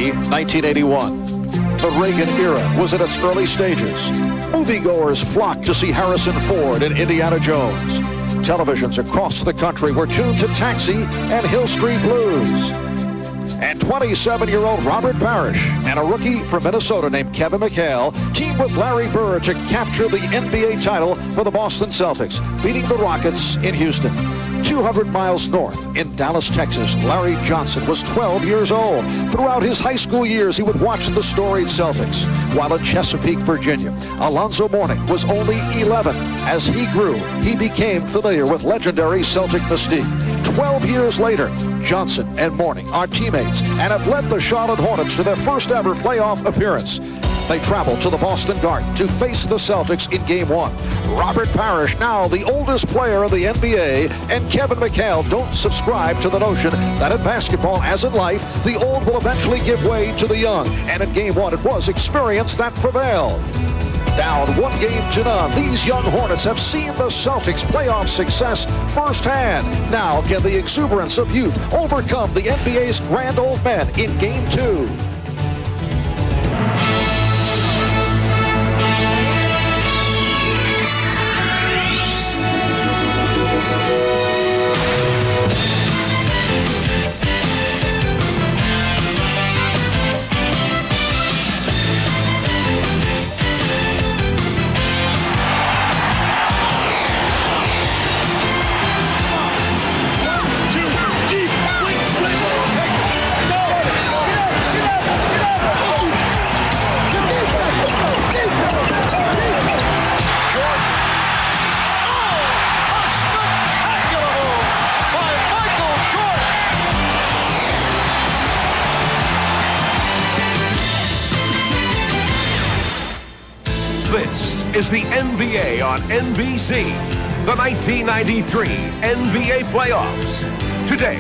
May 1981. The Reagan era was in its early stages. Moviegoers flocked to see Harrison Ford and Indiana Jones. Televisions across the country were tuned to Taxi and Hill Street Blues. And 27-year-old Robert Parrish and a rookie from Minnesota named Kevin McHale teamed with Larry Bird to capture the NBA title for the Boston Celtics, beating the Rockets in Houston. 200 miles north in Dallas, Texas, Larry Johnson was 12 years old. Throughout his high school years, he would watch the storied Celtics. While in Chesapeake, Virginia, Alonzo Mourning was only 11. As he grew, he became familiar with legendary Celtic mystique. 12 years later, Johnson and Mourning are teammates and have led the Charlotte Hornets to their first ever playoff appearance. They travel to the Boston Garden to face the Celtics in Game 1. Robert Parrish, now the oldest player of the NBA, and Kevin McHale don't subscribe to the notion that in basketball, as in life, the old will eventually give way to the young. And in Game 1, it was experience that prevailed. Down 1-0, these young Hornets have seen the Celtics' playoff success firsthand. Now, can the exuberance of youth overcome the NBA's grand old men in Game 2? This is the NBA on NBC, the 1993 NBA playoffs. Today,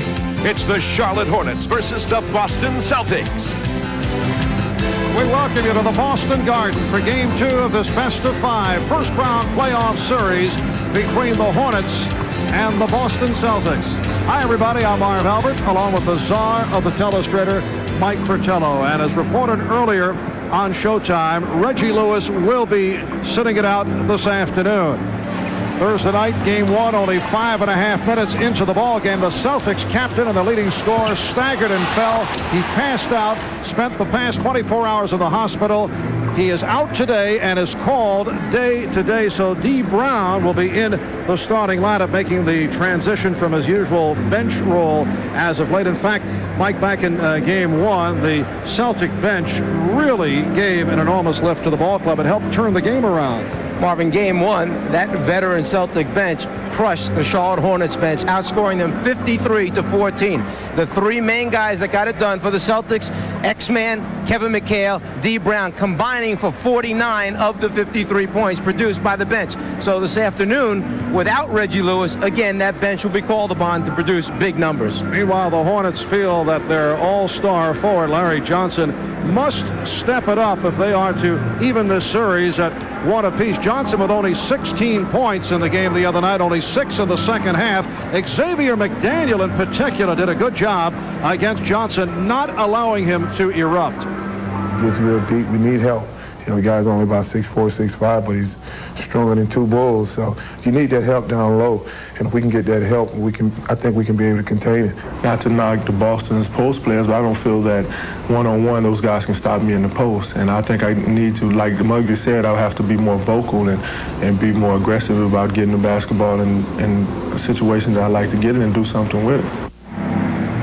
it's the Charlotte Hornets versus the Boston Celtics. We welcome you to the Boston Garden for Game 2 of this best-of-5 first-round playoff series between the Hornets and the Boston Celtics. Hi, everybody. I'm Marv Albert, along with the czar of the telestrator, Mike Fratello. And as reported earlier on Showtime, Reggie Lewis will be sitting it out this afternoon. Thursday night, Game 1, only 5.5 minutes into the ball game. The Celtics captain and the leading scorer staggered and fell. He passed out, spent the past 24 hours in the hospital. He is out today and is called day to day. So D. Brown will be in the starting lineup, making the transition from his usual bench role as of late. In fact, Mike, back in Game 1, the Celtic bench really gave an enormous lift to the ball club and helped turn the game around. Marvin, Game 1, that veteran Celtic bench crushed the Charlotte Hornets bench, outscoring them 53-14. The three main guys that got it done for the Celtics, X-Man, Kevin McHale, D. Brown, combining for 49 of the 53 points produced by the bench. So this afternoon, without Reggie Lewis, again, that bench will be called upon to produce big numbers. Meanwhile, the Hornets feel that their all-star forward, Larry Johnson, must step it up if they are to even this series at one apiece. Johnson with only 16 points in the game the other night, only 6 in the second half. Xavier McDaniel in particular did a good job against Johnson, not allowing him to erupt. It's real deep. We need help. You know, the guy's only about 6'4", 6'5", but he's stronger than two bulls. So you need that help down low. And if we can get that help, I think we can be able to contain it. Not to knock the Boston's post players, but I don't feel that one-on-one those guys can stop me in the post. And I think I need to, like Muggsy said, I'll have to be more vocal and be more aggressive about getting the basketball in situations that I like to get in and do something with it.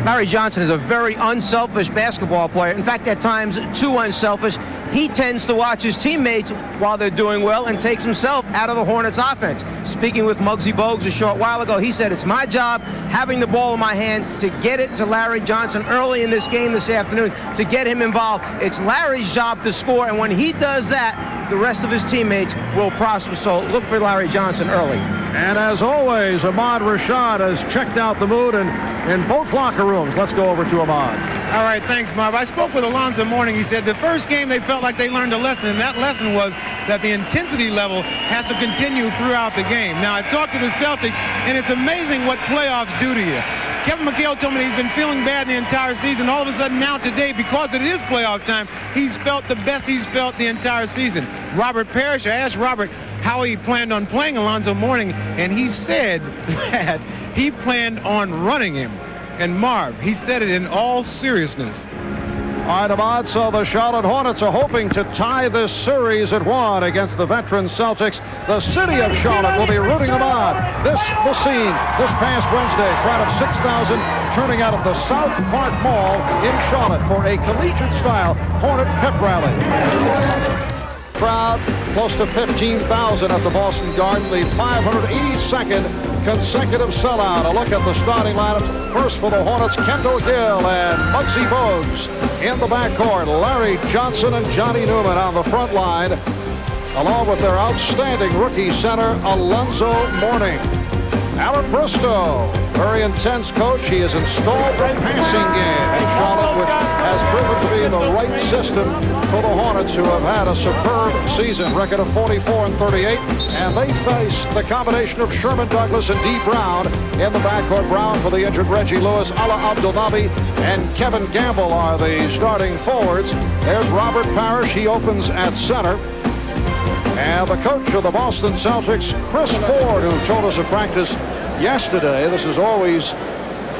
Larry Johnson is a very unselfish basketball player. In fact, at times, too unselfish. He tends to watch his teammates while they're doing well and takes himself out of the Hornets offense. Speaking with Muggsy Bogues a short while ago, he said, it's my job, having the ball in my hand, to get it to Larry Johnson early in this game this afternoon, to get him involved. It's Larry's job to score, and when he does that, the rest of his teammates will prosper. So look for Larry Johnson early. And as always, Ahmad Rashad has checked out the mood in both locker rooms. Let's go over to Ahmad. All right, thanks, Marv. I spoke with Alonzo Mourning. He said the first game they felt like they learned a lesson, and that lesson was that the intensity level has to continue throughout the game. Now, I talked to the Celtics, and it's amazing what playoffs do to you. Kevin McHale told me he's been feeling bad the entire season. All of a sudden now today, because it is playoff time, he's felt the best he's felt the entire season. Robert Parrish, I asked Robert how he planned on playing Alonzo Mourning, and he said that he planned on running him. And Marv, he said it in all seriousness. All right, Ahmad, so the Charlotte Hornets are hoping to tie this series at 1 against the veteran Celtics. The city of Charlotte will be rooting them on. The scene this past Wednesday, crowd of 6,000 turning out of the South Park Mall in Charlotte for a collegiate-style Hornet pep rally. Crowd close to 15,000 at the Boston Garden, the 582nd consecutive sellout. A look at the starting lineup. First for the Hornets, Kendall Gill and Muggsy Bogues. In the backcourt, Larry Johnson and Johnny Newman on the front line, along with their outstanding rookie center, Alonzo Mourning. Alan Bristow, very intense coach. He has installed the passing game in Charlotte, which has proven to be the right system for the Hornets, who have had a superb season, record of 44-38, and they face the combination of Sherman Douglas and D. Brown in the backcourt. Brown for the injured Reggie Lewis, Ala Abdelnaby, and Kevin Gamble are the starting forwards. There's Robert Parrish. He opens at center. And the coach of the Boston Celtics, Chris Ford, who told us at practice yesterday, this is always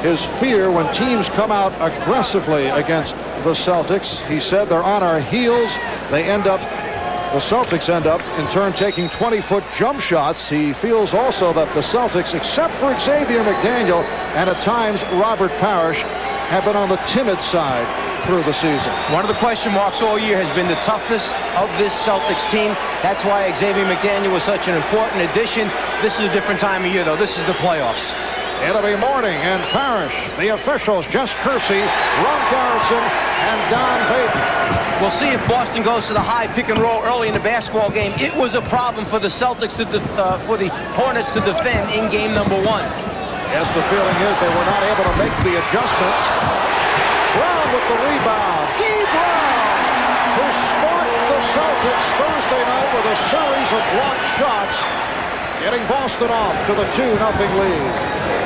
his fear when teams come out aggressively against the Celtics. He said they're on our heels. The Celtics end up, in turn, taking 20-foot jump shots. He feels also that the Celtics, except for Xavier McDaniel and at times Robert Parrish, have been on the timid side through the season. One of the question marks all year has been the toughness of this Celtics team. That's why Xavier McDaniel was such an important addition. This is a different time of year, though. This is the playoffs. It'll be Mourning and Parrish. The officials, Jess Kersey, Ron Garrison, and Don Baden. We'll see if Boston goes to the high pick and roll early in the basketball game. It was a problem for the Celtics, for the Hornets to defend in game number 1. Yes, the feeling is they were not able to make the adjustments. Brown with the rebound. D. Brown, who sparked the Celtics Thursday night with a series of blocked shots, getting Boston off to the 2-0 lead.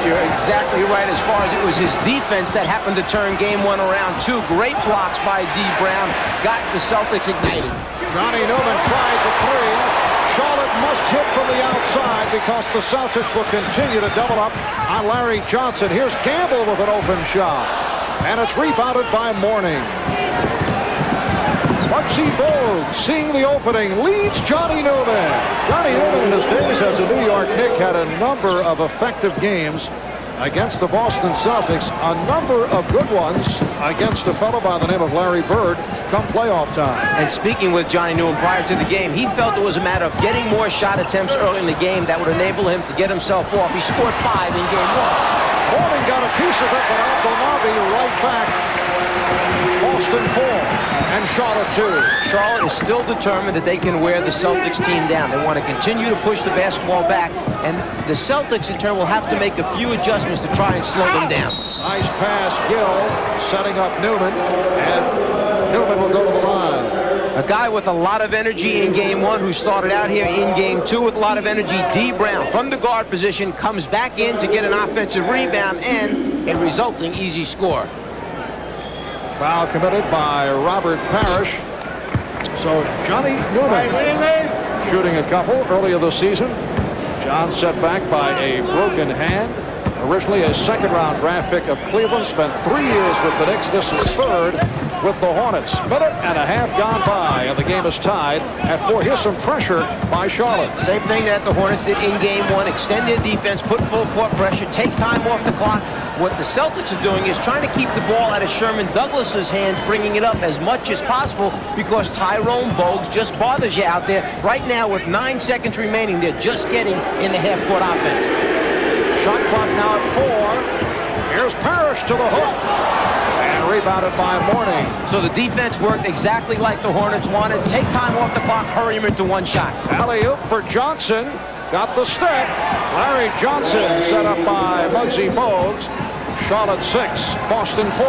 You're exactly right as far as it was his defense that happened to turn game 1 around. 2 great blocks by D. Brown got the Celtics ignited. Johnny Newman tried the 3. Charlotte must hit from the outside because the Celtics will continue to double up on Larry Johnson. Here's Gamble with an open shot. And it's rebounded by Mourning. Muggsy Bogues, seeing the opening, leads Johnny Newman. Johnny Newman in his days as a New York Knick had a number of effective games against the Boston Celtics, a number of good ones against a fellow by the name of Larry Bird come playoff time. And speaking with Johnny Newman prior to the game, he felt it was a matter of getting more shot attempts early in the game that would enable him to get himself off. He scored 5 in game 1. Mourning got a piece of it, but Abdelnaby right back. Boston 4 and Charlotte 2. Charlotte is still determined that they can wear the Celtics team down. They want to continue to push the basketball back, and the Celtics in turn will have to make a few adjustments to try and slow them down. Nice pass, Gill setting up Newman, and Newman will go to the line. A guy with a lot of energy in game 1 who started out here in game 2 with a lot of energy. D. Brown from the guard position comes back in to get an offensive rebound and a resulting easy score. Foul committed by Robert Parrish. So Johnny Newman shooting a couple earlier this season. John set back by a broken hand. Originally a second-round draft pick of Cleveland. Spent 3 years with the Knicks. This is 3rd with the Hornets. Minute and a half gone by, and the game is tied at 4. Here's some pressure by Charlotte. Same thing that the Hornets did in game 1. Extend their defense, put full court pressure, take time off the clock. What the Celtics are doing is trying to keep the ball out of Sherman Douglas's hands, bringing it up as much as possible because Tyrone Bogues just bothers you out there. Right now, with 9 seconds remaining, they're just getting in the half-court offense. Shot clock now at 4. Here's Parrish to the hook. And rebounded by Mourning. So the defense worked exactly like the Hornets wanted. Take time off the clock, hurry him into 1 shot. Alley-oop for Johnson. Got the stick. Larry Johnson set up by Muggsy Bogues. Charlotte 6, Boston 4.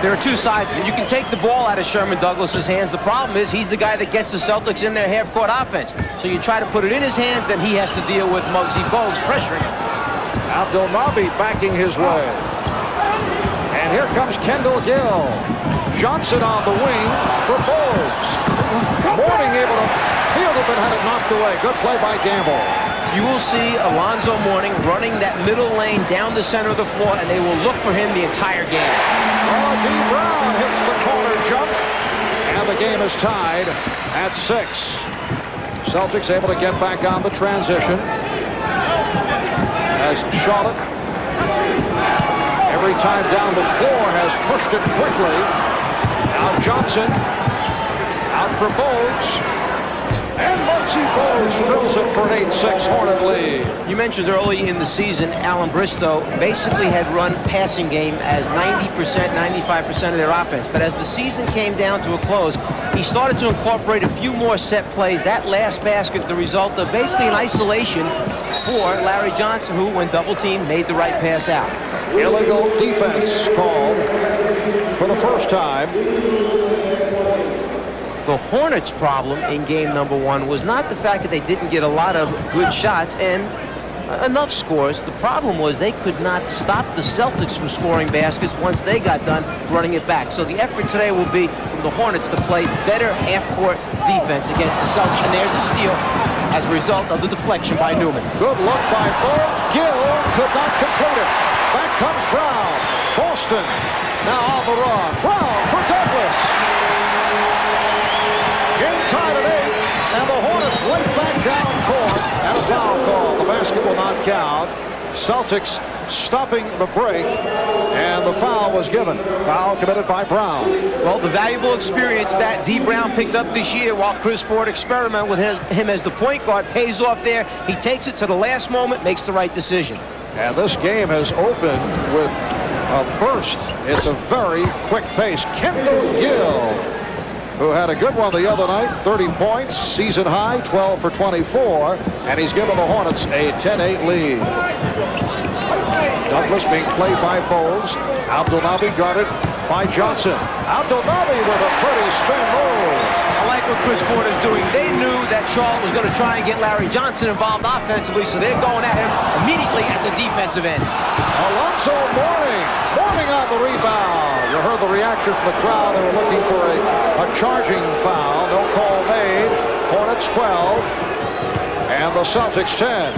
There are 2 sides of it. You can take the ball out of Sherman Douglas's hands. The problem is he's the guy that gets the Celtics in their half-court offense. So you try to put it in his hands, then he has to deal with Muggsy Bogues pressuring him. Abdelnaby backing his way. And here comes Kendall Gill. Johnson on the wing for Bowles. Mourning able to field it, but had it knocked away. Good play by Gamble. You will see Alonzo Mourning running that middle lane down the center of the floor, and they will look for him the entire game. Oh, D. Brown hits the corner jump, and the game is tied at 6. Celtics able to get back on the transition as Charlotte, every time down the floor, has pushed it quickly. Now Johnson out for Bowles. And Muggsy Bowles drills it for an 8-6 Hornet lead. You mentioned early in the season, Alan Bristow basically had run passing game as 90%, 95% of their offense. But as the season came down to a close, he started to incorporate a few more set plays. That last basket, the result of basically an isolation for Larry Johnson, who, when double-teamed, made the right pass out. Illegal defense called for the first time. The Hornets' problem in game number 1 was not the fact that they didn't get a lot of good shots and enough scores. The problem was they could not stop the Celtics from scoring baskets once they got done running it back. So the effort today will be for the Hornets to play better half-court defense against the Celtics. And there's the steal as a result of the deflection by Newman. Good look by Bowles. Gill could not complete it. Back comes Brown. Boston now on the run. Brown for Douglas. Game tied at 8, and the Hornets right back down court, and a foul call. The basket will not count. Celtics stopping the break, and the foul was given. Foul committed by Brown. Well, the valuable experience that D. Brown picked up this year while Chris Ford experimented with him as the point guard pays off there. He takes it to the last moment, makes the right decision. And this game has opened with a burst. It's a very quick pace. Kendall Gill, who had a good one the other night, 30 points, season high, 12 for 24, and he's given the Hornets a 10-8 lead. Douglas being played by Bowles. Abdelnaby guarded by Johnson. Abdelnaby with a pretty spin move. I like what Chris Ford is doing. They knew that Charlotte was going to try and get Larry Johnson involved offensively, so they're going at him immediately at the defensive end. Alonzo Mourning on the rebound. You heard the reaction from the crowd. They were looking for a charging foul. No call made. Hornets 12 and the Celtics 10.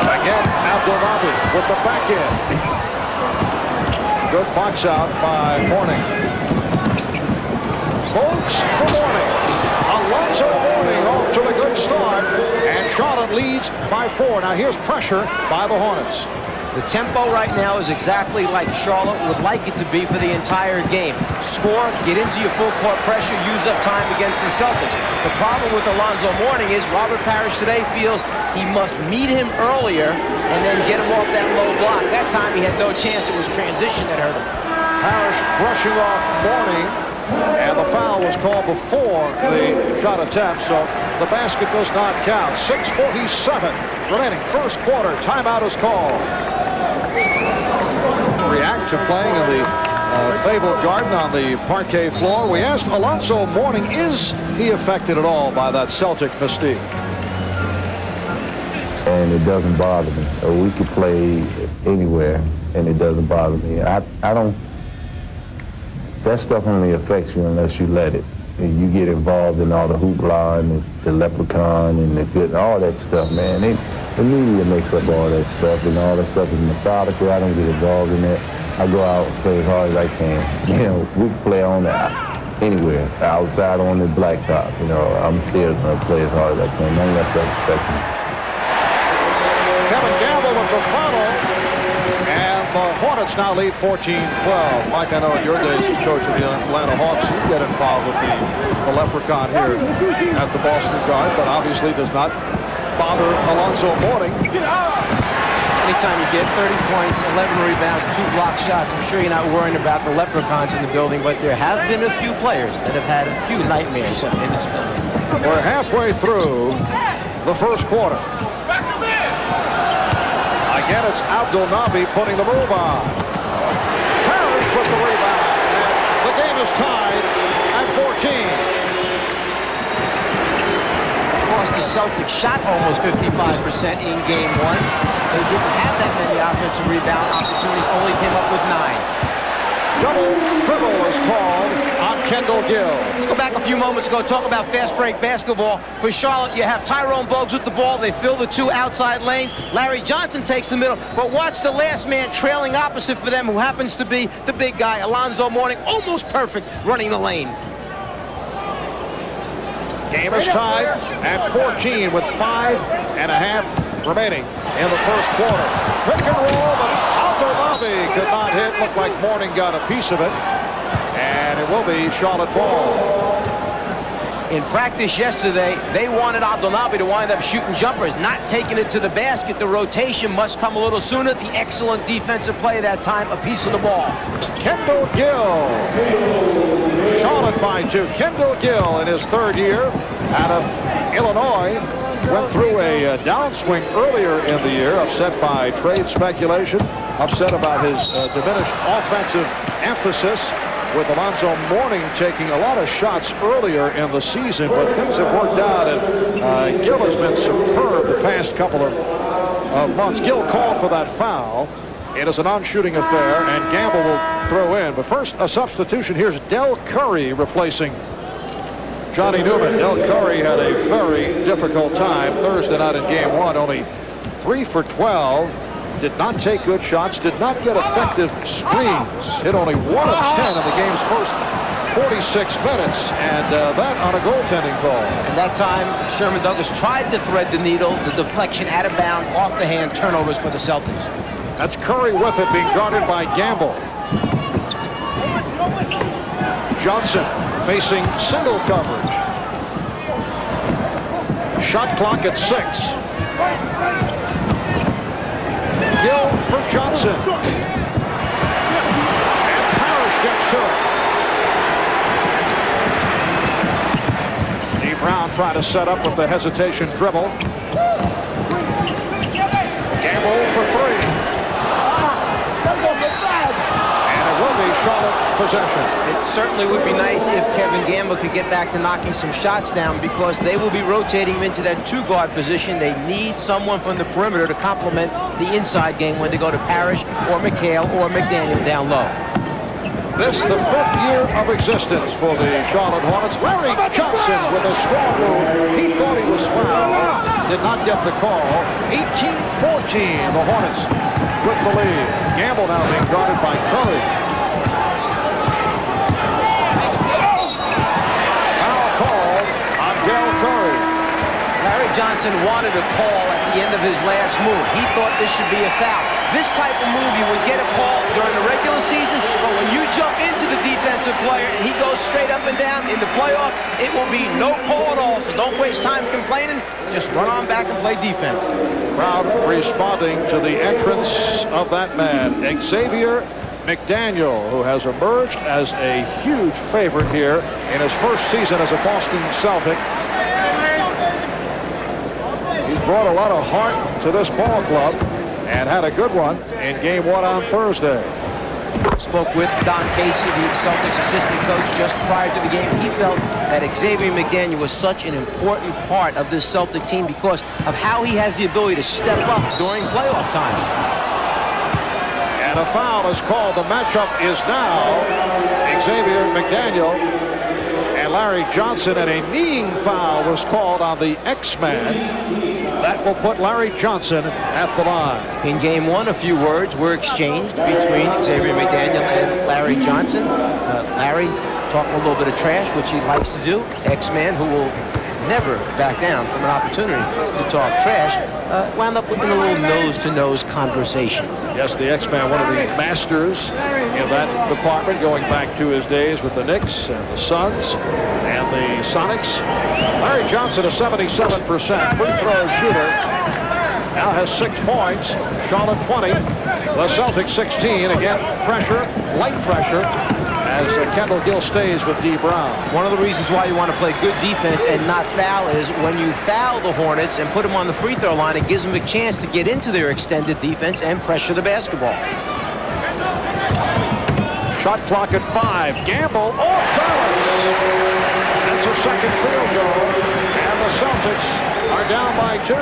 Again, Abdelnaby with the back end. Good box out by Mourning. Bowles for Mourning. Alonzo Mourning off to the good start, and Charlotte leads by 4. Now here's pressure by the Hornets. The tempo right now is exactly like Charlotte would like it to be for the entire game. Score, get into your full court pressure, use up time against the Celtics. The problem with Alonzo Mourning is Robert Parrish today feels he must meet him earlier and then get him off that low block. That time he had no chance. It was transition that hurt him. Parrish brushing off Mourning, and the foul was called before the shot attempt, so the basket does not count. 6:47 remaining, first quarter. Timeout is called. React to playing in the fabled garden on the parquet floor. We asked Alonzo Mourning, is he affected at all by that Celtic mystique? And it doesn't bother me. We could play anywhere, and it doesn't bother me. I don't. That stuff only affects you unless you let it. You get involved in all the hoopla and the leprechaun and the good, all that stuff, man. The media makes up all that stuff, and all that stuff is methodical. I don't get involved in that. I go out and play as hard as I can. You know, we can play on that anywhere, outside on the blacktop. You know, I'm still going to play as hard as I can. None of that stuff affects me. Kevin Gamble with the foul, and the Hornets now lead 14-12. Mike, I know in your days as coach of the Atlanta Hawks, you get involved with the leprechaun here at the Boston Garden, but obviously does not bother Alonzo Mourning. Anytime you get 30 points, 11 rebounds, 2 block shots, I'm sure you're not worrying about the leprechauns in the building, but there have been a few players that have had a few nightmares in this building. We're halfway through the first quarter. Again, it's Abdelnaby putting the move on. Parrish with the rebound. And the game is tied at 14. Celtics shot almost 55% in game 1. They didn't have that many offensive rebound opportunities, only came up with 9. Double dribble is called on Kendall Gill. Let's go back a few moments ago, talk about fast break basketball. For Charlotte, you have Tyrone Bogues with the ball. They fill the 2 outside lanes. Larry Johnson takes the middle, but watch the last man trailing opposite for them, who happens to be the big guy, Alonzo Mourning, almost perfect running the lane. Game is tied at 14 with 5.5 remaining in the first quarter. Pick and roll, but Abdullahi could not hit. Looked like Mourning got a piece of it. And it will be Charlotte ball. In practice yesterday, they wanted Abdullahi to wind up shooting jumpers, not taking it to the basket. The rotation must come a little sooner. The excellent defensive play that time, a piece of the ball. Kendall Gill. Charlotte by 2. Kendall Gill in his 3rd year out of Illinois. Went through a downswing earlier in the year, upset by trade speculation, upset about his diminished offensive emphasis, with Alonzo Mourning taking a lot of shots earlier in the season, but things have worked out, and Gill has been superb the past couple of months. Gill called for that foul. It is a non-shooting affair, and Gamble will throw in. But first, a substitution. Here's Del Curry replacing Johnny Newman. Del Curry had a very difficult time Thursday night in game 1. Only 3 for 12. Did not take good shots. Did not get effective screens. Hit only 1 of 10 in the game's first 46 minutes. And that on a goaltending call. And that time, Sherman Douglas tried to thread the needle. The deflection out of bounds, off the hand, turnovers for the Celtics. That's Curry with it, being guarded by Gamble. Johnson facing single coverage. Shot clock at 6. Gill for Johnson. And Parrish gets to it. Dee Brown trying to set up with the hesitation dribble. Gamble for 3. Charlotte possession. It certainly would be nice if Kevin Gamble could get back to knocking some shots down, because they will be rotating him into that 2-guard position. They need someone from the perimeter to complement the inside game when they go to Parrish or McHale or McDaniel down low. This the 5th year of existence for the Charlotte Hornets. Larry Johnson with a strong move. He thought he was fouled. Did not get the call. 18-14. The Hornets with the lead. Gamble now being guarded by Curry. Larry Johnson wanted a call at the end of his last move. He thought this should be a foul. This type of move, you would get a call during the regular season, but when you jump into the defensive player and he goes straight up and down in the playoffs, it will be no call at all. So don't waste time complaining. Just run on back and play defense. Crowd responding to the entrance of that man, Xavier McDaniel, who has emerged as a huge favorite here in his first season as a Boston Celtic. He's brought a lot of heart to this ball club and had a good one in game 1 on Thursday. Spoke with Don Casey, the Celtics assistant coach, just prior to the game. He felt that Xavier McDaniel was such an important part of this Celtic team because of how he has the ability to step up during playoff time. And a foul is called. The matchup is now Xavier McDaniel and Larry Johnson, and a kneeing foul was called on the X-Man. That will put Larry Johnson at the line. In game 1, a few words were exchanged between Xavier McDaniel and Larry Johnson. Larry talking a little bit of trash, which he likes to do. X-Man, who will never back down from an opportunity to talk trash, wound up with a little nose-to-nose conversation. Yes, the X-Man, one of the masters in that department, going back to his days with the Knicks and the Suns and the Sonics. Larry Johnson, a 77% free throw shooter, now has 6 points. Charlotte 20. The Celtics 16. Again, pressure, light pressure, as Kendall Gill stays with Dee Brown. One of the reasons why you want to play good defense and not foul is when you foul the Hornets and put them on the free throw line, it gives them a chance to get into their extended defense and pressure the basketball. Shot clock at 5. Gamble off balance. That's a second field goal. And the Celtics are down by 2.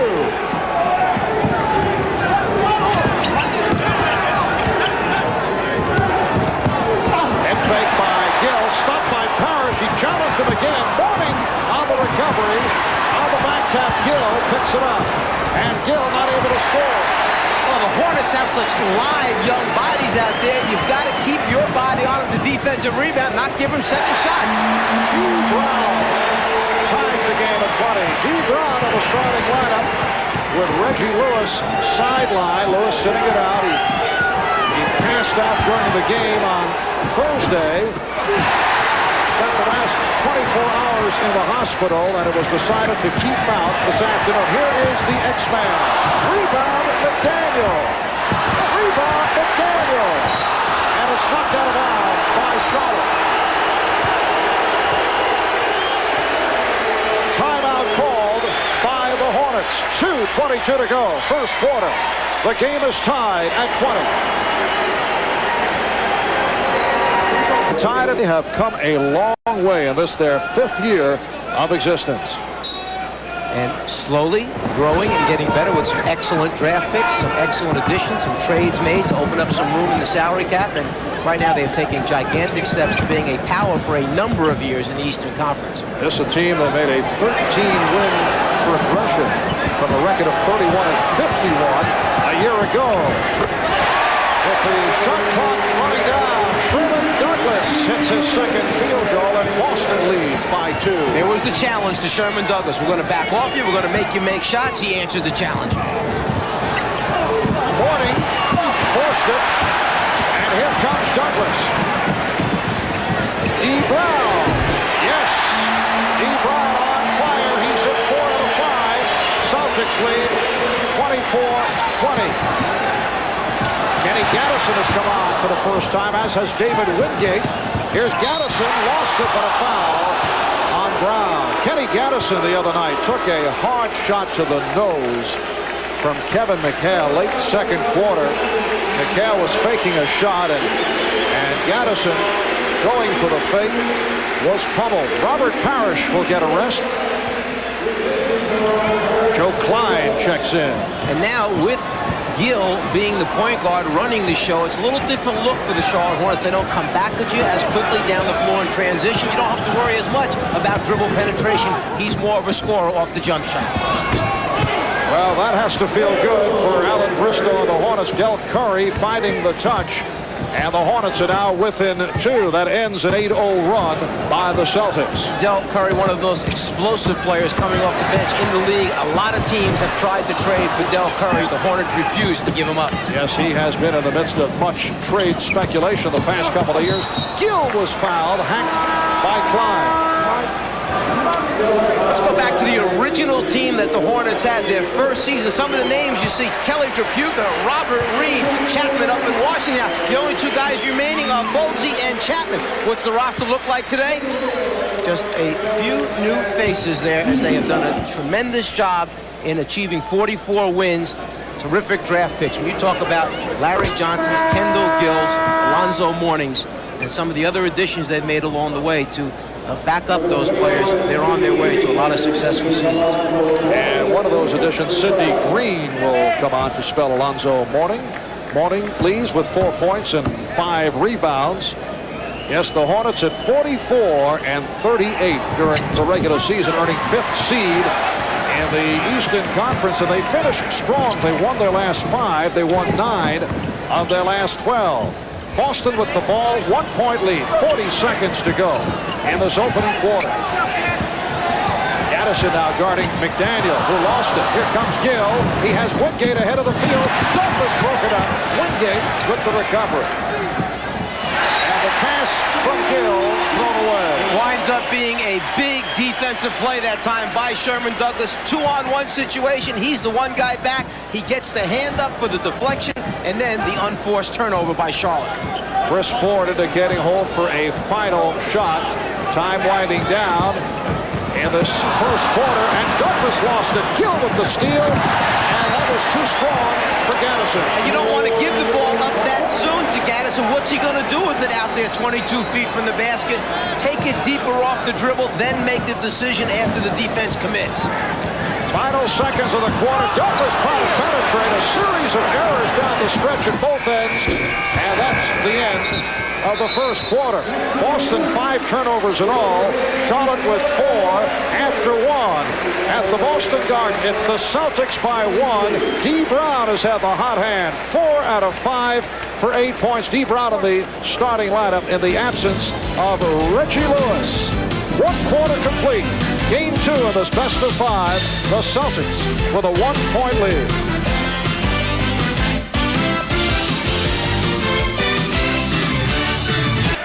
Head fake by Gill, stopped by Parrish. He challenged him again. Mourning on the recovery. On the back tap, Gill picks it up. And Gill not able to score. Well, the Hornets have such live young bodies out there. You've got to keep your body on them to defensive rebound, not give them second shots. Brown ties the game at 20. D. Brown in the starting lineup with Reggie Lewis sideline. Lewis sitting it out. He passed out during the game on Thursday. Spent the last 24 hours in the hospital, and it was decided to keep him out this afternoon. Here is the X-Man. Rebound, McDaniel. Rebound, McDaniel. And it's knocked out of bounds by Charlotte. Timeout called by the Hornets. 2:22 to go, first quarter. The game is tied at 20. Tied, and they have come a long way in this their 5th year of existence. And slowly growing and getting better with some excellent draft picks, some excellent additions, some trades made to open up some room in the salary cap. And right now they've taken gigantic steps to being a power for a number of years in the Eastern Conference. This is a team that made a 13-win progression from a record of 31 and 51 a year ago. With the shot clock running down, Douglas hits his second field goal, and Boston leads by 2. There was the challenge to Sherman Douglas. We're going to back off you. We're going to make you make shots. He answered the challenge. Mourning forced it, and here comes Douglas. D. Brown. Yes, D. Brown on fire. He's at 4 out of 5. Celtics lead 24-20. Kenny Gaddison has come on for the first time, as has David Wingate. Here's Gaddison, lost it, but a foul on Brown. Kenny Gaddison the other night took a hard shot to the nose from Kevin McHale late second quarter. McHale was faking a shot, and Gaddison, going for the fake, was pummeled. Robert Parrish will get a rest. Joe Klein checks in. And now with Gill being the point guard running the show, it's a little different look for the Charlotte Hornets. They don't come back at you as quickly down the floor in transition. You don't have to worry as much about dribble penetration. He's more of a scorer off the jump shot. Well, that has to feel good for Alan Briscoe and the Hornets. Del Curry finding the touch. And the Hornets are now within 2. That ends an 8-0 run by the Celtics. Del Curry, one of the most explosive players coming off the bench in the league. A lot of teams have tried to trade for Del Curry. The Hornets refused to give him up. Yes, he has been in the midst of much trade speculation the past couple of years. Gill was fouled, hacked by Klein. Let's go back to the original team that the Hornets had their first season. Some of the names you see: Kelly Tripucka, Robert Reed, Chapman up in Washington. The only 2 guys remaining are Bogsy and Chapman. What's the roster look like today? Just a few new faces there, as they have done a tremendous job in achieving 44 wins. Terrific draft picks. When you talk about Larry Johnson's, Kendall Gills, Alonzo Mournings, and some of the other additions they've made along the way to back up those players, they're on their way to a lot of successful seasons. And one of those additions, Sidney Green, will come on to spell Alonzo Mourning. Mourning leads with 4 points and 5 rebounds. Yes, the Hornets at 44 and 38 during the regular season, earning 5th seed in the Eastern Conference, and they finished strong. They won their last 5. They won 9 of their last 12. Boston with the ball, 1-point lead, 40 seconds to go in this opening quarter. Gaddison now guarding McDaniel, who lost it. Here comes Gill. He has Wingate ahead of the field. Douglas broke it up. Wingate with the recovery. And the pass from Gill thrown away. It winds up being a big defensive play that time by Sherman Douglas. 2-on-1 situation. He's the one guy back. He gets the hand up for the deflection, and then the unforced turnover by Charlotte. Chris Ford indicating hold for a final shot. Time winding down in this first quarter, and Douglas lost it. Gill with the steal, and that was too strong for Gaddison. And you don't want to give the ball up that soon to Gaddison. What's he going to do with it out there 22 feet from the basket? Take it deeper off the dribble, then make the decision after the defense commits. Final seconds of the quarter. Douglas trying to penetrate. A series of errors down the stretch at both ends. And that's the end of the first quarter. Boston 5 turnovers in all. Charlotte with 4 after 1 at the Boston Garden. It's the Celtics by 1. D. Brown has had the hot hand. 4 out of 5 for 8 points. D. Brown in the starting lineup in the absence of Reggie Lewis. 1 quarter complete. Game 2 of this best of 5. The Celtics with a 1-point lead.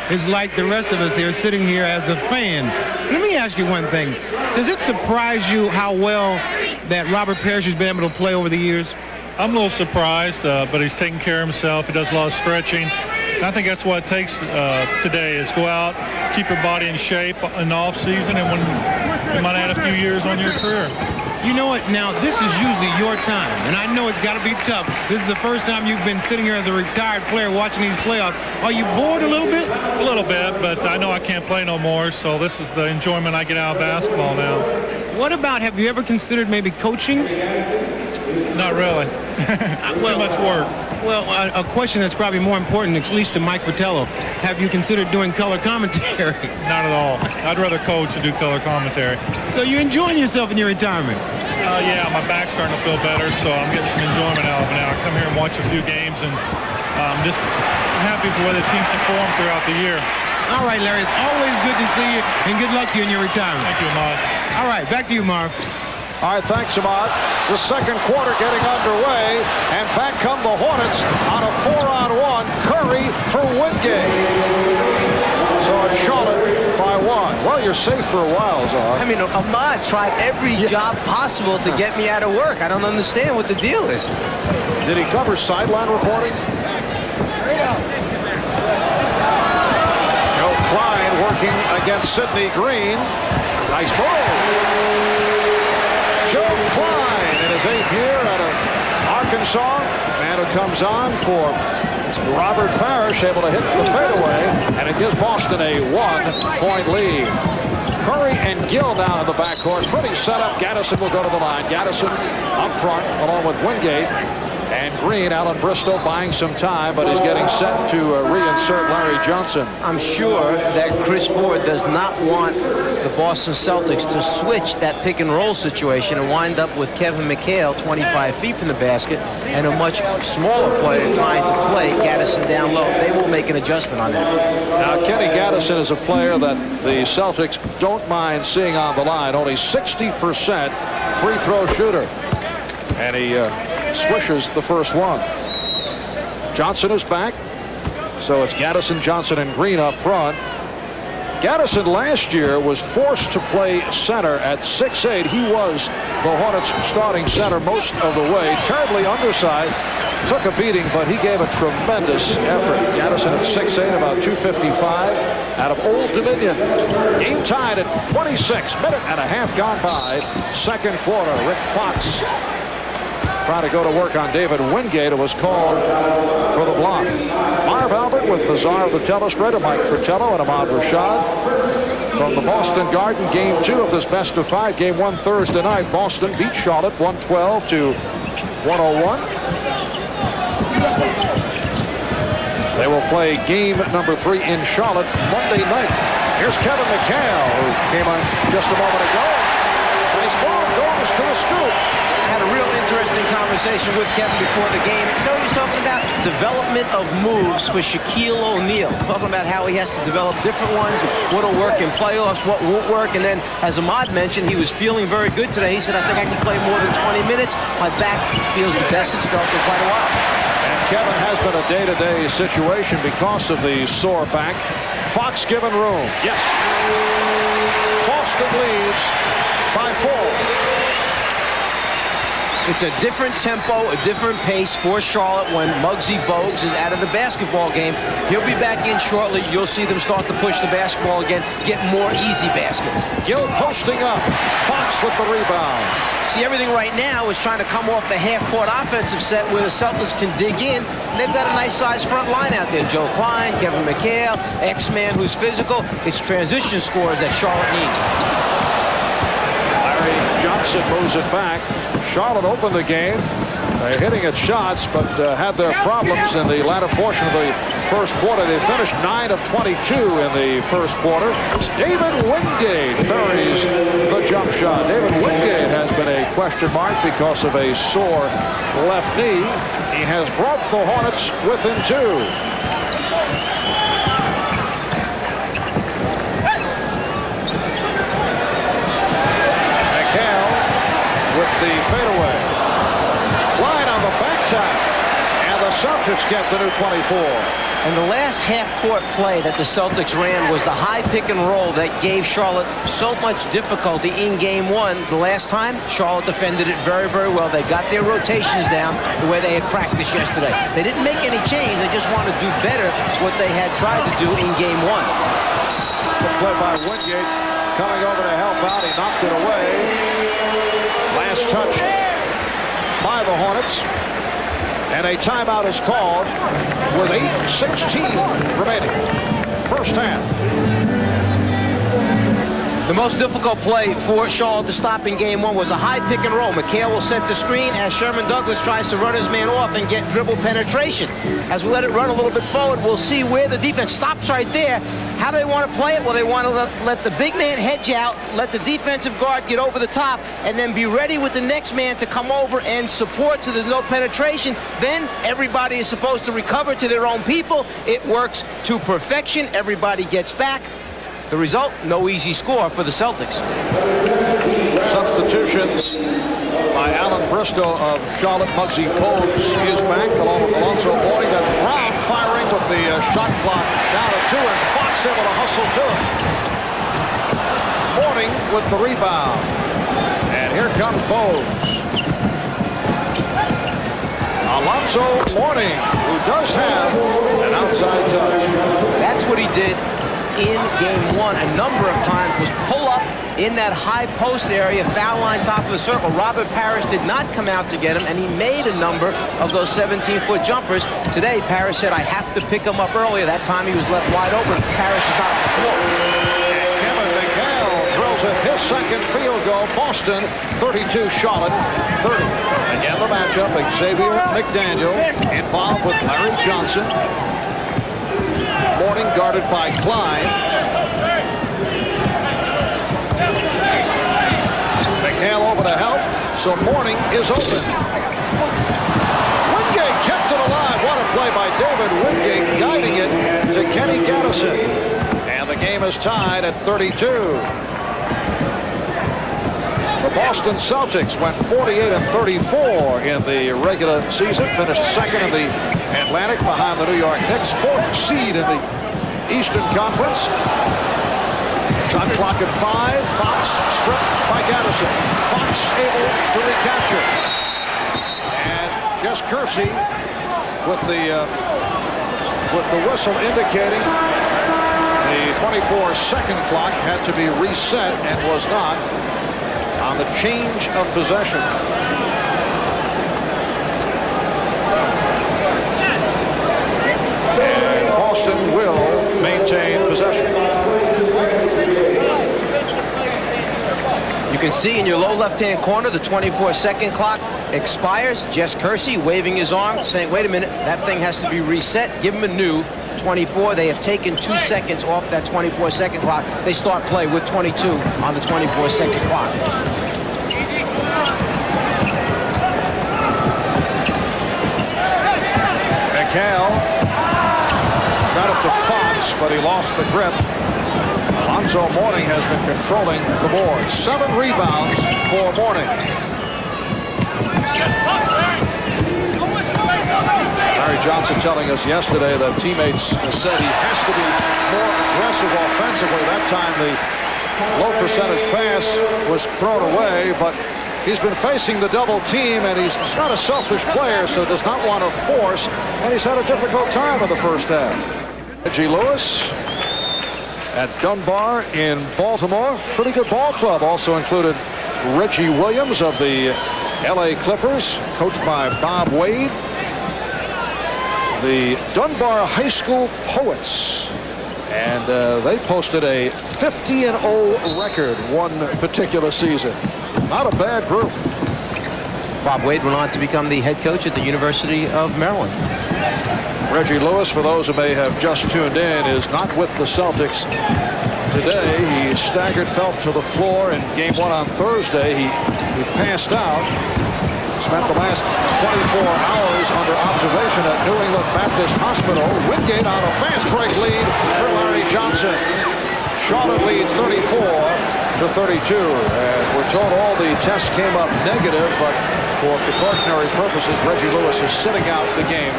It's like the rest of us here sitting here as a fan. Let me ask you one thing. Does it surprise you how well that Robert Parrish has been able to play over the years? I'm a little surprised, but he's taking care of himself. He does a lot of stretching. I think that's what it takes today is go out, keep your body in shape in the off season, and when you might add a few years on your career. You know what? Now, this is usually your time, and I know it's got to be tough. This is the first time you've been sitting here as a retired player watching these playoffs. Are you bored a little bit? A little bit, but I know I can't play no more, so this is the enjoyment I get out of basketball now. What about, have you ever considered maybe coaching? Not really. Too much work. Well, a question that's probably more important, at least to Mike Fratello. Have you considered doing color commentary? Not at all. I'd rather coach and do color commentary. So you're enjoying yourself in your retirement? Yeah, my back's starting to feel better, so I'm getting some enjoyment out of it now. I come here and watch a few games, and I'm just happy for the way the team's performed throughout the year. All right, Larry, it's always good to see you, and good luck to you in your retirement. Thank you, Ahmad. All right, back to you, Marv. All right, thanks, Ahmad. The second quarter getting underway, and back come the Hornets on a 4-on-1. Curry for Wingate. So it's Charlotte by 1. Well, you're safe for a while, Czar. I mean, Ahmad tried every job possible to get me out of work. I don't understand what the deal is. Did he cover sideline reporting? Joe Klein working against Sidney Green. Nice move. Joe Klein in his 8th year out of Arkansas. Man who comes on for Robert Parrish, able to hit the fadeaway, and it gives Boston a 1-point lead. Curry and Gill now in the backcourt. Pretty set up. Gaddison will go to the line. Gaddison up front along with Wingate. And Green, Alan Bristow buying some time, but he's getting set to reinsert Larry Johnson. I'm sure that Chris Ford does not want the Boston Celtics to switch that pick and roll situation and wind up with Kevin McHale 25 feet from the basket and a much smaller player trying to play Gaddison down low. They will make an adjustment on that. Now, Kenny Gaddison is a player that the Celtics don't mind seeing on the line. Only 60% free throw shooter. And he swishes the first one. Johnson is back. So it's Gaddison, Johnson, and Green up front. Gaddison last year was forced to play center at 6'8". He was the Hornets starting center most of the way. Terribly undersized. Took a beating, but he gave a tremendous effort. Gaddison at 6'8", about 255 out of Old Dominion. Game tied at 26. Minute and a half gone by. Second quarter. Rick Fox trying to go to work on David Wingate, who was called for the block. Marv Albert with the czar of the telestrator, Mike Fratello and Ahmad Rashad. From the Boston Garden, Game 2 of this best of 5. Game 1 Thursday night. Boston beat Charlotte 112 to 101. They will play game number 3 in Charlotte Monday night. Here's Kevin McHale, who came on just a moment ago. Nice ball, goes to the scoop. Had a real interesting conversation with Kevin before the game. You know, he's talking about development of moves for Shaquille O'Neal. Talking about how he has to develop different ones, what'll work in playoffs, what won't work. And then, as Ahmad mentioned, he was feeling very good today. He said, I think I can play more than 20 minutes. My back feels the best it's felt in quite a while. And Kevin has been a day-to-day situation because of the sore back. Fox given room. Yes. Boston leads by 4. It's a different tempo, a different pace for Charlotte when Muggsy Bogues is out of the basketball game. He'll be back in shortly. You'll see them start to push the basketball again, get more easy baskets. Gill posting up. Fox with the rebound. See, everything right now is trying to come off the half-court offensive set where the Celtics can dig in. They've got a nice-sized front line out there. Joe Klein, Kevin McHale, X-Man who's physical. It's transition scores that Charlotte needs. Larry Johnson moves it back. Charlotte opened the game. They're hitting at shots, but had their problems in the latter portion of the first quarter. They finished 9 of 22 in the first quarter. David Wingate buries the jump shot. David Wingate has been a question mark because of a sore left knee. He has brought the Hornets within 2. With the fadeaway. Klein on the back tap. And the Celtics get the new 24. And the last half-court play that the Celtics ran was the high pick and roll that gave Charlotte so much difficulty in game 1. The last time, Charlotte defended it very, very well. They got their rotations down the way they had practiced yesterday. They didn't make any change. They just wanted to do better what they had tried to do in game 1. Good play by Wingate. Coming over to help out. He knocked it away. Last touch by the Hornets. And a timeout is called with 8:16 remaining. First half. The most difficult play for Charlotte to stop in game 1 was a high pick and roll. McHale will set the screen as Sherman Douglas tries to run his man off and get dribble penetration. As we let it run a little bit forward, we'll see where the defense stops right there. How do they want to play it? Well, they want to let the big man hedge out, let the defensive guard get over the top, and then be ready with the next man to come over and support so there's no penetration. Then everybody is supposed to recover to their own people. It works to perfection. Everybody gets back. The result, no easy score for the Celtics. Substitutions by Alan Briscoe of Charlotte. Muggsy Bogues is back along with Alonzo Mourning. That's Brown firing with the shot clock down to 2, and Fox able to hustle to it. Mourning with the rebound. And here comes Bogues. Alonzo Mourning, who does have an outside touch. That's what he did in game 1 a number of times, was pull up in that high post area, foul line, top of the circle. Robert Parrish did not come out to get him, and he made a number of those 17-foot jumpers. Today, Parrish said, I have to pick him up earlier. That time he was left wide open. Parrish is not on the floor. And Kevin McHale throws in his second field goal. Boston 32, Charlotte 30. Again, the matchup, Xavier McDaniel involved with Larry Johnson. Mourning guarded by Klein. McHale over to help, so Mourning is open. Wingate kept it alive. What a play by David Wingate, guiding it to Kenny Gattison. And the game is tied at 32. The Boston Celtics went 48-34 in the regular season, finished second in the Atlantic behind the New York Knicks, 4th seed in the Eastern Conference. Shot clock at 5. Fox stripped by Gattison. Fox able to recapture. And Jess Kersey with the whistle indicating the 24-second clock had to be reset and was not on the change of possession. And Boston will maintain possession. You can see in your low left-hand corner the 24-second clock expires. Jess Kersey waving his arm, saying, wait a minute, that thing has to be reset. Give him a new 24. They have taken 2 seconds off that 24-second clock. They start play with 22 on the 24-second clock. McHale got it to Fox, but he lost the grip. Alonzo Mourning has been controlling the board. 7 rebounds for Mourning. Larry Johnson telling us yesterday that teammates said he has to be more aggressive offensively. That time the low percentage pass was thrown away, but He's been facing the double team, and he's not a selfish player, so does not want to force, and he's had a difficult time in the first half. Reggie Lewis at Dunbar in Baltimore. Pretty good ball club. Also included Reggie Williams of the LA Clippers, coached by Bob Wade. The Dunbar High School Poets, and they posted a 50-0 record one particular season. Not a bad group. Bob Wade went on to become the head coach at the University of Maryland. Reggie Lewis, for those who may have just tuned in, is not with the Celtics today. He staggered, fell to the floor in game 1 on Thursday. He passed out. Spent the last 24 hours under observation at New England Baptist Hospital. Wingate on a fast break lead for Larry Johnson. Charlotte leads 34-32. And we're told all the tests came up negative, but for precautionary purposes, Reggie Lewis is sitting out the game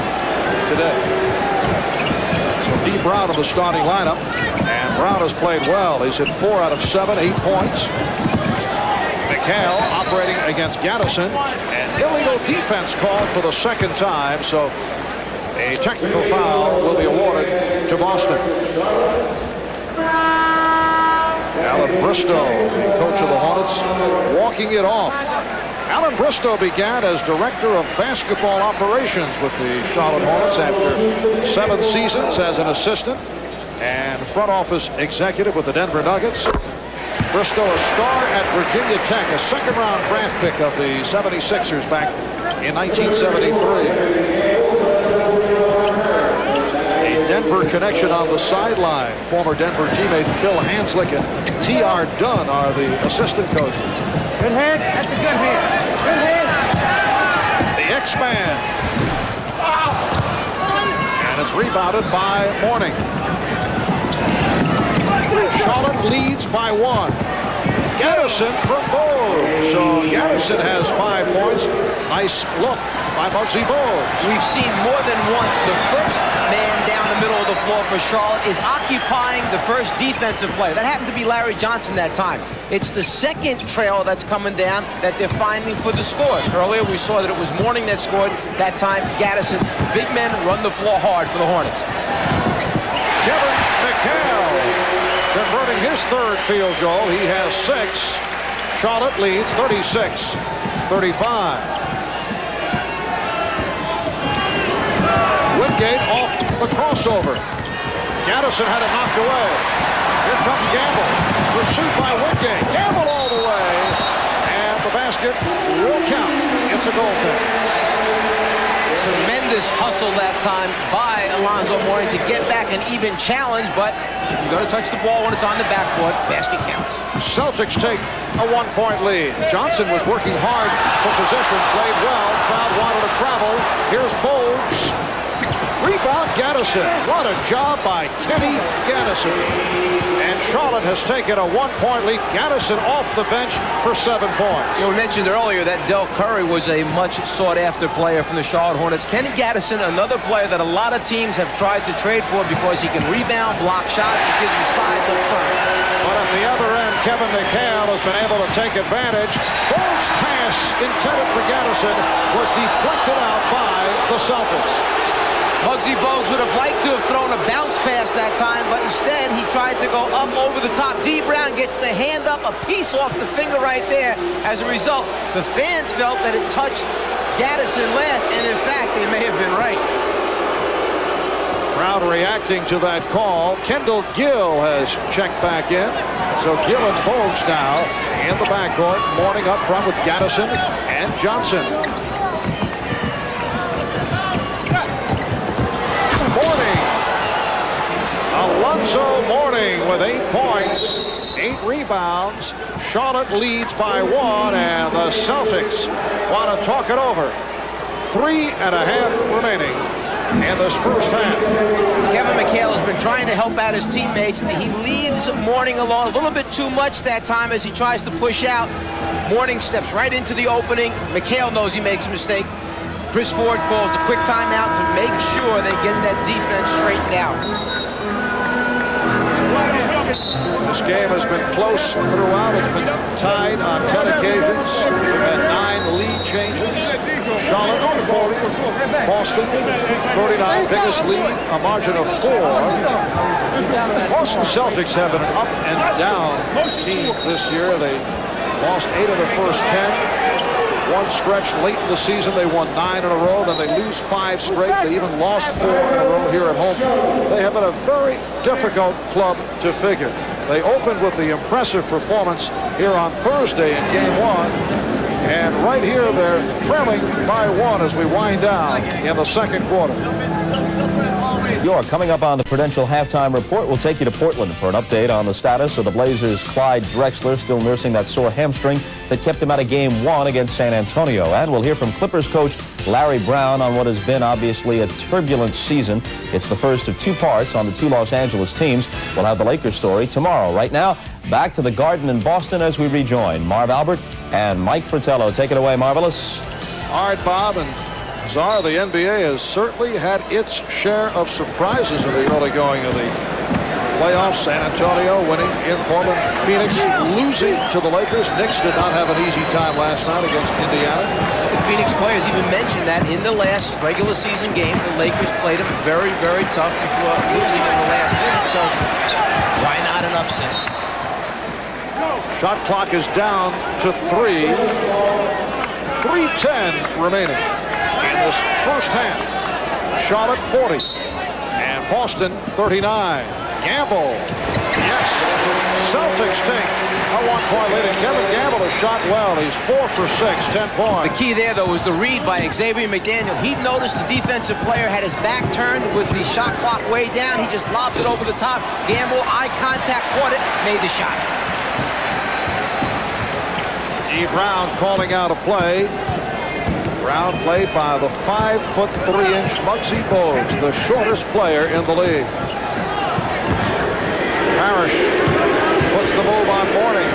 today. So D. Brown in the starting lineup, and Brown has played well. He's hit 4 out of 7, 8 points. McHale operating against Gaddison, and illegal defense called for the second time, so a technical foul will be awarded to Boston. Alan Bristow, the coach of the Hornets, walking it off. Alan Bristow began as director of basketball operations with the Charlotte Hornets after 7 seasons as an assistant and front office executive with the Denver Nuggets. Bristow, a star at Virginia Tech, a second-round draft pick of the 76ers back in 1973. A Denver connection on the sideline. Former Denver teammate Bill Hanslick and T.R. Dunn are the assistant coaches. Good hit. That's a good hit. Good hit. The X-Man. And it's rebounded by Mourning. Charlotte leads by 1. Gaddison from Bowles. So Gaddison has 5 points. Nice look by Muggsy Bogues. We've seen more than once the first man down the middle of the floor for Charlotte is occupying the first defensive play. That happened to be Larry Johnson that time. It's the second trail that's coming down that they're finding for the scores. Earlier we saw that it was Mourning that scored. That time Gaddison. Big men run the floor hard for the Hornets. Kevin McHale converting his 3rd field goal. He has 6. Charlotte leads 36-35. Wingate off the crossover. Gaddison had it knocked away. Here comes Gamble. Pursued by Wingate. Gamble all the way. And the basket will count. It's a goal kick. Tremendous hustle that time by Alonzo Mourning to get back an even challenge, but you got to touch the ball when it's on the backboard. Basket counts. Celtics take a 1-point lead. Johnson was working hard for position, played well. Crowd wanted to travel. Here's Bogues. Rebound Gaddison. What a job by Kenny Gaddison. And Charlotte has taken a 1-point lead. Gaddison off the bench for 7 points. You know, we mentioned earlier that Del Curry was a much sought-after player from the Charlotte Hornets. Kenny Gaddison, another player that a lot of teams have tried to trade for because he can rebound, block shots, and gives him size up front. But at the other end, Kevin McHale has been able to take advantage. Bogues' pass intended for Gaddison was deflected out by the Celtics. Muggsy Bogues would have liked to have thrown a bounce pass that time, but instead he tried to go up over the top. D. Brown gets the hand up, a piece off the finger right there. As a result, the fans felt that it touched Gaddison last, and in fact, they may have been right. Crowd reacting to that call. Kendall Gill has checked back in. So Gill and Bogues now in the backcourt. Mourning up front with Gaddison and Johnson. Mourning. Alonzo Mourning with 8 points, 8 rebounds. Charlotte leads by 1, and the Celtics want to talk it over. 3.5 remaining in this first half. Kevin McHale has been trying to help out his teammates. He leaves Mourning alone a little bit too much that time as he tries to push out. Mourning steps right into the opening. McHale knows he makes a mistake. Chris Ford calls the quick timeout to make sure they get that defense straightened out. This game has been close throughout. It's been tied on 10 occasions. We've had 9 lead changes. Charlotte 40, Boston 39, biggest lead, a margin of 4. Boston Celtics have been an up and down team this year. They lost 8 of their first 10. One stretch late in the season, they won 9 in a row. Then they lose 5 straight. They even lost 4 in a row here at home. They have been a very difficult club to figure. They opened with the impressive performance here on Thursday in Game 1. And right here, they're trailing by 1 as we wind down in the second quarter. York, coming up on the Prudential Halftime Report, we'll take you to Portland for an update on the status of the Blazers' Clyde Drexler, still nursing that sore hamstring that kept him out of Game 1 against San Antonio. And we'll hear from Clippers coach Larry Brown on what has been obviously a turbulent season. It's the first of 2 parts on the 2 Los Angeles teams. We'll have the Lakers story tomorrow. Right now, back to the Garden in Boston as we rejoin Marv Albert and Mike Fratello. Take it away, Marvelous. All right, Bob and Czar, the NBA has certainly had its share of surprises in the early going of the playoffs. San Antonio winning in Portland. Phoenix losing to the Lakers. Knicks did not have an easy time last night against Indiana. The Phoenix players even mentioned that in the last regular season game, the Lakers played them very, very tough before losing in the last minute. So why not an upset? Shot clock is down to 3. 3:10 remaining in this first half. Charlotte 40 and Boston 39. Gamble. Yes. Celtics take a 1-point lead. And Kevin Gamble has shot well. He's 4 for 6, 10 points. The key there, though, was the read by Xavier McDaniel. He noticed the defensive player had his back turned with the shot clock way down. He just lobbed it over the top. Gamble, eye contact, caught it, made the shot. E. Brown calling out a play. Brown played by the 5'3" Muggsy Bogues, the shortest player in the league. Parrish puts the move on Mourning.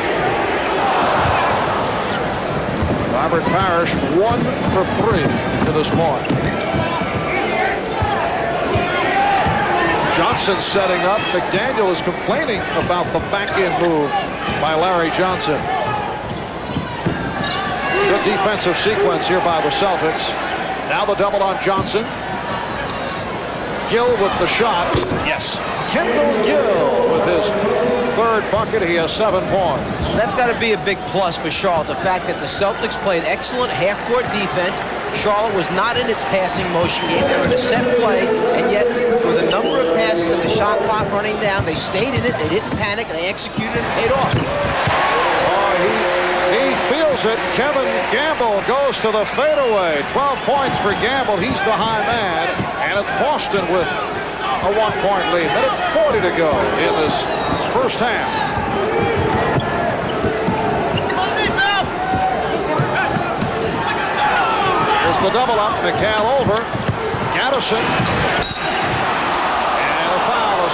Robert Parrish 1 for 3 to this point. Johnson setting up. McDaniel is complaining about the back-end move by Larry Johnson. Good defensive sequence here by the Celtics. Now the double on Johnson. Gill with the shot. Yes. Kendall Gill with his 3rd bucket. He has 7 points. That's got to be a big plus for Charlotte. The fact that the Celtics played excellent half-court defense. Charlotte was not in its passing motion game. They were in a set play, and yet with a number of passes and the shot clock running down, they stayed in it. They didn't panic. They executed and paid off. He feels it. Kevin Gamble goes to the fadeaway. 12 points for Gamble. He's the high man. And it's Boston with a 1-point lead. Minute 40 to go in this first half. Here's the double up. McCall over. Gaddison.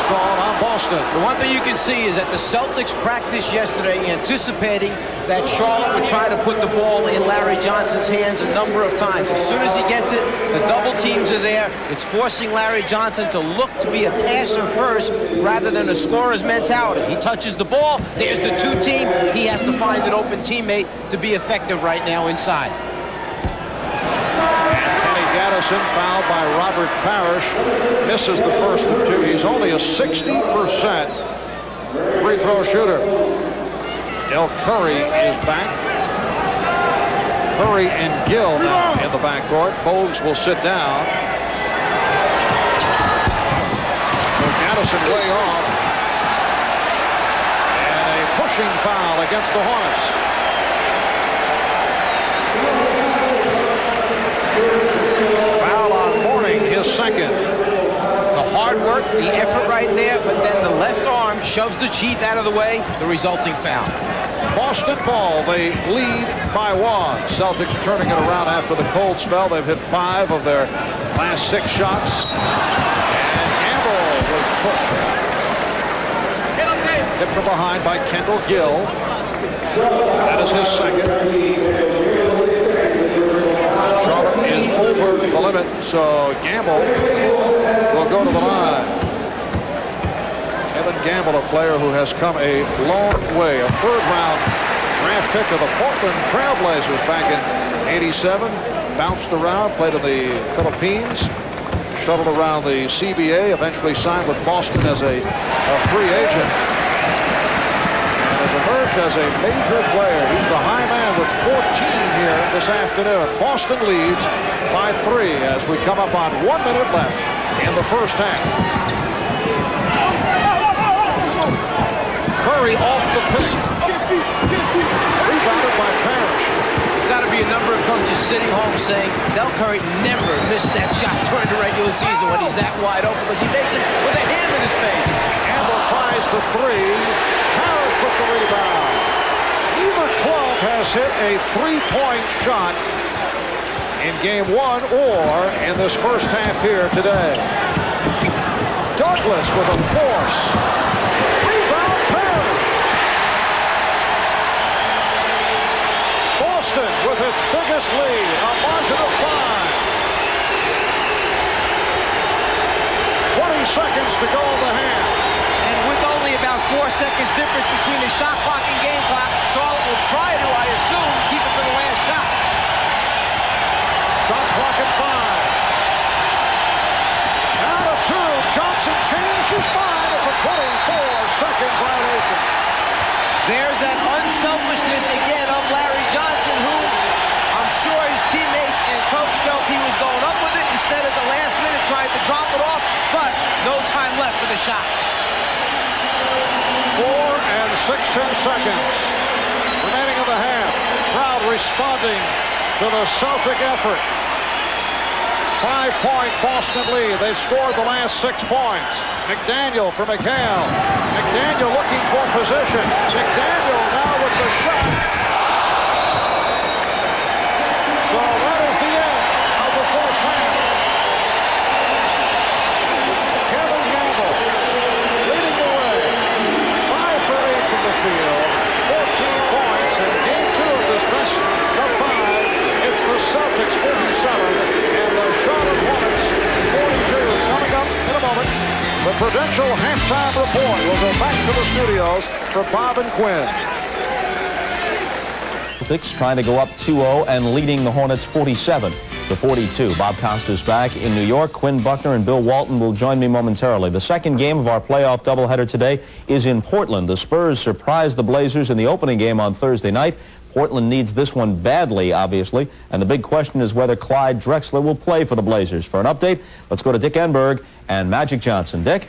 Called on Boston. The one thing you can see is that the Celtics practiced yesterday anticipating that Charlotte would try to put the ball in Larry Johnson's hands a number of times. As soon as he gets it, the double teams are there. It's forcing Larry Johnson to look to be a passer first rather than a scorer's mentality. He touches the ball, there's the 2-team. He has to find an open teammate to be effective right now inside. Gaddison fouled by Robert Parrish. Misses the first of 2. He's only a 60% free throw shooter. Del Curry is back. Curry and Gill now in the backcourt. Bogues will sit down. So Gaddison way off. And a pushing foul against the Hornets. His second. The hard work, the effort right there, but then the left arm shoves the Chief out of the way, the resulting foul. Boston ball, they lead by 1. Celtics turning it around after the cold spell. They've hit 5 of their last 6 shots. And Gamble was hit from behind by Kendall Gill. That is his second. Charlotte is over the limit, so Gamble will go to the line. Kevin Gamble, a player who has come a long way. A third-round draft pick of the Portland Trailblazers back in '87. Bounced around, played in the Philippines, shuttled around the CBA, eventually signed with Boston as a free agent. And has emerged as a major player. He's the high man with 14 here this afternoon. Boston leads by 3 as we come up on 1 minute left in the first half. Curry off the pick. Rebounded by Parrish. Got to be a number of coaches sitting home saying Del Curry never missed that shot during the regular season when he's that wide open, because he makes it with a hand in his face. Gamble tries the 3. Parrish with the rebound. Neither club has hit a 3-point shot in game 1 or in this first half here today. Douglas with a force. Rebound Parrish. Boston with its biggest lead, a margin of 5. 20 seconds to go in the half. And with only about 4 seconds difference between the shot clock and game clock, Charlotte will try to, I assume, keep it for the last shot. Shot clock at 5. Out of 2. Johnson changes mind. It's a 24-second violation. There's that unselfishness again of Larry Johnson, who I'm sure his teammates and coach felt he was going up with it. Instead, at the last minute, tried to drop it off, but no time left for the shot. 4 and 6/10 seconds remaining in the half. Crowd responding to the Celtic effort. 5-point Boston lead. They've scored the last 6 points. McDaniel for McHale. McDaniel looking for position. McDaniel now with the shot. So that is the end of the first half. Kevin Gamble leading the way. 5 for 8 from the field. 14 points in game 2 of this best of 5. It's the Celtics 47 and the Charlotte Hornets 42. Coming up in a moment, the Prudential halftime report. We'll go back to the studios for Bob and Quinn. Celtics trying to go up 2-0 and leading the Hornets 47-42. Bob Costas back in New York. Quinn Buckner and Bill Walton will join me momentarily. The second game of our playoff doubleheader today is in Portland. The Spurs surprised the Blazers in the opening game on Thursday night. Portland needs this one badly, obviously, and the big question is whether Clyde Drexler will play for the Blazers. For an update, let's go to Dick Enberg and Magic Johnson. Dick?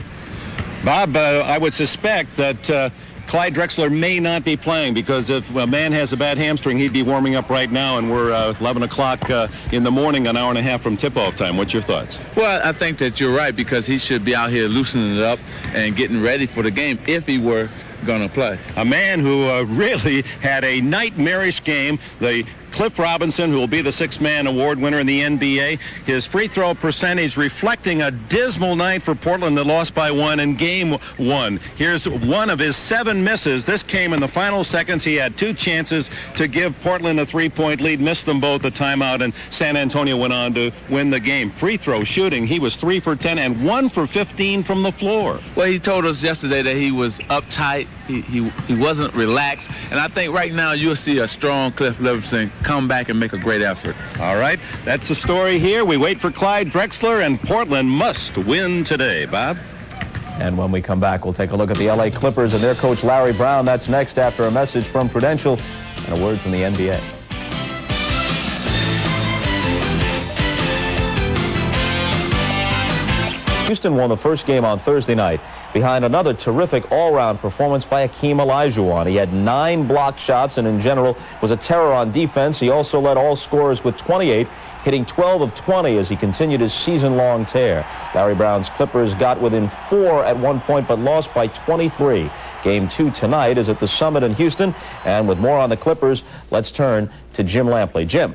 Bob, I would suspect that Clyde Drexler may not be playing, because if a man has a bad hamstring, he'd be warming up right now, and we're 11 o'clock in the morning, an hour and a half from tip-off time. What's your thoughts? Well, I think that you're right, because he should be out here loosening it up and getting ready for the game if he were going to play. A man who really had a nightmarish game, the Cliff Robinson, who will be the sixth-man award winner in the NBA. His free throw percentage reflecting a dismal night for Portland that lost by 1 in game 1. Here's one of his 7 misses. This came in the final seconds. He had 2 chances to give Portland a 3-point lead, missed them both, the timeout, and San Antonio went on to win the game. Free throw shooting, he was 3 for 10 and 1 for 15 from the floor. Well, he told us yesterday that he was uptight. He wasn't relaxed, and I think right now you'll see a strong Cliff Robinson come back and make a great effort. All right, that's the story here. We wait for Clyde Drexler, and Portland must win today. Bob? And when we come back, we'll take a look at the LA Clippers and their coach Larry Brown. That's next after a message from Prudential and a word from the NBA. Houston won the first game on Thursday night behind another terrific all-round performance by Hakeem Olajuwon. He had 9 blocked shots and in general was a terror on defense. He also led all scorers with 28, hitting 12 of 20 as he continued his season-long tear. Larry Brown's Clippers got within 4 at one point but lost by 23. Game 2 tonight is at the Summit in Houston, and with more on the Clippers, let's turn to Jim Lampley. Jim.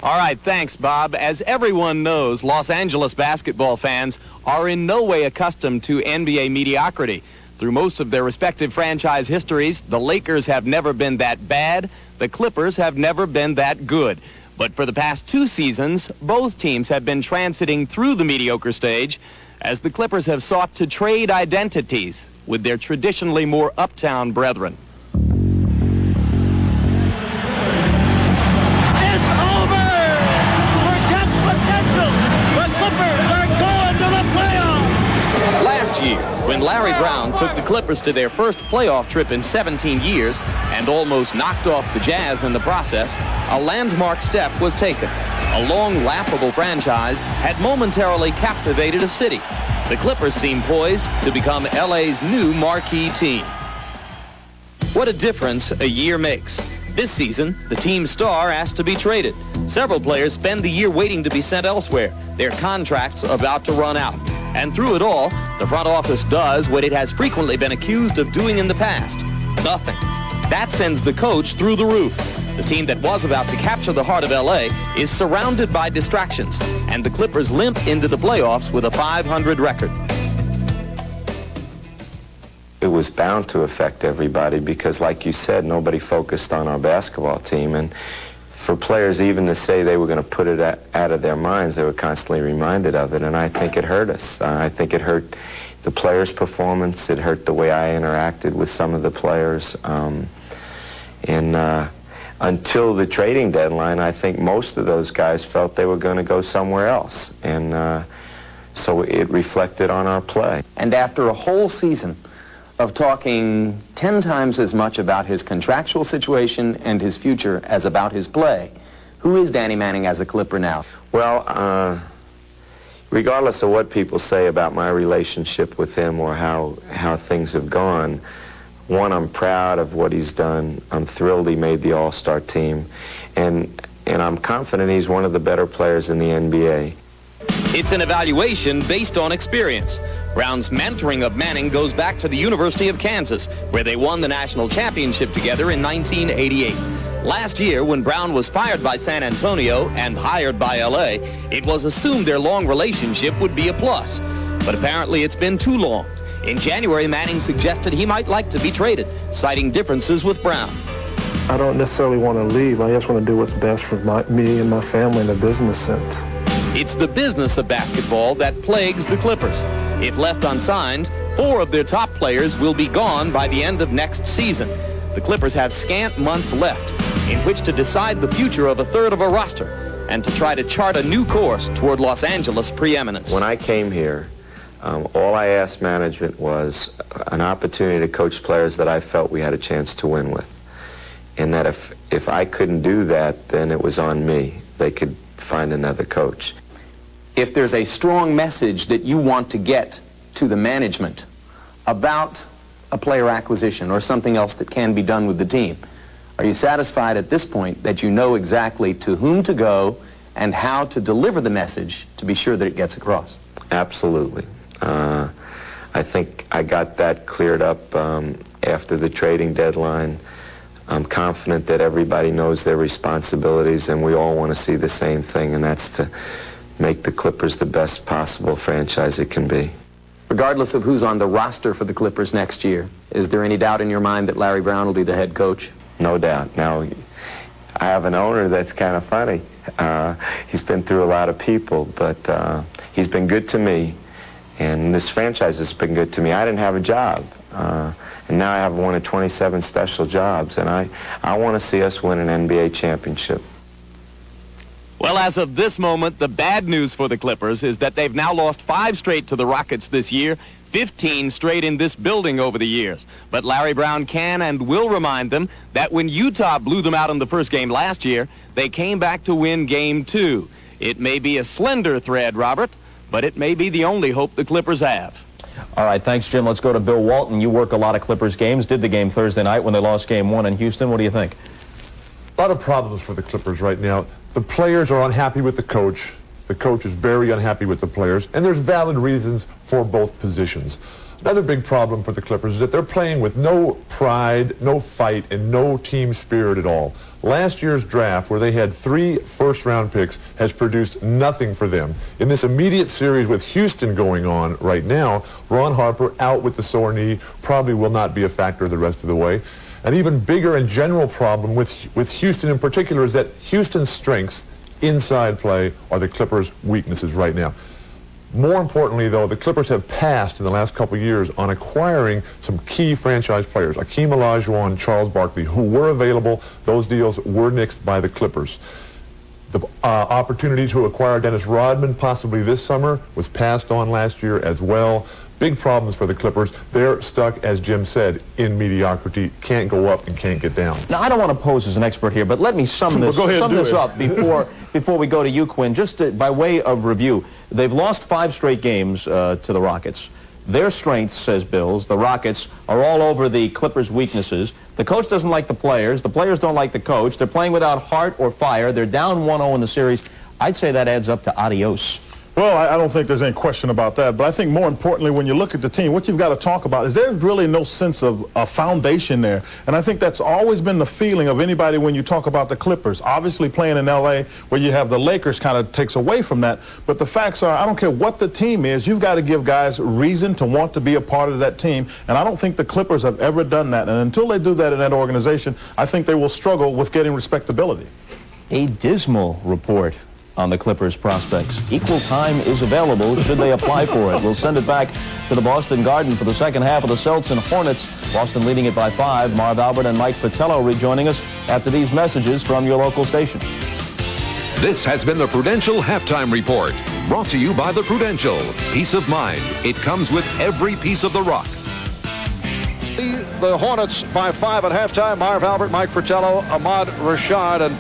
All right, thanks, Bob. As everyone knows, Los Angeles basketball fans are in no way accustomed to NBA mediocrity. Through most of their respective franchise histories, the Lakers have never been that bad, the Clippers have never been that good. But for the past 2 seasons, both teams have been transiting through the mediocre stage as the Clippers have sought to trade identities with their traditionally more uptown brethren. When Larry Brown took the Clippers to their first playoff trip in 17 years and almost knocked off the Jazz in the process, a landmark step was taken. A long, laughable franchise had momentarily captivated a city. The Clippers seemed poised to become LA's new marquee team. What a difference a year makes. This season, the team star asked to be traded. Several players spend the year waiting to be sent elsewhere, their contracts about to run out. And through it all, the front office does what it has frequently been accused of doing in the past: nothing. That sends the coach through the roof. The team that was about to capture the heart of LA is surrounded by distractions, and the Clippers limp into the playoffs with a .500 record. It was bound to affect everybody because, like you said, nobody focused on our basketball team. And for players even to say they were going to put it out of their minds, they were constantly reminded of it, and I think it hurt us. I think it hurt the players' performance. It hurt the way I interacted with some of the players. Until the trading deadline, I think most of those guys felt they were going to go somewhere else, and so it reflected on our play. And after a whole season of talking 10 times as much about his contractual situation and his future as about his play, who is Danny Manning as a Clipper now? Well, regardless of what people say about my relationship with him or how things have gone, one, I'm proud of what he's done. I'm thrilled he made the All-Star team, and I'm confident he's one of the better players in the NBA. It's an evaluation based on experience. Brown's mentoring of Manning goes back to the University of Kansas, where they won the national championship together in 1988. Last year, when Brown was fired by San Antonio and hired by LA, it was assumed their long relationship would be a plus. But apparently it's been too long. In January, Manning suggested he might like to be traded, citing differences with Brown. I don't necessarily want to leave. I just want to do what's best for me and my family in a business sense. It's the business of basketball that plagues the Clippers. If left unsigned, 4 of their top players will be gone by the end of next season. The Clippers have scant months left in which to decide the future of a third of a roster and to try to chart a new course toward Los Angeles preeminence. When I came here, all I asked management was an opportunity to coach players that I felt we had a chance to win with. And that if I couldn't do that, then it was on me. They could find another coach. If there's a strong message that you want to get to the management about a player acquisition or something else that can be done with the team, are you satisfied at this point that you know exactly to whom to go and how to deliver the message to be sure that it gets across? Absolutely. I think I got that cleared up after the trading deadline. I'm confident that everybody knows their responsibilities, and we all want to see the same thing, and that's to make the Clippers the best possible franchise it can be. Regardless of who's on the roster for the Clippers next year, is there any doubt in your mind that Larry Brown will be the head coach? No doubt. Now, I have an owner that's kind of funny. He's been through a lot of people, but he's been good to me, and this franchise has been good to me. I didn't have a job, and now I have one of 27 special jobs, and I want to see us win an NBA championship. Well, as of this moment, the bad news for the Clippers is that they've now lost 5 straight to the Rockets this year, 15 straight in this building over the years. But Larry Brown can and will remind them that when Utah blew them out in the first game last year, they came back to win Game 2. It may be a slender thread, Robert, but it may be the only hope the Clippers have. All right, thanks, Jim. Let's go to Bill Walton. You work a lot of Clippers games, did the game Thursday night when they lost Game 1 in Houston. What do you think? A lot of problems for the Clippers right now. The players are unhappy with the coach. The coach is very unhappy with the players, and there's valid reasons for both positions. Another big problem for the Clippers is that they're playing with no pride, no fight, and no team spirit at all. Last year's draft, where they had 3 first-round picks, has produced nothing for them. In this immediate series with Houston going on right now, Ron Harper, out with the sore knee, probably will not be a factor the rest of the way. An even bigger and general problem with Houston in particular is that Houston's strengths, inside play, are the Clippers' weaknesses right now. More importantly, though, the Clippers have passed in the last couple of years on acquiring some key franchise players, Akeem Olajuwon, Charles Barkley, who were available. Those deals were nixed by the Clippers. The opportunity to acquire Dennis Rodman possibly this summer was passed on last year as well. Big problems for the Clippers. They're stuck, as Jim said, in mediocrity. Can't go up and can't get down. Now, I don't want to pose as an expert here, but let me sum this up before we go to you, Quinn. Just by way of review, they've lost 5 straight games to the Rockets. Their strengths, says Bills, the Rockets, are all over the Clippers' weaknesses. The coach doesn't like the players don't like the coach. They're playing without heart or fire. They're down 1-0 in the series. I'd say that adds up to adios. Well, I don't think there's any question about that. But I think more importantly, when you look at the team, what you've got to talk about is there's really no sense of a foundation there. And I think that's always been the feeling of anybody when you talk about the Clippers. Obviously, playing in L.A. where you have the Lakers kind of takes away from that. But the facts are, I don't care what the team is, you've got to give guys reason to want to be a part of that team. And I don't think the Clippers have ever done that. And until they do that in that organization, I think they will struggle with getting respectability. A dismal report on the Clippers prospects. Equal time is available should they apply for it. We'll send it back to the Boston Garden for the second half of the Celtics and Hornets. Boston leading it by 5. Marv Albert and Mike Fratello rejoining us after these messages from your local station. This has been the Prudential Halftime Report, brought to you by the Prudential. Peace of mind. It comes with every piece of the rock. The Hornets by 5 at halftime. Marv Albert, Mike Fratello, Ahmad Rashad, and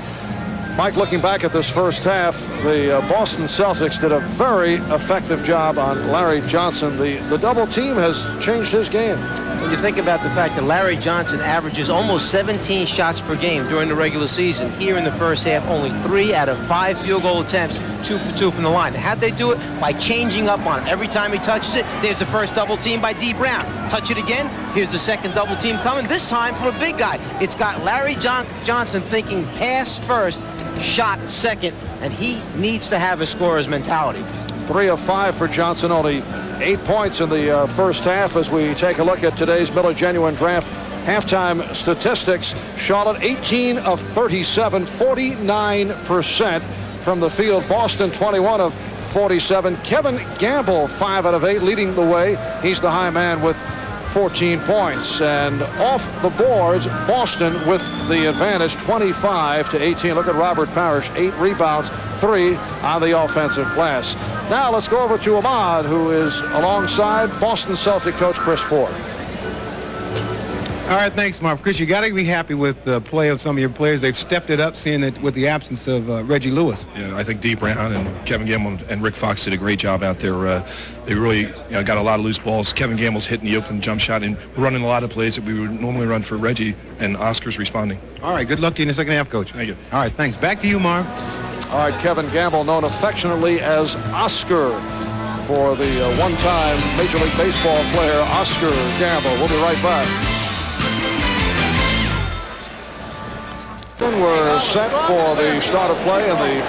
Mike, looking back at this first half, the Boston Celtics did a very effective job on Larry Johnson. The double team has changed his game. When you think about the fact that Larry Johnson averages almost 17 shots per game during the regular season, here in the first half, only 3 out of 5 field goal attempts, 2 for 2 from the line. How'd they do it? By changing up on him. Every time he touches it, there's the first double team by D. Brown. Touch it again, here's the second double team coming, this time from a big guy. It's got Larry Johnson thinking pass first, shot second, and he needs to have a scorer's mentality. 3 of 5 for Johnson, only 8 points in the first half. As we take a look at today's Miller Genuine Draft halftime statistics, Charlotte 18 of 37, 49% from the field. Boston 21 of 47. Kevin Gamble 5 out of 8 leading the way. He's the high man with 14 points. And off the boards, Boston with the advantage, 25 to 18. Look at Robert Parrish, 8 rebounds, 3 on the offensive glass. Now let's go over to Ahmad, who is alongside Boston Celtic coach Chris Ford. All right, thanks, Marv. Chris, you got to be happy with the play of some of your players. They've stepped it up, seeing it with the absence of Reggie Lewis. Yeah, I think D. Brown and Kevin Gamble and Rick Fox did a great job out there. They really got a lot of loose balls. Kevin Gamble's hitting the open jump shot and running a lot of plays that we would normally run for Reggie, and Oscar's responding. All right, good luck to you in the second half, Coach. Thank you. All right, thanks. Back to you, Marv. All right, Kevin Gamble, known affectionately as Oscar for the one-time Major League Baseball player, Oscar Gamble. We'll be right back. We're set for the start of play in the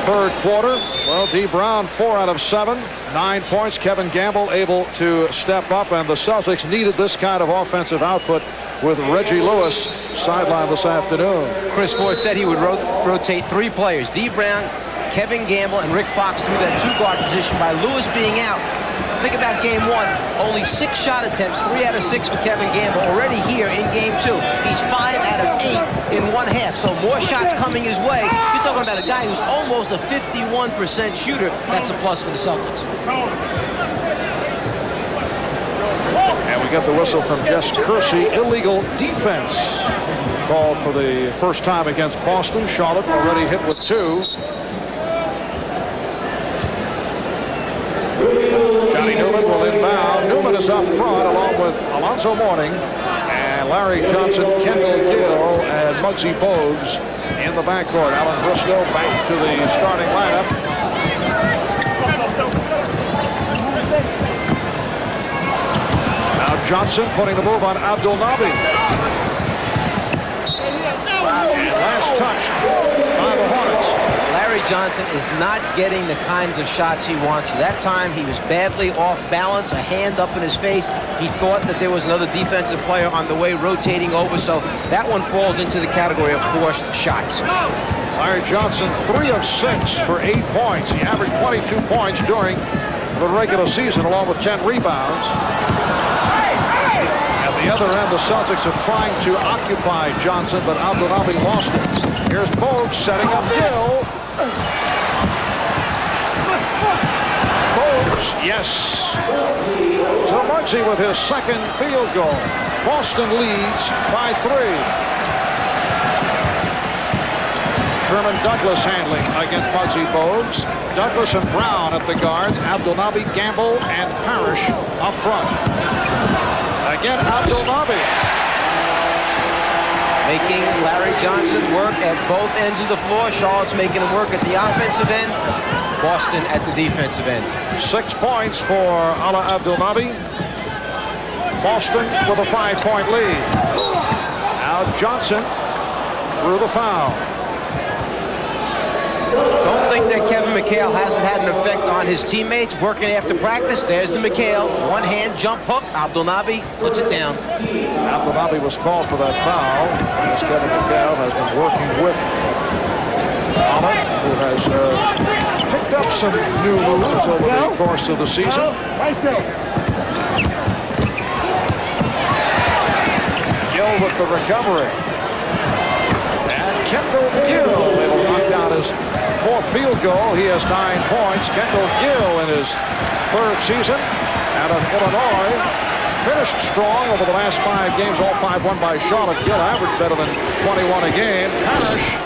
third quarter. Well, D. Brown, 4 out of 7, 9 points. Kevin Gamble able to step up, and the Celtics needed this kind of offensive output with Reggie Lewis sidelined this afternoon. Chris Ford said he would rotate 3 players, D. Brown, Kevin Gamble, and Rick Fox through that 2-guard position by Lewis being out. Think about game 1, only 6 shot attempts, 3 out of 6 for Kevin Gamble. Already here in game 2, he's 5 out of 8 in one half, so more shots coming his way. You're talking about a guy who's almost a 51% shooter. That's a plus for the Celtics. And we get the whistle from Jess Kersey. Illegal defense called for the first time against Boston. Charlotte already hit with 2. Johnny Newman will inbound. Newman is up front along with Alonzo Mourning and Larry Johnson, Kendall Gill, and Muggsy Bogues in the backcourt. Alan Briscoe back to the starting lineup. Now Johnson putting the move on Abdul Nabi. And last touch by the Hornets. Larry Johnson is not getting the kinds of shots he wants. That time he was badly off balance, a hand up in his face. He thought that there was another defensive player on the way rotating over, so that one falls into the category of forced shots. Larry Johnson, 3 of 6 for 8 points. He averaged 22 points during the regular season, along with 10 rebounds. At the other end, the Celtics are trying to occupy Johnson, but Abdelnaby lost it. Here's Bogues setting up Gill. Bogues, yes. So Muggsy with his second field goal. Boston leads by 3. Sherman Douglas handling against Muggsy Bogues. Douglas and Brown at the guards. Abdelnaby, Gamble, and Parrish up front. Again, Abdelnaby. Making Larry Johnson work at both ends of the floor. Charlotte's making him work at the offensive end. Boston at the defensive end. 6 points for Ala Abdelnaby. Boston with a 5-point lead. Now Johnson through the foul. Don't think that Kevin McHale hasn't had an effect on his teammates working after practice. There's the McHale. One-hand jump hook. Abdelnaby puts it down. Abdelnaby was called for that foul. As Kevin McHale has been working with Ahmed, who has picked up some new moves over the course of the season. Gill with the recovery. And Kendall Gill able to knock down his 4th field goal. He has 9 points. Kendall Gill in his 3rd season out of Illinois. Finished strong over the last 5 games, all 5 won by Charlotte. Gill averaged better than 21 a game. Parrish.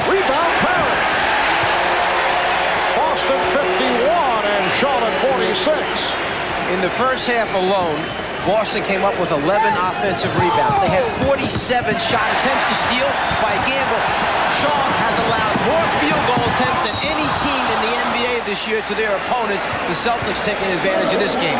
Rebound Parrish. Boston 51 and Charlotte 46. In the first half alone, Boston came up with 11 offensive rebounds. They had 47 shot attempts to steal by Gamble. Charlotte has allowed more field goal attempts than any team in the NBA this year to their opponents. The Celtics taking advantage of this game.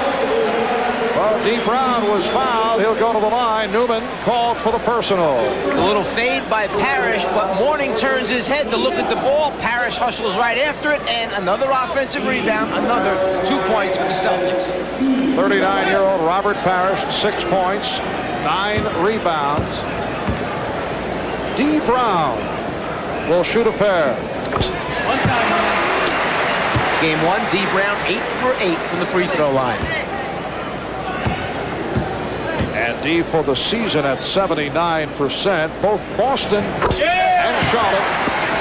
Well, D. Brown was fouled. He'll go to the line. Newman called for the personal. A little fade by Parrish, but Mourning turns his head to look at the ball. Parrish hustles right after it, and another offensive rebound, another 2 points for the Celtics. 39-year-old Robert Parrish, 6 points, 9 rebounds. D. Brown will shoot a pair. Game 1, D. Brown 8 for 8 from the free throw line. And D for the season at 79%. Both Boston and Charlotte,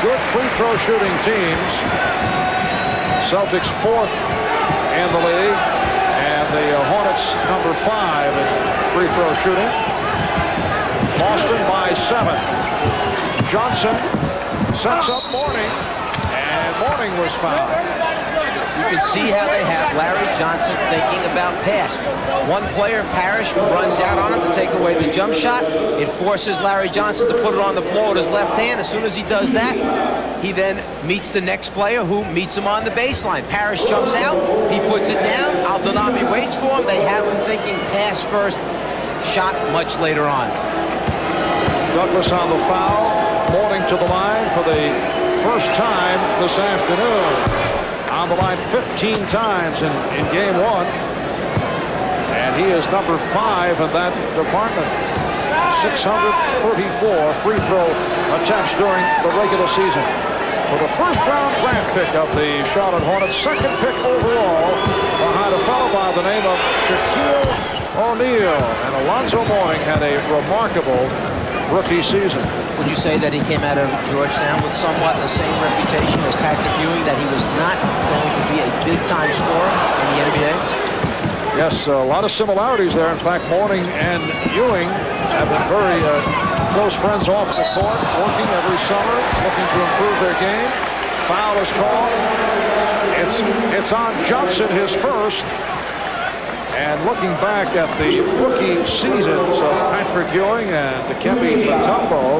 good free throw shooting teams. Celtics 4th in the league, and the Hornets number 5 in free throw shooting. Boston by 7. Johnson sets up Mourning, and Mourning was fouled. You can see how they have Larry Johnson thinking about pass. One player, Parrish, who runs out on him to take away the jump shot. It forces Larry Johnson to put it on the floor with his left hand. As soon as he does that, he then meets the next player who meets him on the baseline. Parrish jumps out. He puts it down. Abdelnaby waits for him. They have him thinking pass first, shot much later on. Douglas on the foul. Mourning to the line for the first time this afternoon. On the line 15 times in game 1. And he is number 5 in that department. 634 free throw attempts during the regular season. For the first round draft pick of the Charlotte Hornets, 2nd pick overall, behind a fellow by the name of Shaquille O'Neal. And Alonzo Mourning had a remarkable rookie season. Would you say that he came out of Georgetown with somewhat the same reputation as Patrick Ewing, that he was not going to be a big-time scorer in the NBA? Yes, a lot of similarities there. In fact, Mourning and Ewing have been very close friends off the court, working every summer, looking to improve their game. Foul is called. It's on Johnson, his first. And looking back at the rookie seasons of Patrick Ewing and Dikembe Mutombo,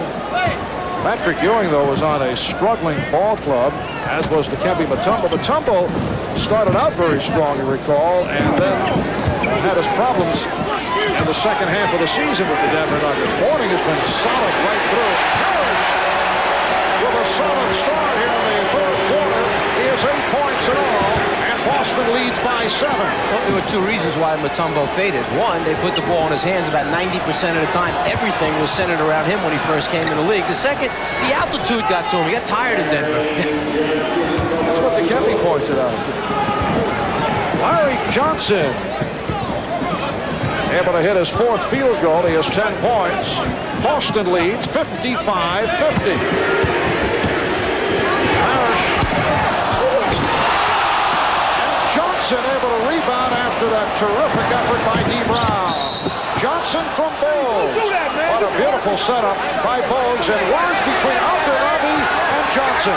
Patrick Ewing, though, was on a struggling ball club, as was Dikembe Mutombo. Mutombo started out very strong, you recall, and then had his problems in the second half of the season with the Denver Nuggets. Mourning has been solid right through. Parrish with a solid start here in the 3rd quarter. He has 8 points in all, and Boston leads by 7. Well, there were two reasons why Mutombo faded. One, they put the ball in his hands about 90% of the time. Everything was centered around him when he first came in the league. The second, the altitude got to him. He got tired in Denver. That's what McKenzie pointed out. Larry Johnson able to hit his 4th field goal. He has 10 points. Boston leads 55-50. Johnson able to rebound after that terrific effort by D. Brown. Johnson from Bogues. What a beautiful setup by Bogues, and words between Rahj'iladelphia and Johnson.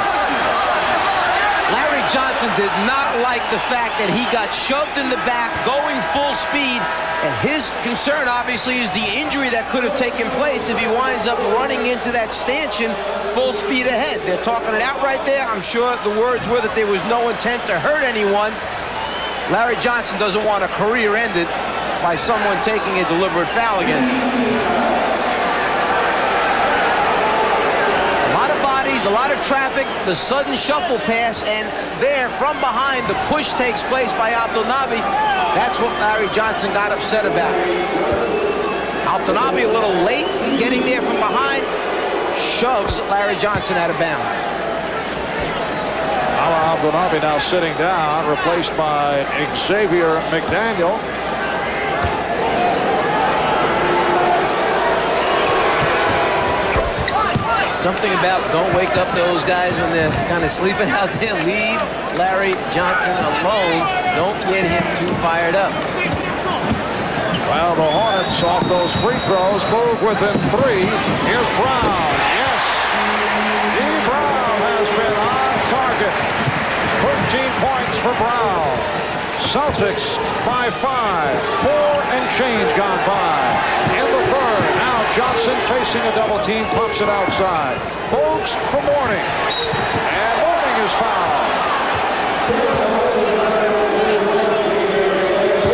Larry Johnson did not like the fact that he got shoved in the back going full speed, and his concern obviously is the injury that could have taken place if he winds up running into that stanchion full speed ahead. They're talking it out right there. I'm sure the words were that there was no intent to hurt anyone. Larry Johnson doesn't want a career ended by someone taking a deliberate foul against him. A lot of bodies, a lot of traffic, the sudden shuffle pass, and there from behind the push takes place by Rahj'iladelphia. That's what Larry Johnson got upset about. Rahj'iladelphia a little late getting there from behind, shoves Larry Johnson out of bounds. Rahj'iladelphia now sitting down, replaced by Xavier McDaniel. Something about don't wake up those guys when they're kind of sleeping out there. Leave Larry Johnson alone. Don't get him too fired up. Well, the Hornets off those free throws move within 3. Here's Brown. Yes. D. Brown has been on target. 13 points for Brown. Celtics by 5. 4 and change gone by. In the 3rd, now Johnson facing a double team, pumps it outside. Bogues for Mourning. And Mourning is fouled.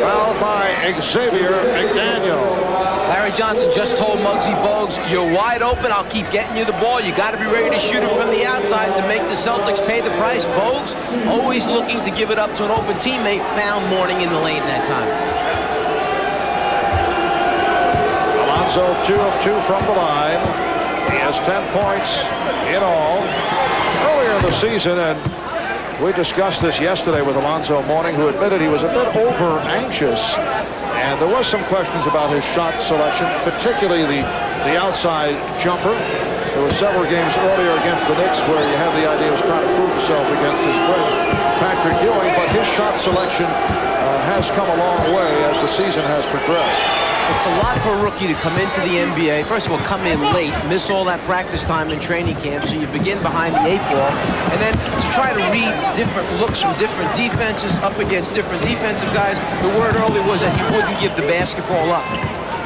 Fouled by Xavier McDaniel. Larry Johnson just told Muggsy Bogues, you're wide open, I'll keep getting you the ball. You got to be ready to shoot it from the outside to make the Celtics pay the price. Bogues, always looking to give it up to an open teammate, found Mourning in the lane that time. Alonzo 2 of 2 from the line. He has 10 points in all. Earlier in the season, and we discussed this yesterday with Alonzo Mourning, who admitted he was a bit over anxious. And there was some questions about his shot selection, particularly the outside jumper. There were several games earlier against the Knicks where you had the idea he was trying to prove himself against his friend Patrick Ewing, but his shot selection has come a long way as the season has progressed. It's a lot for a rookie to come into the NBA. First of all, come in late, miss all that practice time in training camp, so you begin behind the 8 ball, and then to try to read different looks from different defenses up against different defensive guys. The word early was that he wouldn't give the basketball up.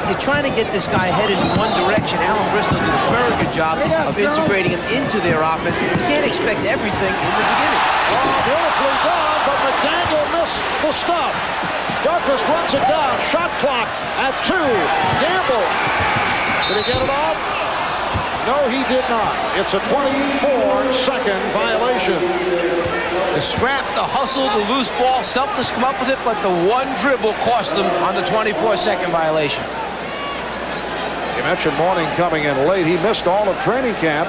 You're trying to get this guy headed in one direction. Alan Bristol did a very good job of integrating him into their offense. You can't expect everything in the beginning. Oh, beautifully done, but McDaniel missed the stuff. Douglas runs it down. Shot clock at 2. Gamble. Did he get it off? No, he did not. It's a 24-second violation. The scrap, the hustle, the loose ball, Celtics come up with it, but the one dribble cost them on the 24-second violation. You mentioned Mourning coming in late. He missed all of training camp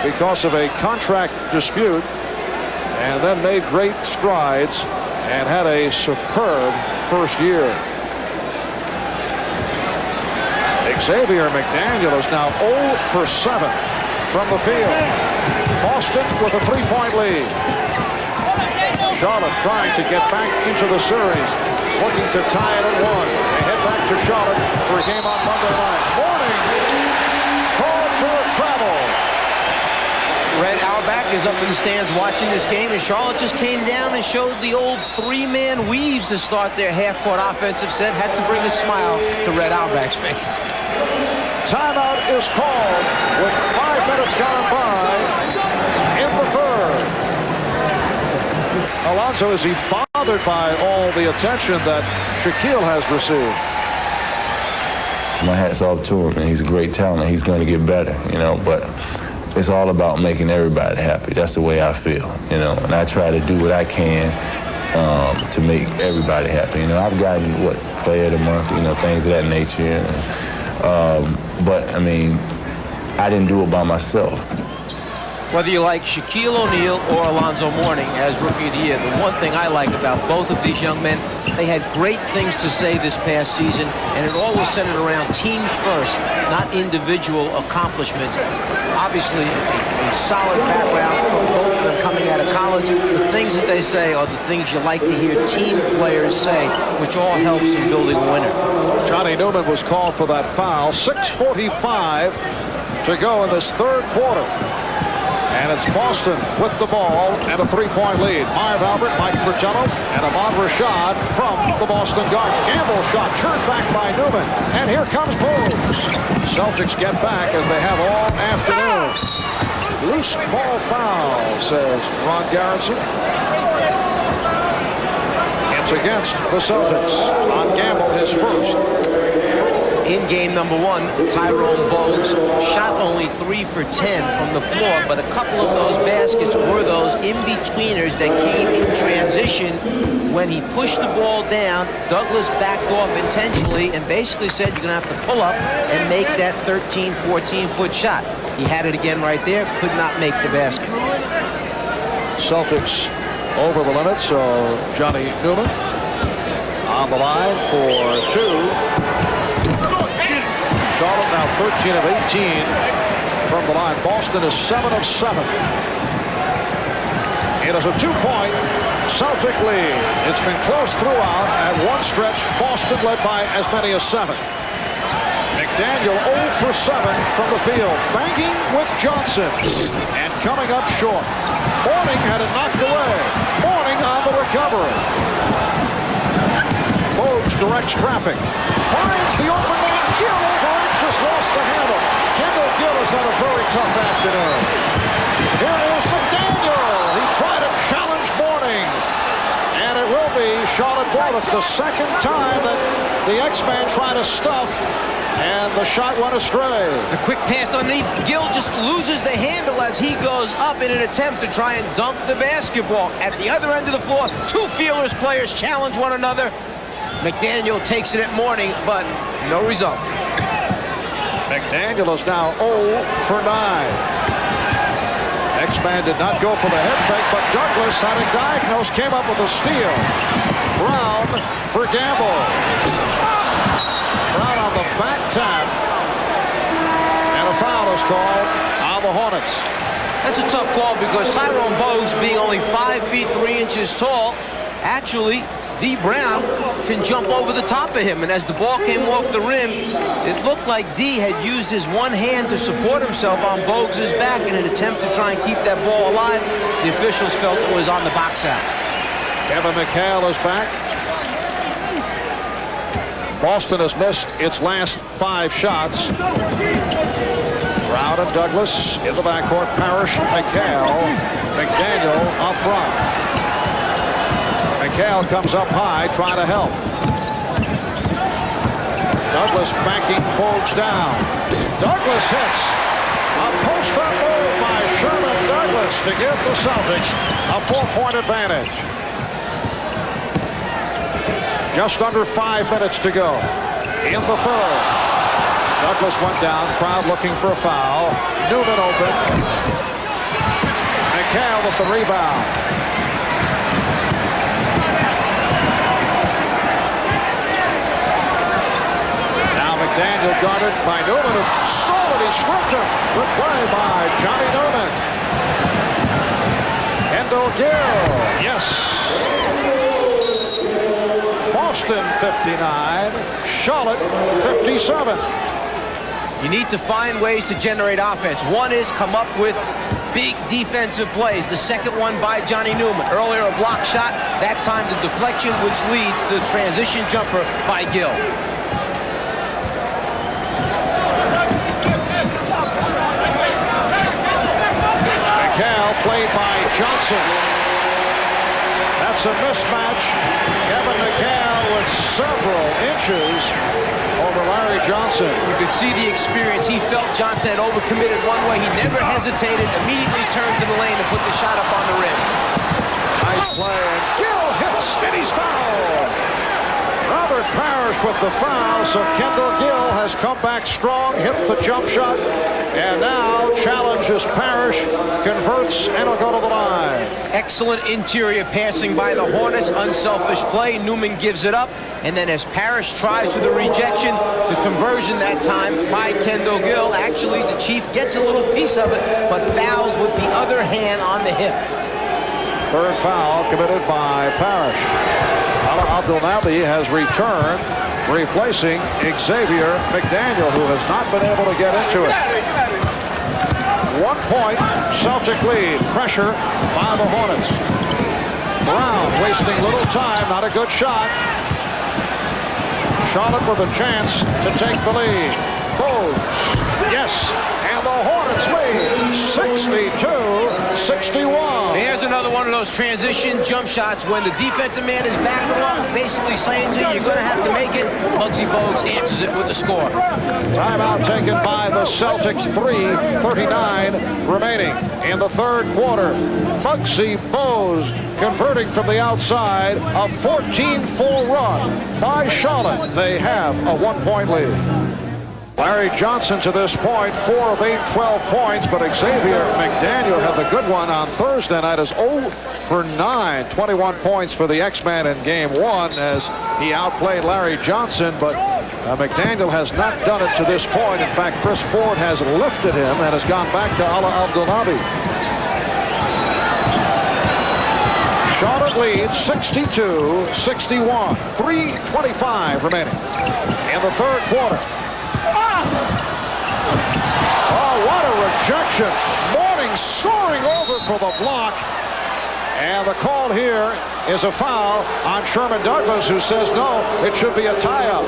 because of a contract dispute, and then made great strides and had a superb first year. Xavier McDaniel is now 0 for 7 from the field. Boston with a 3-point lead. Charlotte trying to get back into the series, looking to tie it at 1. They head back to Charlotte for a game on Monday night. Mourning called for a travel. Red Auerbach is up in the stands watching this game, and Charlotte just came down and showed the old 3-man weave to start their half-court offensive set. Had to bring a smile to Red Auerbach's face. Timeout is called with 5 minutes gone by in the 3rd. Alonzo, is he bothered by all the attention that Shaquille has received? My hat's off to him, and he's a great talent. He's going to get better, you know, but it's all about making everybody happy. That's the way I feel, you know, and I try to do what I can to make everybody happy. I've gotten, Player of the Month, things of that nature. But, I mean, I didn't do it by myself. Whether you like Shaquille O'Neal or Alonzo Mourning as Rookie of the Year, the one thing I like about both of these young men, they had great things to say this past season, and it all was centered around team first, not individual accomplishments. Obviously, a solid background for both of them coming out of college. The things that they say are the things you like to hear team players say, which all helps in building a winner. Johnny Newman was called for that foul. 6:45 to go in this third quarter. And it's Boston with the ball and a three-point lead. Marv Albert, Mike Fratello, and Ahmad Rashad from the Boston Garden. Gamble shot turned back by Newman. And here comes Bogues. Celtics get back as they have all afternoon. Loose ball foul, says Ron Garrison. It's against the Celtics. On Gamble, his first. In game number one, Tyrone Bogues shot only 3 for 10 from the floor, but a couple of those baskets were those in-betweeners that came in transition. When he pushed the ball down, Douglas backed off intentionally and basically said, you're going to have to pull up and make that 13, 14-foot shot. He had it again right there, could not make the basket. Celtics over the limit, so Johnny Newman on the line for two. Charlotte now 13 of 18 from the line. Boston is 7 of 7. It is a 2-point Celtic lead. It's been close throughout. At one stretch, Boston led by as many as 7. McDaniel 0 for 7 from the field. Banking with Johnson. And coming up short. Mourning had it knocked away. Mourning on the recovery. Bogues directs traffic. Finds the open man. Gill over it. Just lost the handle. Kendall Gill has had a very tough afternoon. Here is McDaniel. He tried to challenge Mourning. And it will be Charlotte ball. It's the second time that the X-Man tried to stuff. And the shot went astray. The quick pass underneath. Gill just loses the handle as he goes up in an attempt to try and dunk the basketball. At the other end of the floor, two Feelers players challenge one another. McDaniel takes it at Mourning, but no result. McDaniel is now 0 for 9. X-Man did not go for the head fake, but Douglas had it diagnosed, came up with a steal. Brown for Gamble. Brown on the back tap. And a foul is called on the Hornets. That's a tough call because Tyrone Bogues, being only 5 feet 3 inches tall, actually D. Brown can jump over the top of him, and as the ball came off the rim, it looked like D had used his one hand to support himself on Bogues' back in an attempt to try and keep that ball alive. The officials felt it was on the box out. Kevin McHale is back. Boston has missed its last 5 shots. Brown and Douglas in the backcourt. Parrish, McHale, McDaniel up front. McHale comes up high, trying to help. Douglas backing Bogues down. Douglas hits. A post-up move by Sherman Douglas to give the Celtics a 4-point advantage. Just under 5 minutes to go in the third. Douglas went down, crowd looking for a foul. Newman open. McHale with the rebound. Daniel guarded by Newman, who stole it. He stripped him. Good play by Johnny Newman. Kendall Gill. Yes. Boston 59, Charlotte 57. You need to find ways to generate offense. One is come up with big defensive plays. The second one by Johnny Newman. Earlier a block shot. That time the deflection, which leads to the transition jumper by Gill. Played by Johnson. That's a mismatch. Kevin McHale with several inches over Larry Johnson. You could see the experience. He felt Johnson had overcommitted one way. He never hesitated, immediately turned to the lane and put the shot up on the rim. Nice play, and Gill hits, and he's fouled. Robert Parrish with the foul, so Kendall Gill has come back strong, hit the jump shot, and now challenges Parrish, converts, and will go to the line. Excellent interior passing by the Hornets, unselfish play. Newman gives it up, and then as Parrish tries for the rejection, the conversion that time by Kendall Gill. Actually, the Chief gets a little piece of it, but fouls with the other hand on the hip. Third foul committed by Parrish. Rahj'iladelphia has returned, replacing Xavier McDaniel, who has not been able to get into it. 1 point, Celtic lead. Pressure by the Hornets. Brown wasting little time, not a good shot. Charlotte with a chance to take the lead. Bowes, yes, and the Hornets lead 62-61. Here's another one of those transition jump shots when the defensive man is backing off, basically saying to you, you're going to have to make it. Muggsy Bogues answers it with the score. Timeout taken by the Celtics, 3:39 remaining in the third quarter. Muggsy Bogues converting from the outside, a 14-4 run by Charlotte. They have a 1-point lead. Larry Johnson to this point, 4 of 8, 12 points, but Xavier McDaniel had the good one on Thursday night as 0 for 9, 21 points for the X-Man in game 1 as he outplayed Larry Johnson, but McDaniel has not done it to this point. In fact, Chris Ford has lifted him and has gone back to Rahj'iladelphia. Charlotte leads 62-61, 3:25 remaining in the third quarter. Oh, what a rejection. Mourning soaring over for the block. And the call here is a foul on Sherman Douglas, who says no, it should be a tie-up.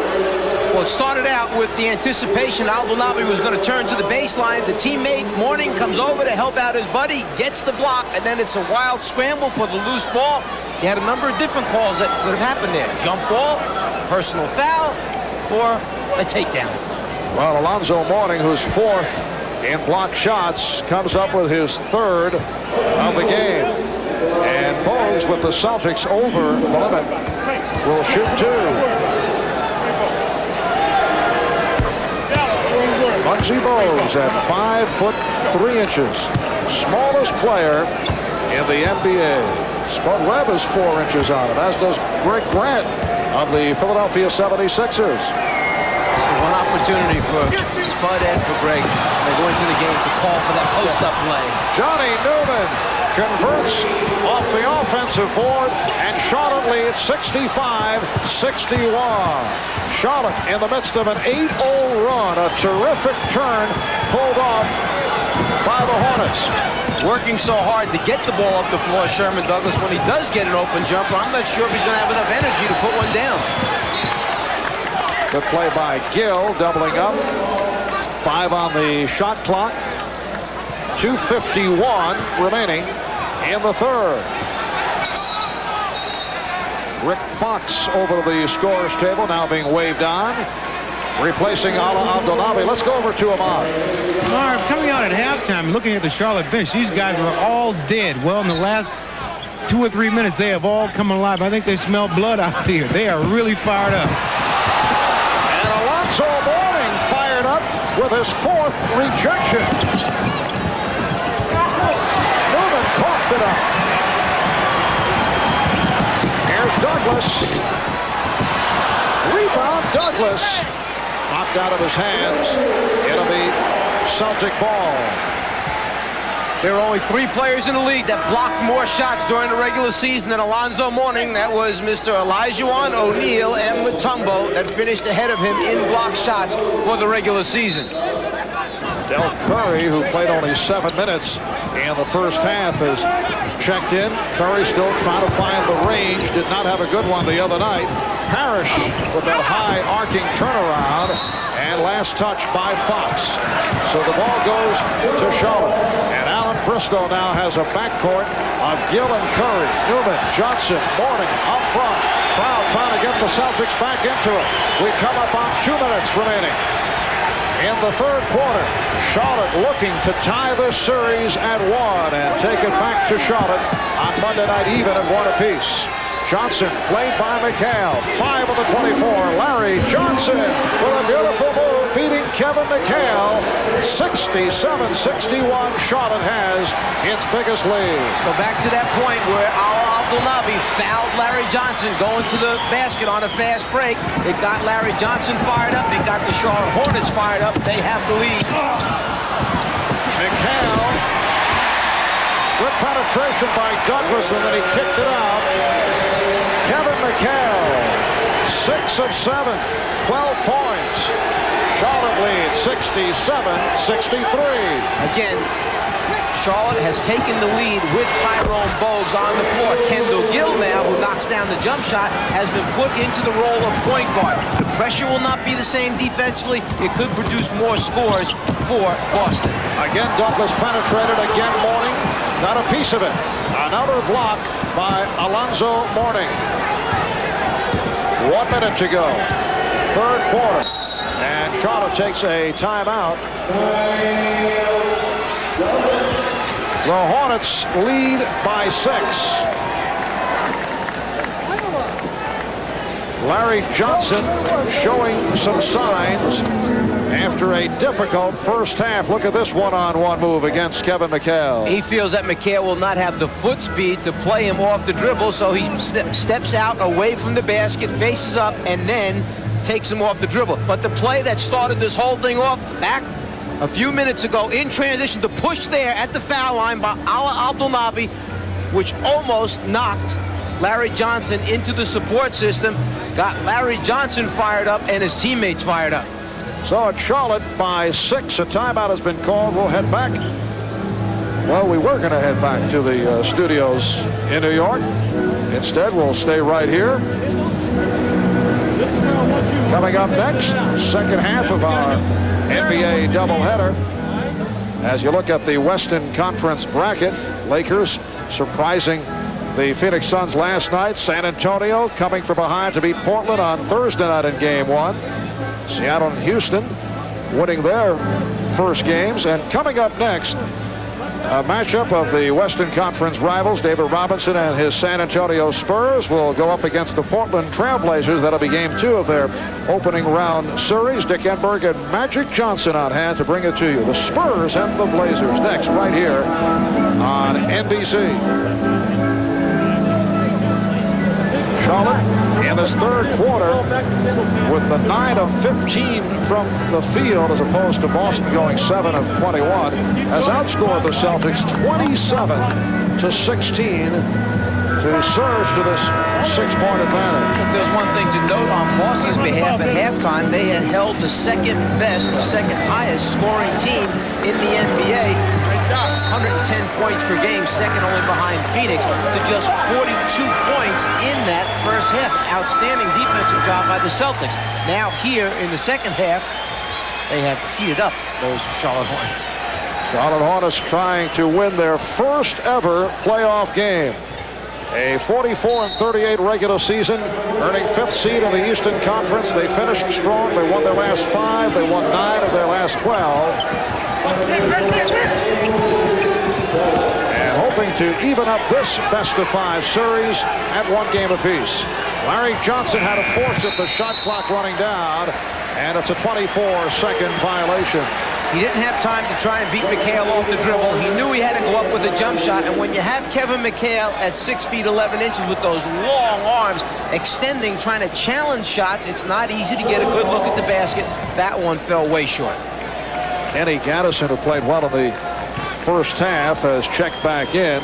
Well, it started out with the anticipation Rahj'iladelphia was going to turn to the baseline. The teammate, Mourning, comes over to help out his buddy, gets the block, and then it's a wild scramble for the loose ball. You had a number of different calls that could have happened there. Jump ball, personal foul, or a takedown. Well, Alonzo Mourning, who's 4th in block shots, comes up with his 3rd of the game. And Bogues with the Celtics over the limit will shoot 2. Muggsy Bogues at 5'3", smallest player in the NBA. Spud Webb is 4 inches on him, as does Greg Grant of the Philadelphia 76ers. One opportunity for Spud and for Greg. They go into the game to call for that post-up play. Johnny Newman converts off the offensive board, and Charlotte leads 65-61. Charlotte in the midst of an 8-0 run, a terrific turn pulled off by the Hornets. Working so hard to get the ball up the floor, Sherman Douglas, when he does get an open jumper, I'm not sure if he's going to have enough energy to put one down. Good play by Gill, doubling up. 5 on the shot clock. 2:51 remaining in the third. Rick Fox over the scorer's table, now being waved on. Replacing Rahj'iladelphia. Let's go over to Ahmad. Marv, coming out at halftime, looking at the Charlotte bench, these guys were all dead. Well, in the last 2 or 3 minutes, they have all come alive. I think they smell blood out here. They are really fired up. Alonzo Mourning fired up with his 4th rejection. Newman coughed it up. Here's Douglas. Rebound, Douglas. Knocked out of his hands. It'll be Celtic ball. There are only 3 players in the league that blocked more shots during the regular season than Alonzo Mourning. That was Mr. Olajuwon, O'Neal, and Mutombo that finished ahead of him in block shots for the regular season. Del Curry, who played only 7 minutes in the first half, has checked in. Curry still trying to find the range. Did not have a good one the other night. Parrish with that high arcing turnaround, and last touch by Fox. So the ball goes to Charlotte, and Alan Bristow now has a backcourt of Gill and Curry, Newman, Johnson, Mourning up front. Crowd trying to get the Celtics back into it. We come up on 2 minutes remaining. in the third quarter. Charlotte looking to tie this series at 1 and take it back to Charlotte on Monday night even at 1 apiece. Johnson played by McHale. 5 of the 24. Larry Johnson with a beautiful move, beating Kevin McHale. 67-61. Charlotte has its biggest lead. Let's go back to that point where Rahj'iladelphia fouled Larry Johnson going to the basket on a fast break. It got Larry Johnson fired up. It got the Charlotte Hornets fired up. They have the lead. McHale. Good penetration by Douglas, and then he kicked it out. Kevin McHale, 6 of 7, 12 points. Charlotte leads 67-63. Again, Charlotte has taken the lead with Tyrone Bogues on the floor. Kendall Gill now, who knocks down the jump shot, has been put into the role of point guard. The pressure will not be the same defensively. It could produce more scores for Boston. Again, Douglas penetrated. Again, Mourning got a piece of it. Another block by Alonzo Mourning. 1 minute to go. Third quarter. And Charlotte takes a timeout. The Hornets lead by 6. Larry Johnson showing some signs after a difficult first half. Look at this one-on-one move against Kevin McHale. He feels that McHale will not have the foot speed to play him off the dribble, so he steps out away from the basket, faces up, and then takes him off the dribble. But the play that started this whole thing off back a few minutes ago in transition, the push there at the foul line by Rahj'iladelphia, which almost knocked Larry Johnson into the support system, got Larry Johnson fired up and his teammates fired up. So it's Charlotte by 6. A timeout has been called. We'll head back. Well, we were going to head back to the studios in New York. Instead, we'll stay right here. Coming up next, second half of our NBA doubleheader. As you look at the Western Conference bracket, Lakers surprising the Phoenix Suns last night. San Antonio coming from behind to beat Portland on Thursday night in Game 1. Seattle and Houston winning their first games. And coming up next, a matchup of the Western Conference rivals. David Robinson and his San Antonio Spurs will go up against the Portland Trailblazers. That'll be Game 2 of their opening round series. Dick Enberg and Magic Johnson on hand to bring it to you. The Spurs and the Blazers next right here on NBC. Charlotte in this third quarter with the 9 of 15 from the field, as opposed to Boston going 7 of 21, has outscored the Celtics 27-16 to surge to this 6-point advantage. There's one thing to note on Boston's behalf. At halftime, they had held the second best, the second highest scoring team in the NBA. 110 points per game, second only behind Phoenix, to just 42 points in that first half. Outstanding defensive job by the Celtics. Now here in the second half, they have heated up those Charlotte Hornets. Charlotte Hornets trying to win their first ever playoff game. A 44-38 regular season, earning 5th seed in the Eastern Conference. They finished strong. They won their last 5. They won 9 of their last 12. And hoping to even up this best-of-5 series at 1 game apiece. Larry Johnson had to force it, the shot clock running down, and it's a 24-second violation. He didn't have time to try and beat McHale off the dribble. He knew he had to go up with a jump shot, and when you have Kevin McHale at 6 feet 11 inches with those long arms extending, trying to challenge shots, it's not easy to get a good look at the basket. That one fell way short. Kenny Gaddison, who played well in the first half, has checked back in.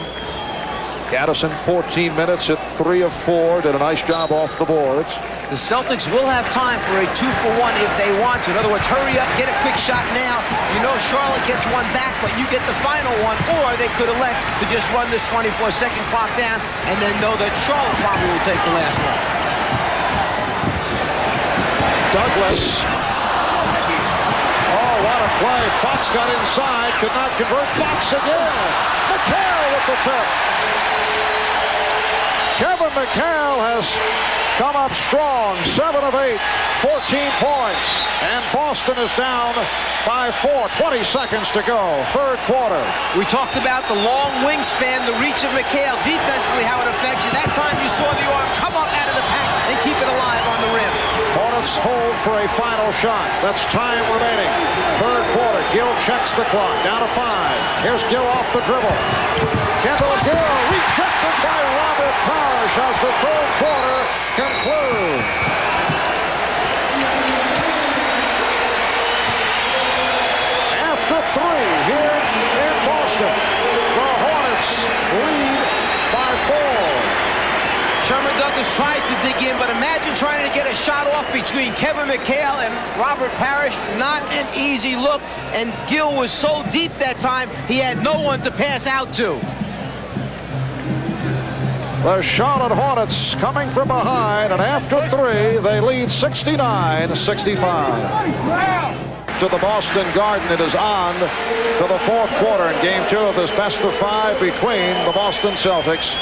Gaddison, 14 minutes at 3 of 4, did a nice job off the boards. The Celtics will have time for a 2-for-1 if they want to. In other words, hurry up, get a quick shot now. You know Charlotte gets one back, but you get the final one, or they could elect to just run this 24-second clock down and then know that Charlotte probably will take the last one. Douglas. Oh, what a play. Fox got inside, could not convert. Fox again. McHale with the tip. Kevin McHale has come up strong, 7 of 8, 14 points. And Boston is down by 4, 20 seconds to go, third quarter. We talked about the long wingspan, the reach of McHale, defensively how it affects you. That time you saw the arm come up out of the pack and keep it alive on the rim. Hornets hold for a final shot. That's time remaining. Third quarter, Gill checks the clock, down to 5. Here's Gill off the dribble. Kendall Gill rejected by Robert Parrish as the third quarter concludes. After 3 here in Boston, the Hornets lead by 4. Sherman Douglas tries to dig in, but imagine trying to get a shot off between Kevin McHale and Robert Parrish. Not an easy look, and Gill was so deep that time, he had no one to pass out to. The Charlotte Hornets coming from behind, and after 3, they lead 69-65. To the Boston Garden, it is on to the fourth quarter in Game 2 of this best-of-5 between the Boston Celtics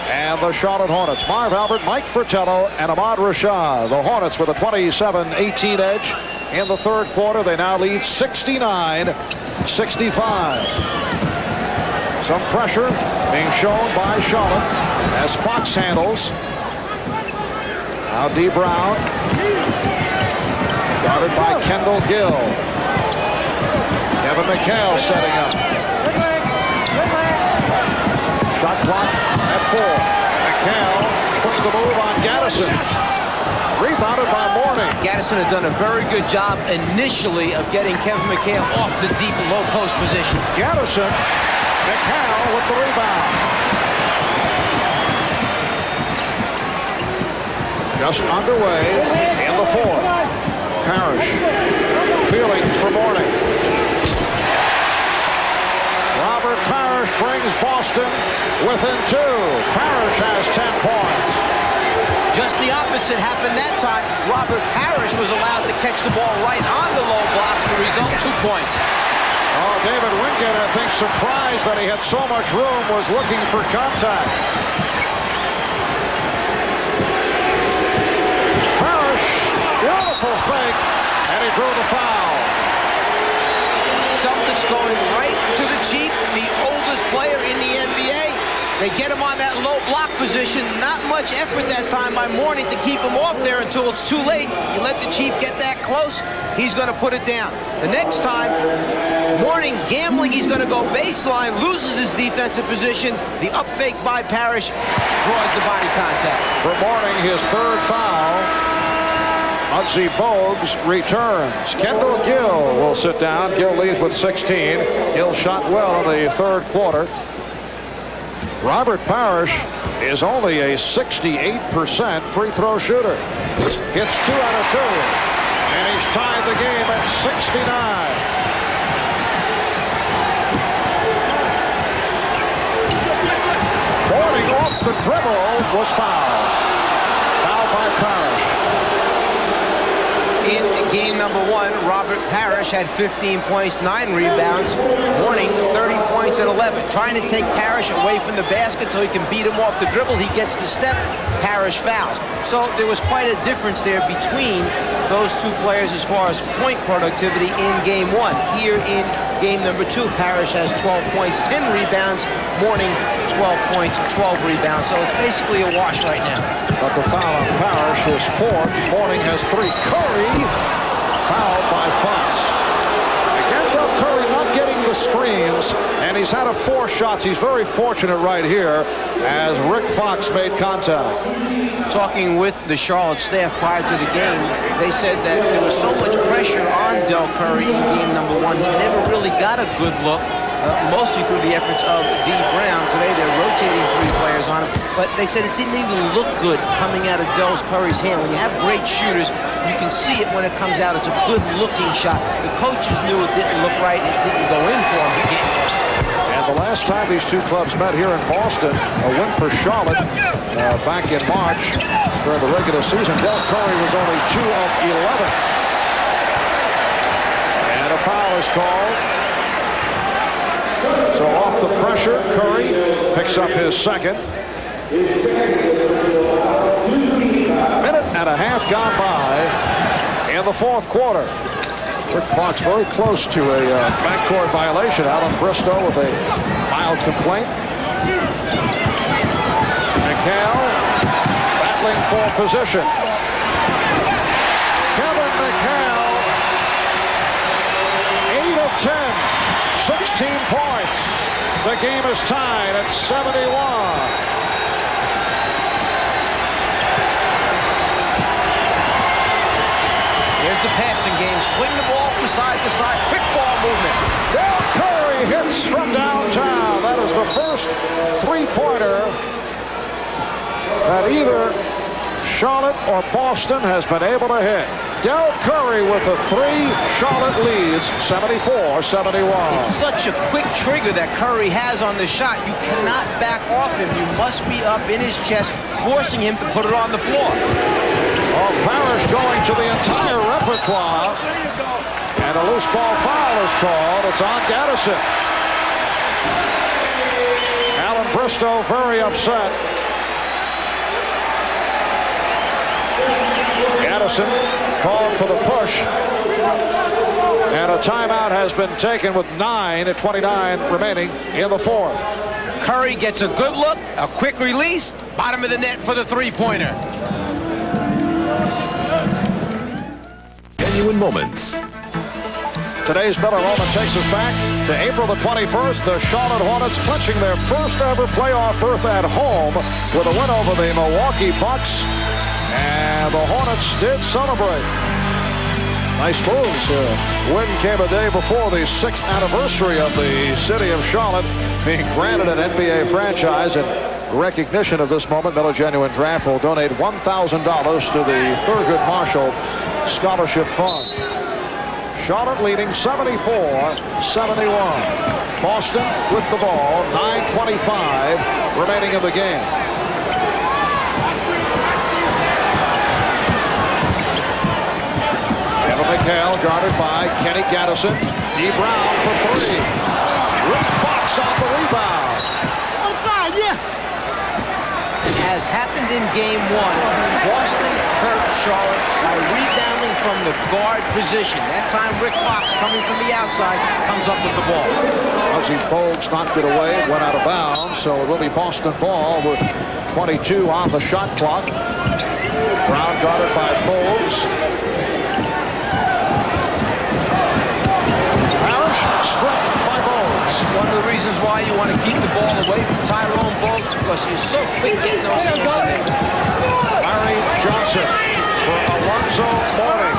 and the Charlotte Hornets. Marv Albert, Mike Fratello, and Ahmad Rashad. The Hornets with a 27-18 edge in the third quarter. They now lead 69-65. Some pressure being shown by Charlotte as Fox handles. Now D. Brown, guarded by Kendall Gill. Kevin McHale setting up. Shot clock at 4. McHale puts the move on Gaddison. Rebounded by Mourning. Gaddison had done a very good job initially of getting Kevin McHale off the deep low post position. Gaddison, McHale with the rebound. Just underway in the fourth. Parrish feeling for Mourning. Robert Parrish brings Boston within 2. Parrish has 10 points. Just the opposite happened that time. Robert Parrish was allowed to catch the ball right on the low blocks. The result, 2 points. Oh, David Wingate, I think, surprised that he had so much room, was looking for contact. Parrish, beautiful fake, and he drew the foul. Celtics going right to the Chief, the oldest player in the NBA. They get him on that low block position. Not much effort that time by Mourning to keep him off there until it's too late. You let the Chief get that close, he's going to put it down. The next time, Mourning's gambling, he's going to go baseline, loses his defensive position. The up fake by Parrish draws the body contact. For Mourning, his third foul. Muggsy Bogues returns. Kendall Gill will sit down. Gill leads with 16. Gill shot well in the third quarter. Robert Parrish is only a 68% free throw shooter. Hits 2 out of 2. And he's tied the game at 69. Mourning off the dribble was fouled. Fouled by Parrish. In game number 1, Robert Parrish had 15 points, 9 rebounds. Mourning, 30 points and 11. Trying to take Parrish away from the basket so he can beat him off the dribble. He gets the step. Parrish fouls. So there was quite a difference there between those 2 players as far as point productivity in game 1. Here in game number 2, Parrish has 12 points, 10 rebounds. Mourning, 12 points, 12 rebounds. So it's basically a wash right now. But the foul on Parrish is 4th. Mourning has 3. Curry fouled by Fox. Again, Del Curry not getting the screens, and he's had 4 shots. He's very fortunate right here as Rick Fox made contact. Talking with the Charlotte staff prior to the game, they said that there was so much pressure on Del Curry in game number 1. He never really got a good look. Mostly through the efforts of D. Brown. Today they're rotating 3 players on him, but they said it didn't even look good coming out of Del Curry's hand. When you have great shooters, you can see it when it comes out. It's a good-looking shot. The coaches knew it didn't look right. It didn't go in for him. And the last time these 2 clubs met here in Boston, a win for Charlotte back in March during the regular season. Del Curry was only 2 of 11. And a foul is called. So off the pressure, Curry picks up his second. and a half gone by in the fourth quarter. Rick Fox very close to a backcourt violation. Alan Bristow with a mild complaint. McHale battling for position. Kevin McHale, 8 of 10, 16 points. The game is tied at 71. Here's the passing game. Swing the ball from side to side. Quick ball movement. Del Curry hits from downtown. That is the first three-pointer that either Charlotte or Boston has been able to hit. Del Curry with the three. Charlotte leads 74-71. It's such a quick trigger that Curry has on the shot. You cannot back off him. You must be up in his chest, forcing him to put it on the floor. Well, Parrish going to the entire repertoire. And a loose ball foul is called. It's on Gaddison. Alan Bristow very upset. Gaddison called for the push. And a timeout has been taken with 9:29 remaining in the fourth. Curry gets a good look, a quick release, bottom of the net for the three-pointer. Genuine moments. Today's Miller Moment takes us back to April the 21st. The Charlotte Hornets clinching their first ever playoff berth at home with a win over the Milwaukee Bucks. And the Hornets did celebrate. Nice moves. Win came a day before the 6th anniversary of the city of Charlotte being granted an NBA franchise. In recognition of this moment, Miller Genuine Draft will donate $1,000 to the Thurgood Marshall Scholarship Fund. Charlotte leading 74-71. Boston with the ball, 9:25 remaining in the game. Kevin McHale guarded by Kenny Gaddison. D. Brown for three. Rick Fox on the rebound. As happened in game one, Boston hurt Charlotte by rebounding from the guard position. That time Rick Fox, coming from the outside, comes up with the ball. Muggsy Bogues knocked it away, went out of bounds, so it will be Boston ball with 22 on the shot clock. Brown guarded by Bogues. Parrish stripped by Bogues. One of the reasons why you want to keep the ball away from Tyrone Bogues, because he's so quick getting those hands in there. Larry Johnson for Alonzo Mourning.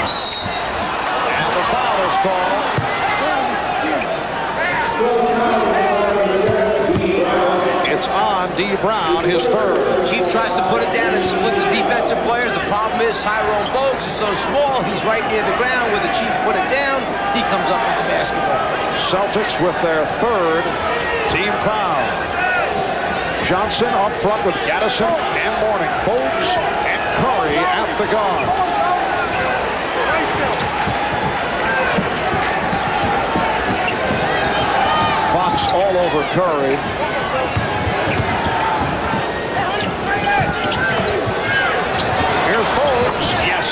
And the foul is called. It's on D. Brown, his third. Chief tries to put it down and split the defensive players. The problem is Tyrone Bogues is so small. He's right near the ground where the Chief put it down. He comes up with the basketball. Celtics with their third team foul. Johnson up front with Gaddison and Mourning. Bogues and Curry at the guard. Fox all over Curry. Here's Bogues. Yes.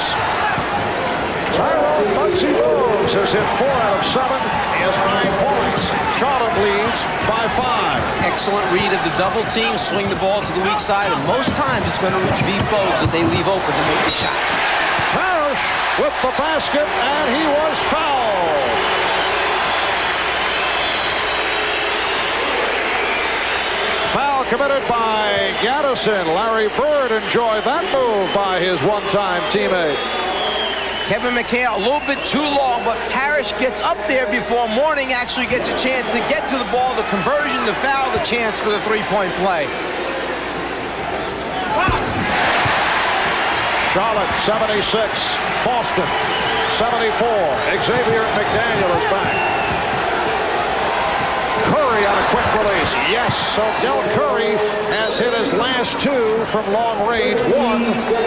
Tyrone Muggsy Bogues has hit 4 out of 7. He has 9 points. Charlotte leads by 5. Excellent read of the double team. Swing the ball to the weak side, and most times it's going to be Bogues that they leave open to make the shot. Parrish with the basket, and he was fouled. Foul committed by Gaddison. Larry Bird enjoyed that move by his one-time teammate. Kevin McHale a little bit too long, but Parrish gets up there before Mourning actually gets a chance to get to the ball. The conversion, the foul, the chance for the three-point play. Charlotte 76, Boston 74. Xavier McDaniel is back. Curry out of quick release. Yes, so Del Curry has hit his last 2 from long range. One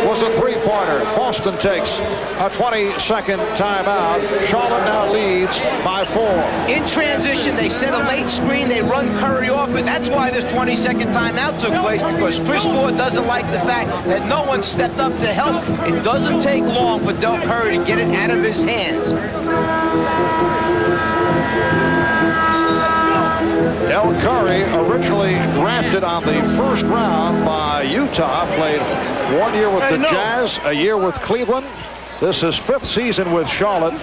was a three-pointer. Boston takes a 20-second timeout. Charlotte now leads by 4. In transition, they set a late screen. They run Curry off it. That's why this 20-second timeout took place, because Chris Ford doesn't like the fact that no one stepped up to help. It doesn't take long for Del Curry to get it out of his hands. Del Curry, originally drafted on the first round by Utah, played 1 year with the Jazz, a year with Cleveland. This is 5th season with Charlotte.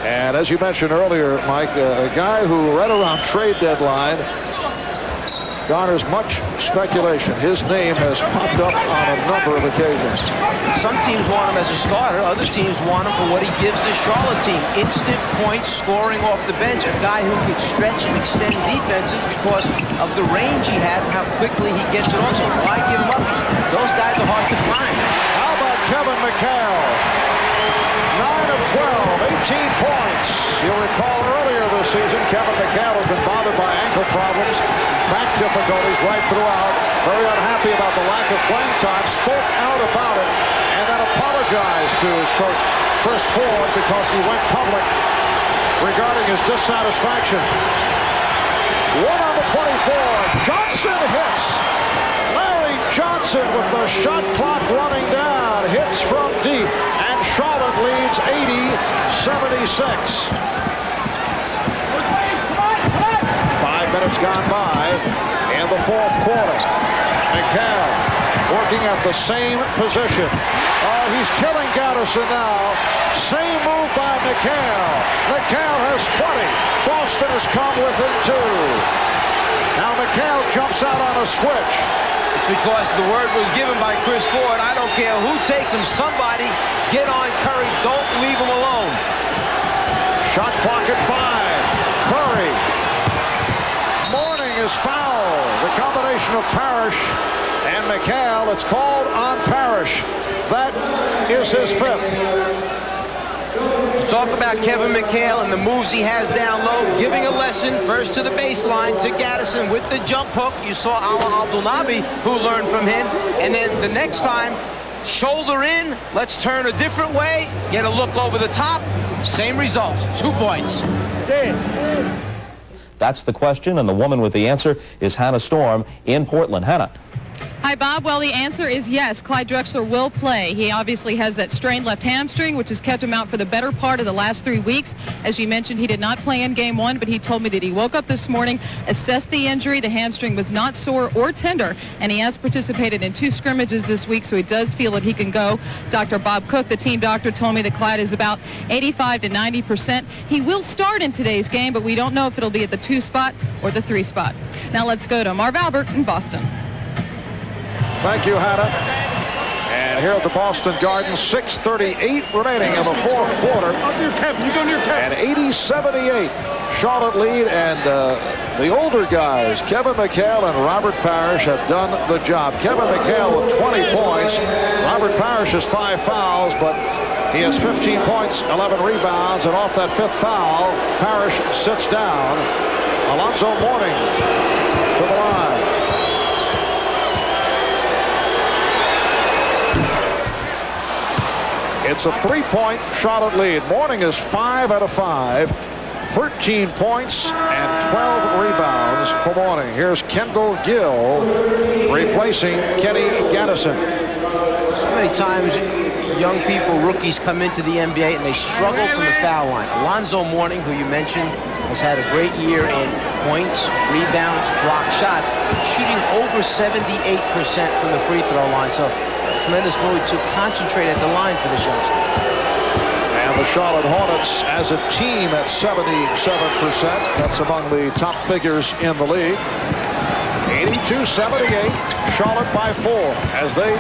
And as you mentioned earlier, Mike, a guy who right around trade deadline garners much speculation. His name has popped up on a number of occasions. Some teams want him as a starter. Other teams want him for what he gives the Charlotte team. Instant points, scoring off the bench. A guy who can stretch and extend defenses because of the range he has and how quickly he gets it off. So why give him up? Those guys are hard to find. How about Kevin McHale? 9 of 12, 18 points. You'll recall earlier this season, Kevin McHale has been bothered by ankle problems, back difficulties right throughout. Very unhappy about the lack of playing time. Spoke out about it and then apologized to his coach, Chris Ford, because he went public regarding his dissatisfaction. 1 on the 24. Johnson hits. Larry Johnson with the shot clock running down. Hits from deep. And Charlotte leads 80-76. 5 minutes gone by in the 4th quarter. McHale working at the same position. Oh, he's killing Gaddison now. Same move by McHale. McHale has 20. Boston has come within 2. Now McHale jumps out on a switch. It's because the word was given by Chris Ford. I don't care who takes him. Somebody get on Curry. Don't leave him alone. Shot clock at 5. Curry. Mourning is fouled. The combination of Parrish and McHale. It's called on Parrish. That is his 5th. Talk about Kevin McHale and the moves he has down low, giving a lesson first to the baseline to Gaddison with the jump hook. You saw Rahj'iladelphia, who learned from him. And then the next time, shoulder in, let's turn a different way, get a look over the top. Same results, 2 points. That's the question, and the woman with the answer is Hannah Storm in Portland. Hannah. Hi, Bob. Well, the answer is yes. Clyde Drexler will play. He obviously has that strained left hamstring, which has kept him out for the better part of the last 3 weeks. As you mentioned, he did not play in Game 1, but he told me that he woke up this morning, assessed the injury. The hamstring was not sore or tender, and he has participated in 2 scrimmages this week, so he does feel that he can go. Dr. Bob Cook, the team doctor, told me that Clyde is about 85 to 90%. He will start in today's game, but we don't know if it'll be at the 2 spot or the 3 spot. Now let's go to Marv Albert in Boston. Thank you, Hannah. And here at the Boston Garden, 6:38 remaining in the 4th quarter. And 80-78. Charlotte lead, and the older guys, Kevin McHale and Robert Parrish, have done the job. Kevin McHale with 20 points. Robert Parrish has 5 fouls, but he has 15 points, 11 rebounds, and off that 5th foul, Parrish sits down. Alonzo Mourning to the line. It's a 3-point Charlotte lead. Mourning is 5 out of 5. 13 points and 12 rebounds for Mourning. Here's Kendall Gill replacing Kenny Gaddison. So many times young people, rookies, come into the NBA and they struggle from the foul line. Alonzo Mourning, who you mentioned, has had a great year in points, rebounds, blocked shots, shooting over 78% from the free throw line. So tremendous ability to concentrate at the line for this youngster. And the Charlotte Hornets as a team at 77%. That's among the top figures in the league. 82-78, Charlotte by 4 as they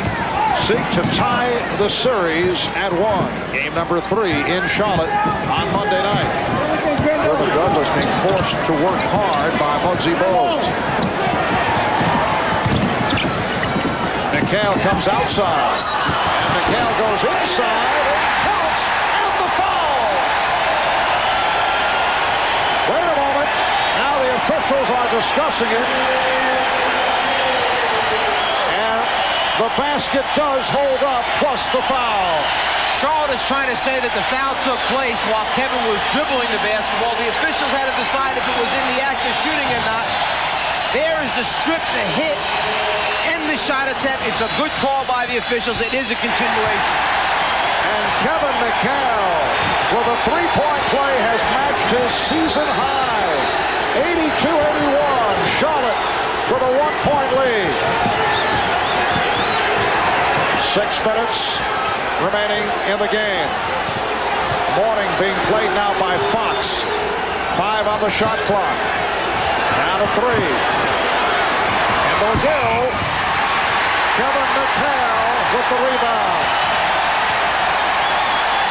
seek to tie the series at 1. Game number 3 in Charlotte on Monday night. Urban Douglas being forced to work hard by Muggsy Bogues. McHale comes outside, and McHale goes inside, and counts, and the foul! Wait a moment, now the official officials are discussing it. And the basket does hold up, plus the foul. Charlotte is trying to say that the foul took place while Kevin was dribbling the basketball. The officials had to decide if it was in the act of shooting or not. There is the strip, the hit, and the shot attempt. It's a good call by the officials. It is a continuation. And Kevin McHale with a three-point play has matched his season high. 82-81. Charlotte with a one-point lead. 6 minutes remaining in the game. Morning being played now by Fox. 5 on the shot clock. Down to 3. And McGill. Kevin McHale with the rebound.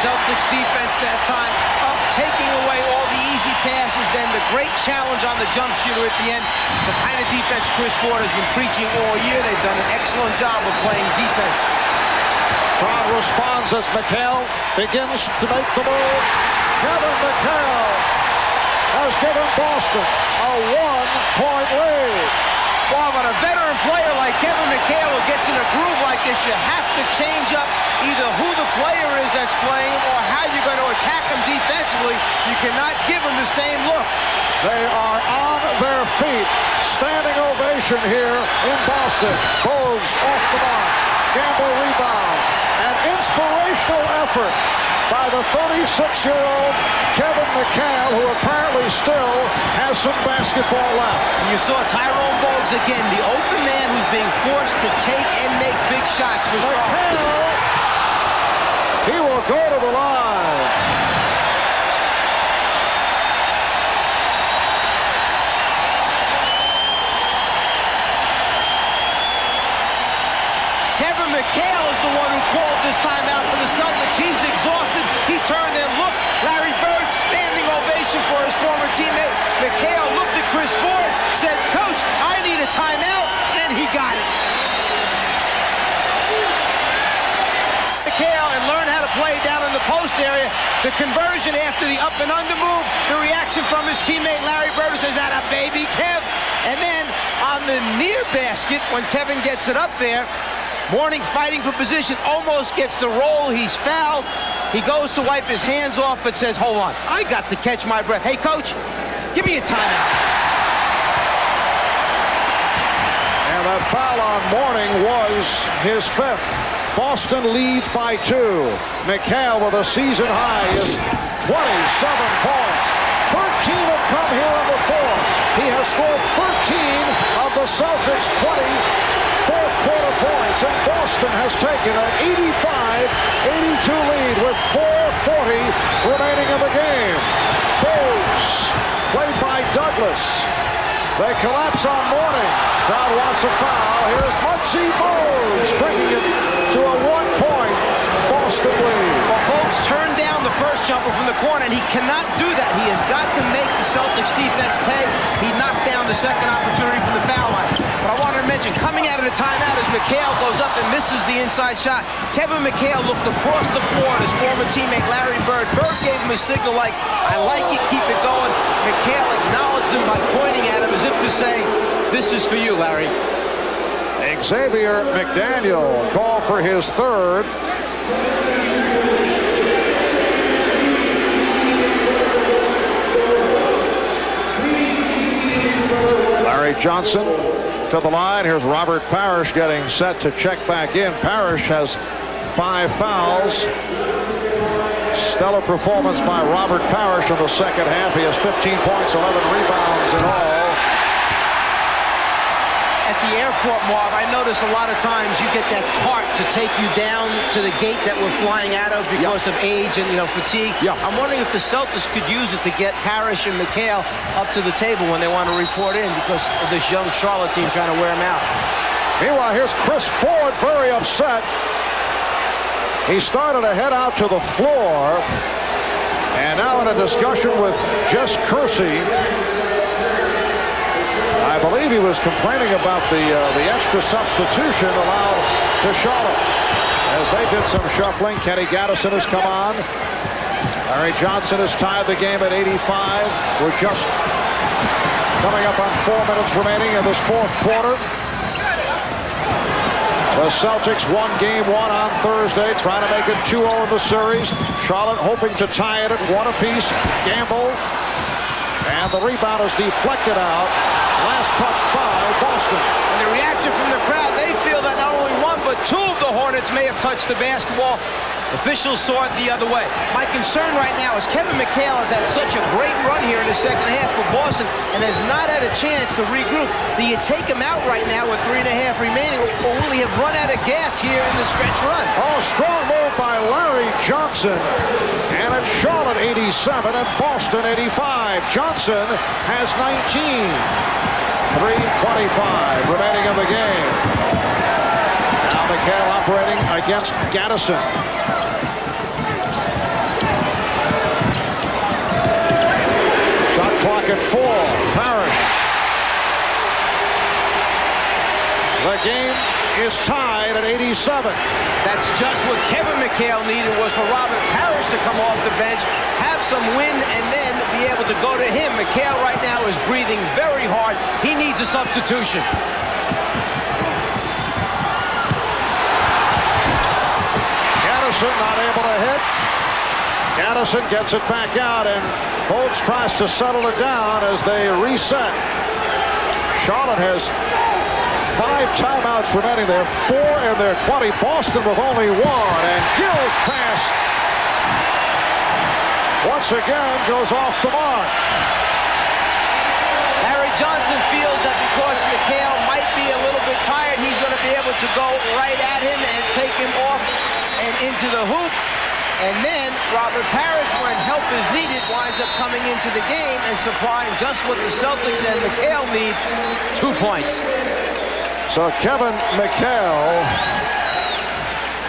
Celtics defense that time up, taking away all the easy passes, then the great challenge on the jump shooter at the end. The kind of defense Chris Ford has been preaching all year. They've done an excellent job of playing defense. Crowd responds as McHale begins to make the move. Kevin McHale has given Boston a one-point lead. Well, when a veteran player like Kevin McHale gets in a groove like this, you have to change up either who the player is that's playing or how you're going to attack him defensively. You cannot give him the same look. They are on their feet. Standing ovation here in Boston. Bogues off the mark. Gamble rebounds. An inspirational effort by the 36-year-old Kevin McHale, who apparently still has some basketball left. You saw Tyrone Bogues again, the open man who's being forced to take and make big shots for McHale, he will go to the line. Kevin McHale is the one who called this timeout for the Celtics. He's exhausted. He turned and looked. Larry Bird, standing ovation for his former teammate. McHale looked at Chris Ford, said, "Coach, I need a timeout," and he got it. McHale and learn how to play down in the post area. The conversion after the up and under move, the reaction from his teammate Larry Bird says, "Atta baby, Kev." And then on the near basket, when Kevin gets it up there, Mourning fighting for position, almost gets the roll. He's fouled. He goes to wipe his hands off, but says, "Hold on, I got to catch my breath. Hey, coach, give me a timeout." And that foul on Mourning was his 5th. Boston leads by 2. McHale with a season high is 27 points. 13 have come here in the 4th. He has scored 13 of the Celtics' 20 fourth quarter points, and Boston has taken an 85-82 lead with 4:40 remaining in the game. Bogues, played by Douglas. They collapse on Mourning. Crowd wants a foul. Here's Muggsy Bogues, bringing it to a 1-point Boston lead. Well, Bogues turned down the first jumper from the corner, and he cannot do that. He has got to make the Celtics defense pay. He knocked down the second opportunity from the foul line. But I wanted to mention, coming out of the timeout as McHale goes up and misses the inside shot, Kevin McHale looked across the floor at his former teammate Larry Bird. Bird gave him a signal like, "I like it, keep it going." McHale acknowledged him by pointing at him as if to say, "This is for you, Larry." Xavier McDaniel called for his 3rd. Larry Johnson to the line. Here's Robert Parrish getting set to check back in. Parrish has 5 fouls. Stellar performance by Robert Parrish in the second half. He has 15 points, 11 rebounds in all. At the airport, Marv, I notice a lot of times you get that cart to take you down to the gate that we're flying out of because of age and, fatigue. I'm wondering if the Celtics could use it to get Parrish and McHale up to the table when they want to report in because of this young Charlotte team trying to wear them out. Meanwhile, here's Chris Ford very upset. He started to head out to the floor, and now in a discussion with Jess Kersey. I believe he was complaining about the extra substitution allowed to Charlotte. As they did some shuffling, Kenny Gaddison has come on. Larry Johnson has tied the game at 85. We're just Coming up on 4 minutes remaining in this fourth quarter. The Celtics won game 1 on Thursday, trying to make it 2-0 in the series. Charlotte hoping to tie it at 1 apiece. Gamble. And the rebound is deflected out. Last touch by Boston. And the reaction from the crowd, they feel that not only 1 but 2 of the Hornets may have touched the basketball. Officials saw it the other way. My concern right now is Kevin McHale has had such a great run here in the second half for Boston and has not had a chance to regroup. Do you take him out right now with 3.5 remaining, or will he have run out of gas here in the stretch run? Oh, strong move by Larry Johnson. And it's Charlotte 87 and Boston 85. Johnson has 19. 3:25 remaining in the game. Now McHale operating against Gaddison. Shot clock at 4. Parrish. The game is tied at 87. That's just what Kevin McHale needed, was for Robert Parrish to come off the bench, have some wind, and then be able to go to him. McHale right now is breathing very hard. He needs a substitution. Gaddison not able to hit. Gaddison gets it back out, and Holtz tries to settle it down as they reset. Charlotte has 5 timeouts remaining. They have 4 in their 20. Boston with only 1, and Gill's pass once again goes off the mark. Larry Johnson feels that because McHale might be a little bit tired, he's going to be able to go right at him and take him off and into the hoop. And then Robert Parrish, when help is needed, winds up coming into the game and supplying just what the Celtics and McHale need, 2 points. So Kevin McHale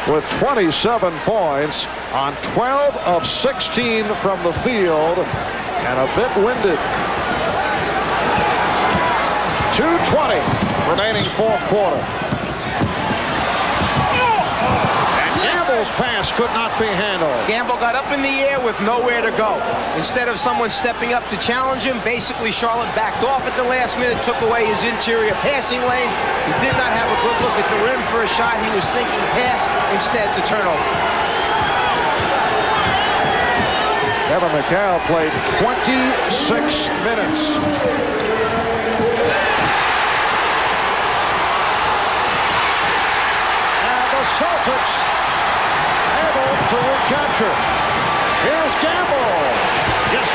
with 27 points on 12 of 16 from the field and a bit winded. 2:20 remaining fourth quarter. Gamble's pass could not be handled. Gamble got up in the air with nowhere to go. Instead of someone stepping up to challenge him, basically Charlotte backed off at the last minute, took away his interior passing lane. He did not have a good look at the rim for a shot. He was thinking pass, instead the turnover. Kevin McHale played 26 minutes. And the Celtics able to recapture. Here's Gamble. Yes.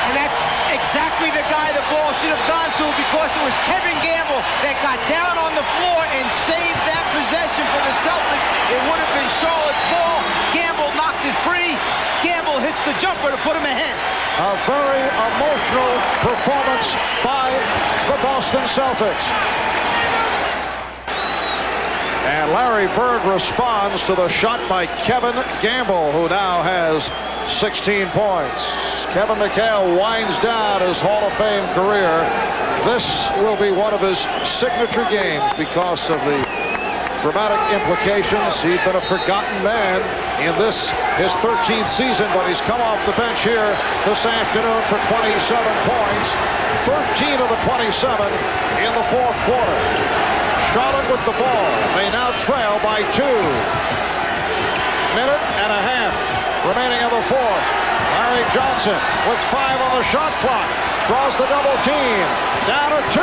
And that's exactly the guy the ball should have gone to, because it was Kevin Gamble that got down on the floor and saved that possession for the Celtics. It would have been Charlotte's ball. Gamble knocked it free. Gamble hits the jumper to put him ahead. A very emotional performance by the Boston Celtics. And Larry Bird responds to the shot by Kevin Gamble, who now has 16 points. Kevin McHale winds down his Hall of Fame career. This will be one of his signature games because of the dramatic implications. He's been a forgotten man in this, his 13th season, but he's come off the bench here this afternoon for 27 points. 13 of the 27 in the fourth quarter. Charlotte with the ball. They now trail by 2. Minute and a half remaining in the fourth. Larry Johnson with 5 on the shot clock. Draws the double team. Down to 2.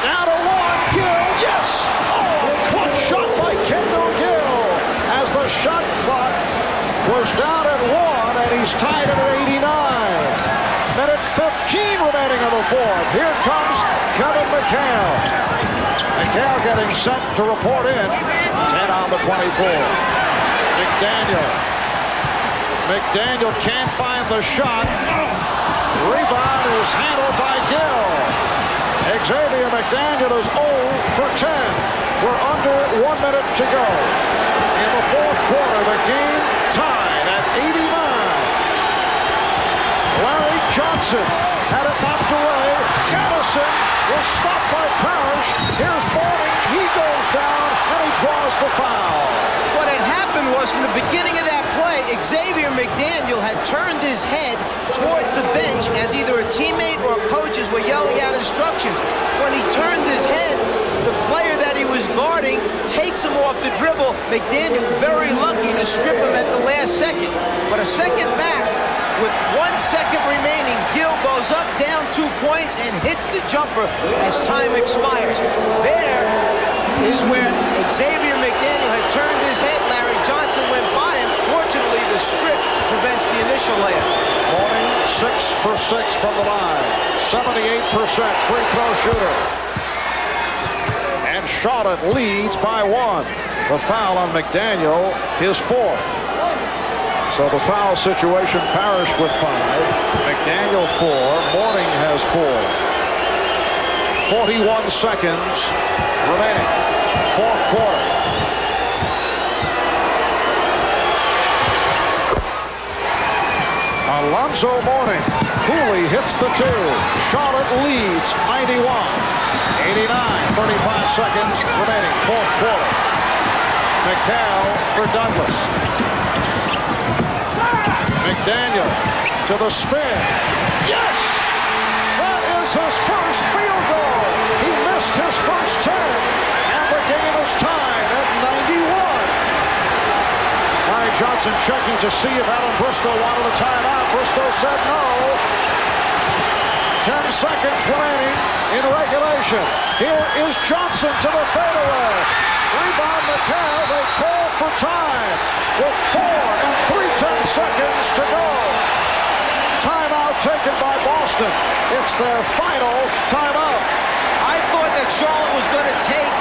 Down to 1. Gill. Yes! Oh, clutch shot by Kendall Gill. As the shot clock was down at 1, and he's tied it at 89. Minute 15 remaining in the fourth. Here comes Kevin McHale. McHale getting set to report in. 10 on the 24. McDaniel can't find the shot. Rebound is handled by Gill. Xavier McDaniel is 0 for 10. We're under 1 minute to go. In the fourth quarter, the game tied at 89. Larry Johnson had it knocked away. Gaddison was stopped by Parrish. Here's Balding. He goes down, and he draws the foul. What had happened was, from the beginning of that play, Xavier McDaniel had turned his head towards the bench as either a teammate or coaches were yelling out instructions. When he turned his head, the player that he was guarding takes him off the dribble. McDaniel very lucky to strip him at the last second. But a second back, with 1 second remaining, Gill goes up, down 2 points, and hits the jumper as time expires. There is where Xavier McDaniel had turned his head. Larry Johnson went by him. Fortunately, the strip prevents the initial layup. Morning 6 for 6 from the line. 78% free throw shooter. And Charlotte leads by 1. The foul on McDaniel, his 4th. So the foul situation, Parrish with 5. McDaniel 4. Morning has 4. 41 seconds remaining. 4th quarter. Alonzo Mourning. Cooley hits the 2. Charlotte leads 91. 89. 35 seconds remaining. 4th quarter. McHale for Douglas. McDaniel to the spin. Yes! That is his first field goal. He missed his first 10. And the game is tied at 91. Larry Johnson checking to see if Alan Briscoe wanted a timeout. Briscoe said no. 10 seconds remaining in regulation. Here is Johnson to the fadeaway. Rebound McHale. They call for time with 4 and 3/10 seconds to go. Timeout taken by Boston. It's their final timeout. I thought that Charlotte was going to take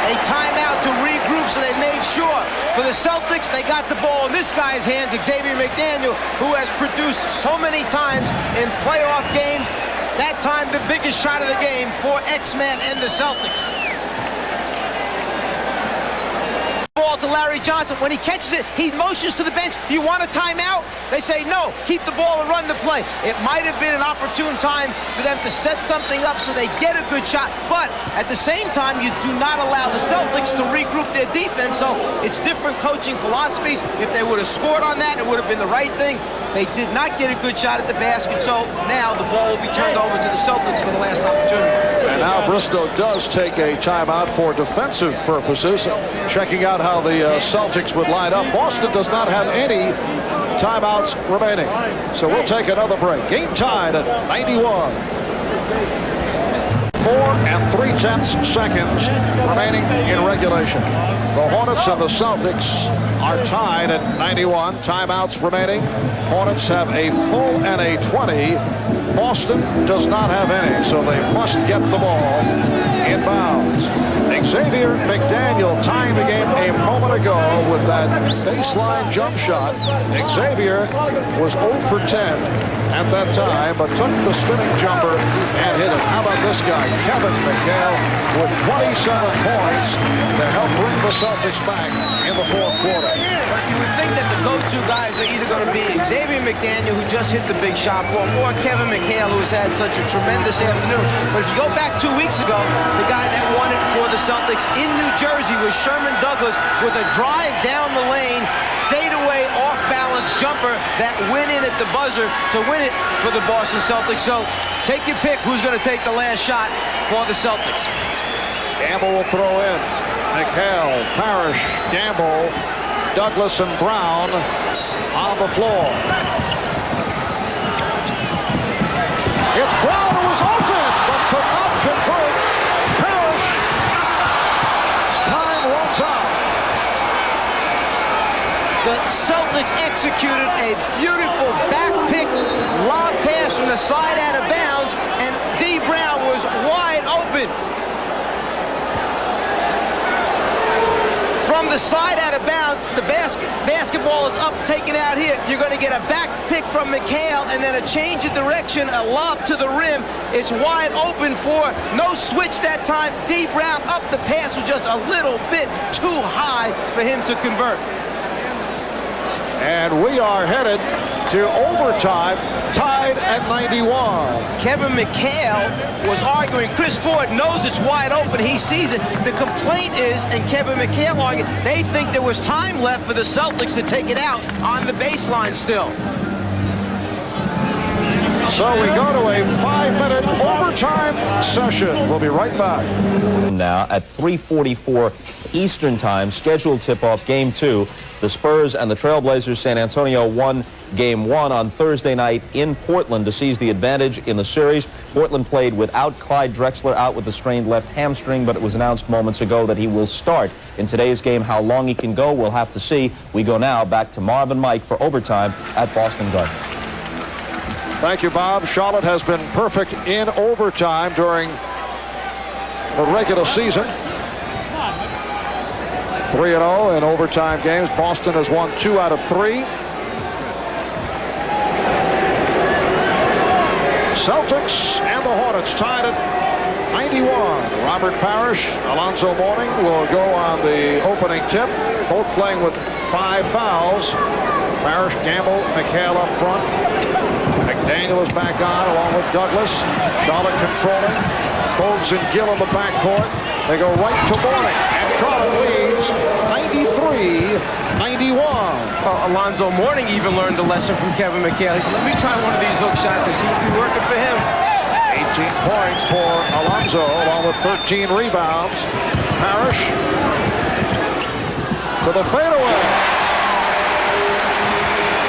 a timeout to regroup, so they made sure. For the Celtics, they got the ball in this guy's hands, Xavier McDaniel, who has produced so many times in playoff games. That time, the biggest shot of the game for X-Men and the Celtics. Ball to Larry Johnson. When he catches it, he motions to the bench. Do you want a timeout? They say no. Keep the ball and run the play. It might have been an opportune time for them to set something up so they get a good shot. But at the same time, you do not allow the Celtics to regroup their defense. So it's different coaching philosophies. If they would have scored on that, it would have been the right thing. They did not get a good shot at the basket. So now the ball will be turned over to the Celtics for the last opportunity. And now Briscoe does take a timeout for defensive purposes, checking out how the Celtics would line up. Boston does not have any timeouts remaining. So we'll take another break. Game tied at 91. 4 and 3/10 seconds remaining in regulation. The Hornets and the Celtics are tied at 91. Timeouts remaining. Hornets have a full and a 20. Boston does not have any, so they must get the ball inbounds. Xavier McDaniel tying the game a moment ago with that baseline jump shot. Xavier was 0 for 10 at that time, but took the spinning jumper and hit it. How about this guy, Kevin McHale, with 27 points to help bring the Celtics back in the 4th quarter. You would think that the go-to guys are either going to be Xavier McDaniel, who just hit the big shot for him, or Kevin McHale, who's had such a tremendous afternoon. But if you go back 2 weeks ago, the guy that won it for the Celtics in New Jersey was Sherman Douglas with a drive down the lane, fadeaway off-balance jumper that went in at the buzzer to win it for the Boston Celtics. So take your pick who's going to take the last shot for the Celtics. Gamble will throw in. McHale, Parrish, Gamble, Douglas and Brown on the floor. It's Brown who was open, but could not convert. Parrish, time runs out. The Celtics executed a beautiful back pick lob pass from the side out of bounds, and D. Brown was wide open. From the side out of bounds, the basketball is up, taken out here. You're going to get a back pick from McHale and then a change of direction, a lob to the rim. It's wide open for no switch that time. D. Brown up, the pass was just a little bit too high for him to convert. And we are headed to overtime, tied at 91. Kevin McHale was arguing. Chris Ford knows it's wide open. He sees it. The complaint is, and Kevin McHale argued, they think there was time left for the Celtics to take it out on the baseline still. So we go to a 5-minute overtime session. We'll be right back. Now at 3:44 Eastern Time, scheduled tip-off Game 2. The Spurs and the Trailblazers. San Antonio won Game 1 on Thursday night in Portland to seize the advantage in the series. Portland played without Clyde Drexler, out with a strained left hamstring, but it was announced moments ago that he will start in today's game. How long he can go, we'll have to see. We go now back to Marv and Mike for overtime at Boston Garden. Thank you, Bob. Charlotte has been perfect in overtime during the regular season. 3-0 in overtime games. Boston has won 2 out of 3. Celtics and the Hornets tied at 91. Robert Parrish, Alonzo Mourning will go on the opening tip, both playing with 5 fouls. Parrish, Gamble, McHale up front. McDaniel is back on along with Douglas. Charlotte controlling. Bogues and Gill in the backcourt. They go right to Mourning, and Charlotte leads 93-91. Alonzo Mourning even learned a lesson from Kevin McHale. He said, let me try one of these hook shots. It seems to be working for him. 18 points for Alonzo, along with 13 rebounds. Parrish to the fadeaway.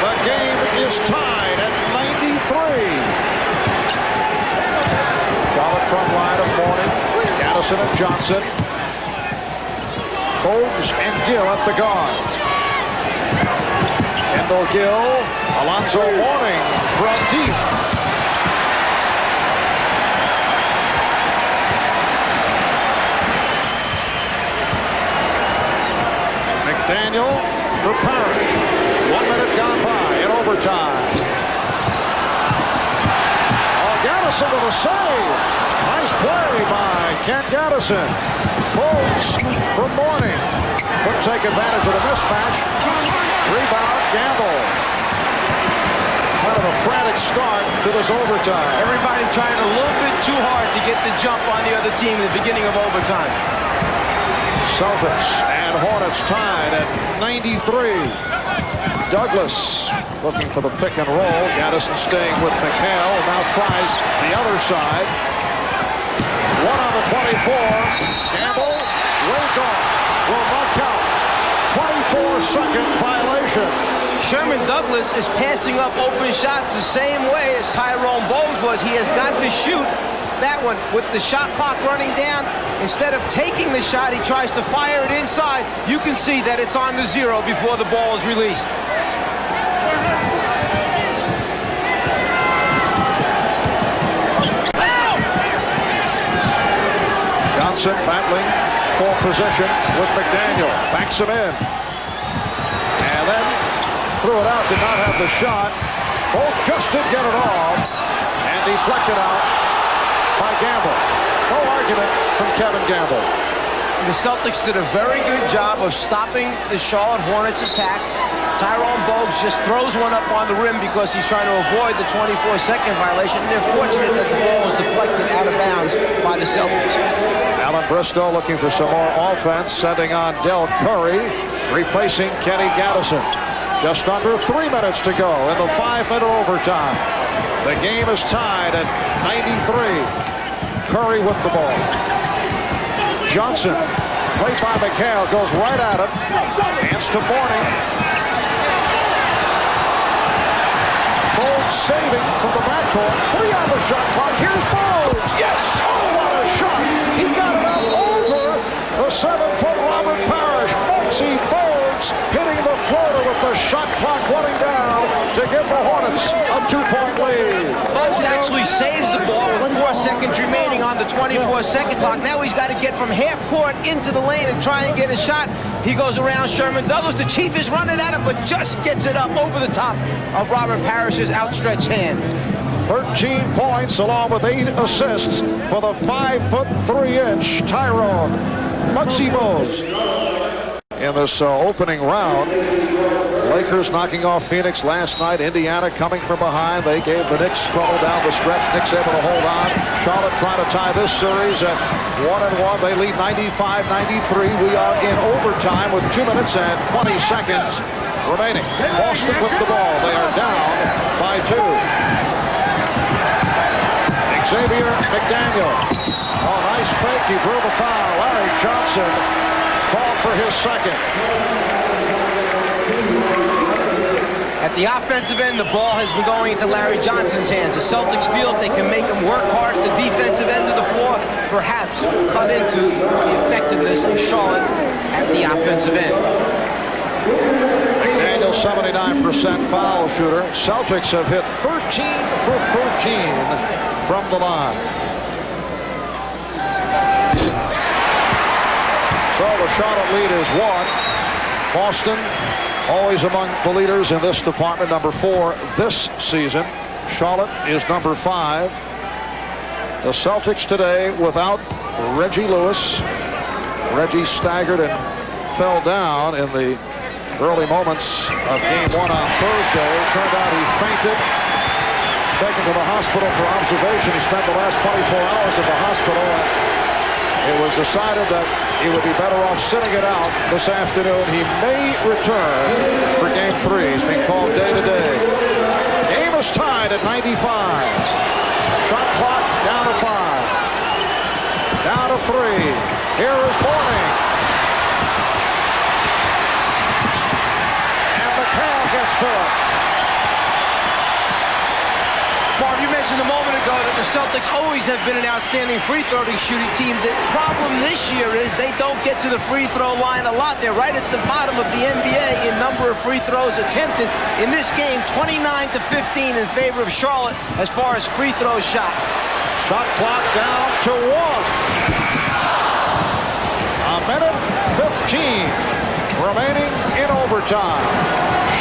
The game is tied at 93. Charlotte front line of Mourning, Addison and Johnson. Bogues and Gill at the guards. Kendall Gill, Alonzo Mourning from deep. McDaniel for Parrish. 1 minute gone by in overtime. Gaddison with a save. Nice play by Ken Gaddison. Bogues from Mourning. Couldn't take advantage of the mismatch. Rebound, Gamble. Kind of a frantic start to this overtime. Everybody trying a little bit too hard to get the jump on the other team at the beginning of overtime. Celtics and Hornets tied at 93. Douglas looking for the pick and roll. Gaddison staying with McHale. Now tries the other side. 1 on the 24. Gamble waved off. Will not count. 24-second violation. Sherman Douglas is passing up open shots the same way as Tyrone Bogues was. He has got to shoot that one with the shot clock running down. Instead of taking the shot, he tries to fire it inside. You can see that it's on the 0 before the ball is released. Johnson battling for possession with McDaniel. Backs him in. And then threw it out, did not have the shot. Both just did get it off and deflected out by Gamble. No argument from Kevin Gamble. The Celtics did a very good job of stopping the Charlotte Hornets attack. Tyrone Bogues just throws one up on the rim because he's trying to avoid the 24-second violation. And they're fortunate that the ball was deflected out of bounds by the Celtics. Alan Bristow looking for some more offense, sending on Del Curry, replacing Kenny Gaddison. Just under 3 minutes to go in the 5-minute overtime. The game is tied at 93. Curry with the ball. Johnson, played by McHale, goes right at him. Hands to Mourning. Bogues saving from the backcourt. 3 on the shot clock. Here's Bogues. Yes! Oh, what a shot! He got it up over the 7-foot Robert Parrish. Muggsy Bogues hitting the floater with the shot clock running down to give the Hornets a 2-point lead. Bogues actually saves the ball with 4 seconds remaining on the 24-second clock. Now he's got to get from half court into the lane and try and get a shot. He goes around Sherman Douglas. The Chief is running at him, but just gets it up over the top of Robert Parrish's outstretched hand. 13 points along with 8 assists for the 5'3" Tyrone Muggsy Bogues in this opening round. Lakers knocking off Phoenix last night. Indiana coming from behind. They gave the Knicks trouble down the stretch. Knicks able to hold on. Charlotte trying to tie this series at 1-1. They lead 95-93. We are in overtime with 2 minutes and 20 seconds remaining. Boston with the ball. They are down by 2. Xavier McDaniel. Oh, nice fake. He drew the foul. Larry Johnson called for his second. At the offensive end, the ball has been going into Larry Johnson's hands. The Celtics feel if they can make him work hard at the defensive end of the floor, perhaps it will cut into the effectiveness of Charlotte at the offensive end. McDaniel, 79% foul shooter. Celtics have hit 13 for 13 from the line. So the Charlotte lead is 1. Boston always among the leaders in this department, number 4 this season. Charlotte is number 5. The Celtics today without Reggie Lewis. Reggie staggered and fell down in the early moments of game 1 on Thursday. Turned out he fainted. Taken to the hospital for observation. He spent the last 24 hours at the hospital. It was decided that he would be better off sitting it out this afternoon. He may return for game 3. He's being called day to day. Game is tied at 95. Shot clock down to 5. Down to 3. Here is Mourning. And McHale gets to it. Bob, you mentioned a moment ago that the Celtics always have been an outstanding free throw shooting team. The problem this year is they don't get to the free throw line a lot. They're right at the bottom of the NBA in number of free throws attempted. In this game, 29-15 in favor of Charlotte as far as free throws shot. Shot clock down to 1. A minute 15 remaining in overtime.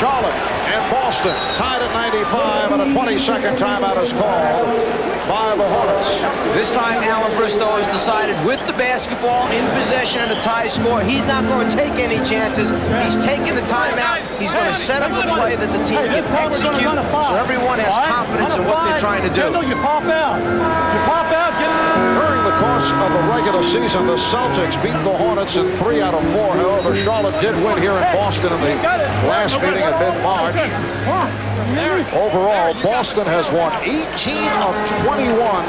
Charlotte and Boston tied at 95, and a 20-second timeout is called by the Hornets. This time, Alan Bristow has decided with the basketball in possession and a tie score, he's not going to take any chances. He's taking the timeout. He's going to set up a play that the team can execute so everyone has confidence in what they're trying to do. You pop out. You pop out. During the course of the regular season, the Celtics beat the Hornets in 3 out of 4. However, Charlotte did win here in Boston in the last meeting in mid-March. Overall, Boston has won 18 of 21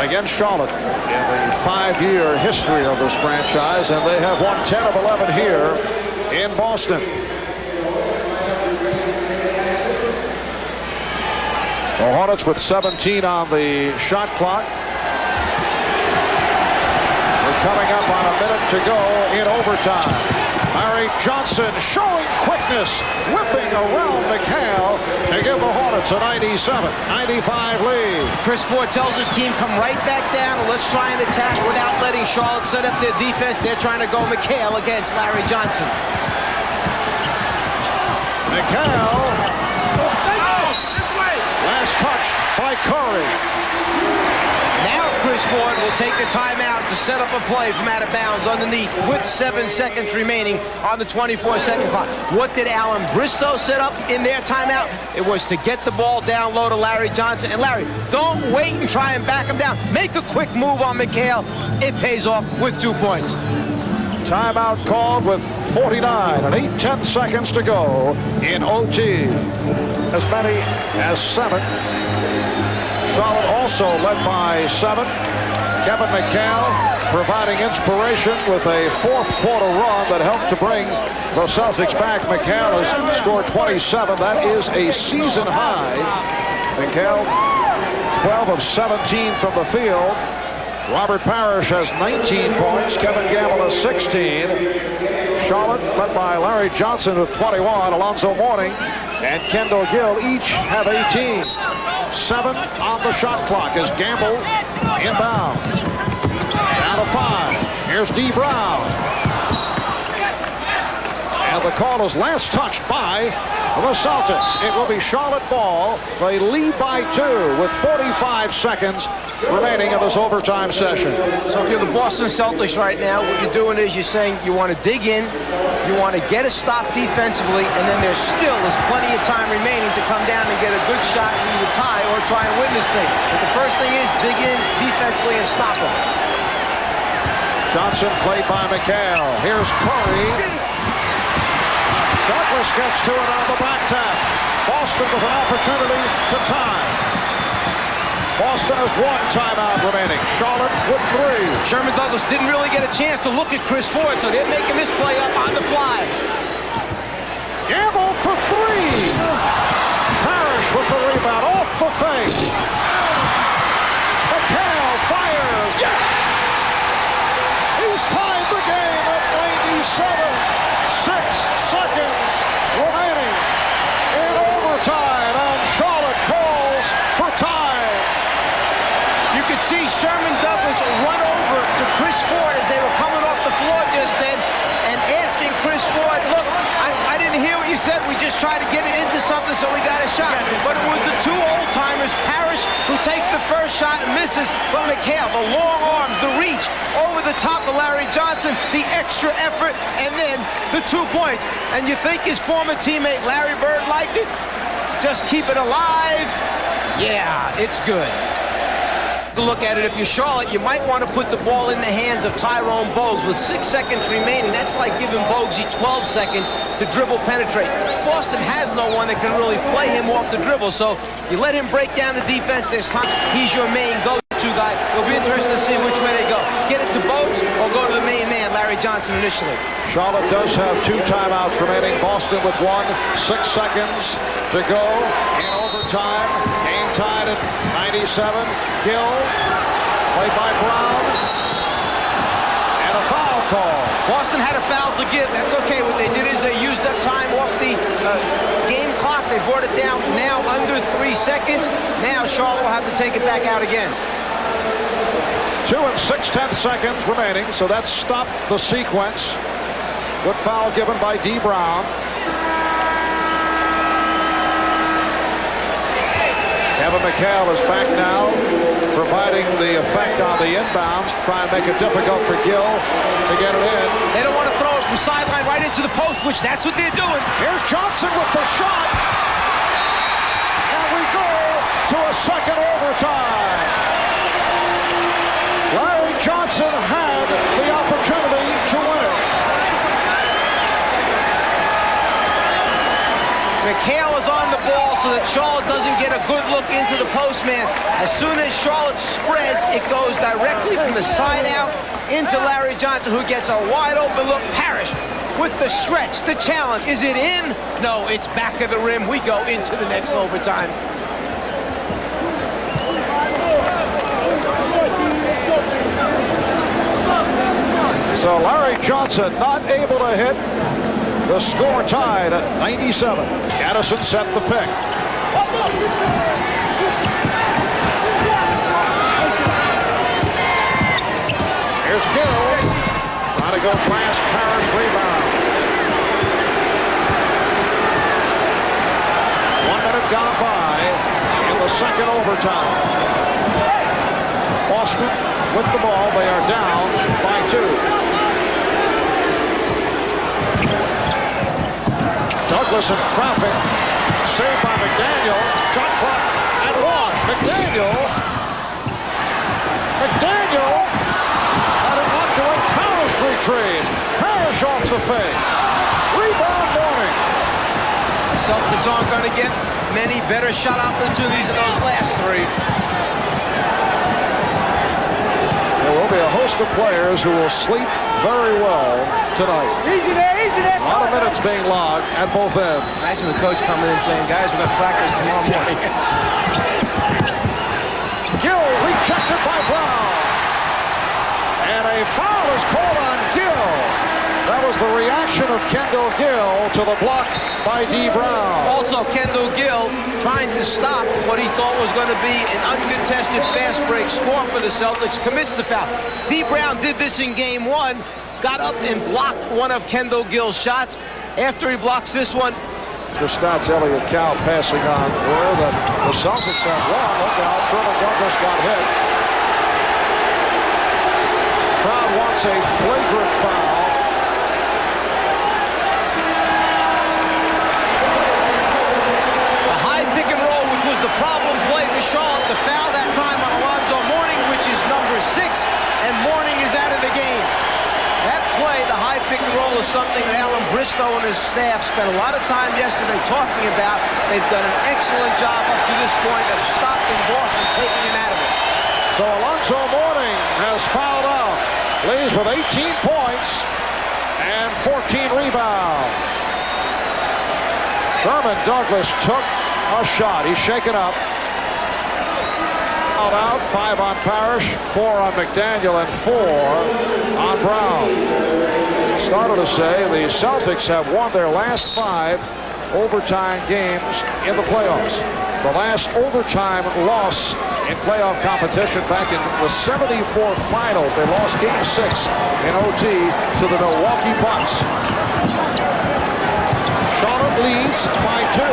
against Charlotte in the 5-year history of this franchise, and they have won 10 of 11 here in Boston. The Hornets with 17 on the shot clock. We're coming up on a minute to go in overtime. Larry Johnson showing quickness, whipping around McHale to give the Hornets a 97-95 lead. Chris Ford tells his team, come right back down and let's try and attack without letting Charlotte set up their defense. They're trying to go McHale against Larry Johnson. McHale. Last touch by Curry. Now Chris Ford will take the timeout to set up a play from out of bounds underneath with 7 seconds remaining on the 24-second clock. What did Alan Bristow set up in their timeout? It was to get the ball down low to Larry Johnson. And Larry, don't wait and try and back him down. Make a quick move on McHale. It pays off with 2 points. Timeout called with 49 and 8/10 seconds to go in OT. As many as 7. Charlotte also led by 7. Kevin McHale providing inspiration with a 4th quarter run that helped to bring the Celtics back. McHale has scored 27. That is a season high. McHale 12 of 17 from the field. Robert Parrish has 19 points. Kevin Gamble has 16. Charlotte led by Larry Johnson with 21. Alonzo Mourning and Kendall Gill each have 18. 7 on the shot clock as Gamble inbounds. Down to 5. Here's D. Brown. And the call is last touched by the Celtics. It will be Charlotte ball. They lead by 2 with 45 seconds remaining in this overtime session. So if you're the Boston Celtics right now, what you're doing is you're saying you want to dig in, you want to get a stop defensively, and then there still is plenty of time remaining to come down and get a good shot and either tie or try and win this thing. But the first thing is dig in defensively and stop them. Johnson played by McHale. Here's Curry. Douglas gets to it on the back tap. Boston with an opportunity to tie. Boston has 1 timeout remaining. Charlotte with 3. Sherman Douglas didn't really get a chance to look at Chris Ford, so they're making this play up on the fly. Gamble for 3. Parrish with the rebound off the face. McHale fires. Yes! He's tied the game at 97. 6 seconds remaining in overtime, and Charlotte calls for time. You could see Sherman Douglas run over to Chris Ford as they were coming off the floor just then and asking Chris Ford, look, I didn't hear what you said. We just tried to get it into something so we got a shot. But it was the 2 old-timers, Parrish, who takes the first shot and misses, but McHale, the long arms, the reach, over the top of Larry Johnson, the extra effort, and then the 2 points. And you think his former teammate Larry Bird liked it? Just keep it alive. Yeah, it's good. To look at it, if you're Charlotte, you might want to put the ball in the hands of Tyrone Bogues with 6 seconds remaining. That's like giving Boguesy 12 seconds to dribble penetrate. Boston has no one that can really play him off the dribble, so you let him break down the defense this time. He's your main go-to guy. It'll be interesting to see which way they go. Get it to Bogues or go to the main man, Larry Johnson, initially. Charlotte does have 2 timeouts remaining. Boston with 1. 6 seconds to go in overtime. Game tied at 97. Gill, played by Brown. And a foul call. Boston had a foul to give. That's okay. What they did is they used up time off the game clock. They brought it down now under 3 seconds. Now Charlotte will have to take it back out again. 2 6/10 seconds remaining, so that's stopped the sequence. Good foul given by D. Brown. Kevin McHale is back now, providing the effect on the inbounds, trying to make it difficult for Gill to get it in. They don't want to throw it from sideline right into the post, which that's what they're doing. Here's Johnson with the shot. And we go to a second overtime. Larry Johnson had the opportunity to win it. McHale is on the ball so that Charlotte doesn't get a good look into the postman. As soon as Charlotte spreads, it goes directly from the side out into Larry Johnson, who gets a wide open look. Parrish with the stretch, the challenge. Is it in? No, it's back of the rim. We go into the next overtime. So Larry Johnson not able to hit. The score tied at 97. Addison set the pick. Here's Gill. Trying to go past Parrish, rebound. 1 minute gone by in the second overtime. Boston with the ball. They are down by 2. Douglas in traffic, saved by McDaniel, shot clock at 1. McDaniel had it knocked away. Parrish retrieves. Parrish off the fake. Rebound Mourning. The Celtics aren't going to get many better shot opportunities than those last 3. There will be a host of players who will sleep very well tonight. Easy there, easy there. A lot of minutes being logged at both ends. Imagine the coach coming in saying, guys, we're going to practice tomorrow morning. Gill rejected by Brown. And a foul is called on Gill. That was the reaction of Kendall Gill to the block by D. Brown. Also, Kendall Gill trying to stop what he thought was going to be an uncontested fast break score for the Celtics, commits the foul. D. Brown did this in game 1, got up and blocked one of Kendall Gill's shots. After he blocks this one, The stats, Elliott Cal passing on where the Celtics have won. Look out, Sherman Douglas got hit. Crowd wants a flagrant foul. The high pick and roll, which was the problem play for Charlotte, the foul that time on Alonzo Mourning, which is number 6, and Mourning is out of the game. That play, the high pick and roll, is something that Alan Bristow and his staff spent a lot of time yesterday talking about. They've done an excellent job up to this point of stopping Boston, taking him out of it. So Alonzo Mourning has fouled out. Leads with 18 points and 14 rebounds. Sherman Douglas took a shot. He's shaken up. Out, 5 on Parrish, 4 on McDaniel, and 4 on Brown. Started to say the Celtics have won their last 5 overtime games in the playoffs. The last overtime loss in playoff competition back in the '74 finals. They lost Game 6 in OT to the Milwaukee Bucks. Charlotte leads by 2.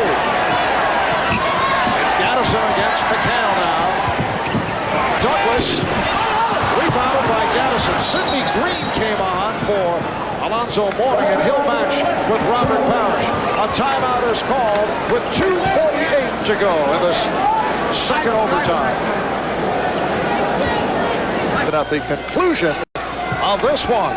It's Gaddison against McHale now. Douglas rebounded by Gaddison. Sidney Green came on for Alonzo Mourning, and he'll match with Robert Parrish. A timeout is called with 2:48 to go in this second overtime. And at the conclusion of this one,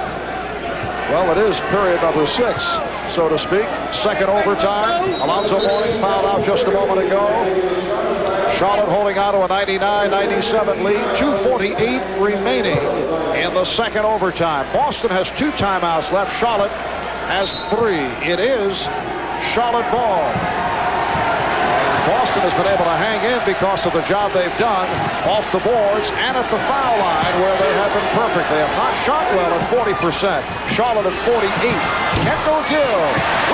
well, it is period number 6, so to speak. Second overtime. Alonzo Mourning fouled out just a moment ago. Charlotte holding on to a 99-97 lead. 2:48 remaining in the second overtime. Boston has 2 timeouts left. Charlotte has 3. It is Charlotte ball. Boston has been able to hang in because of the job they've done off the boards and at the foul line, where they have been perfect. They have not shot well at 40%. Charlotte at 48. Kendall Gill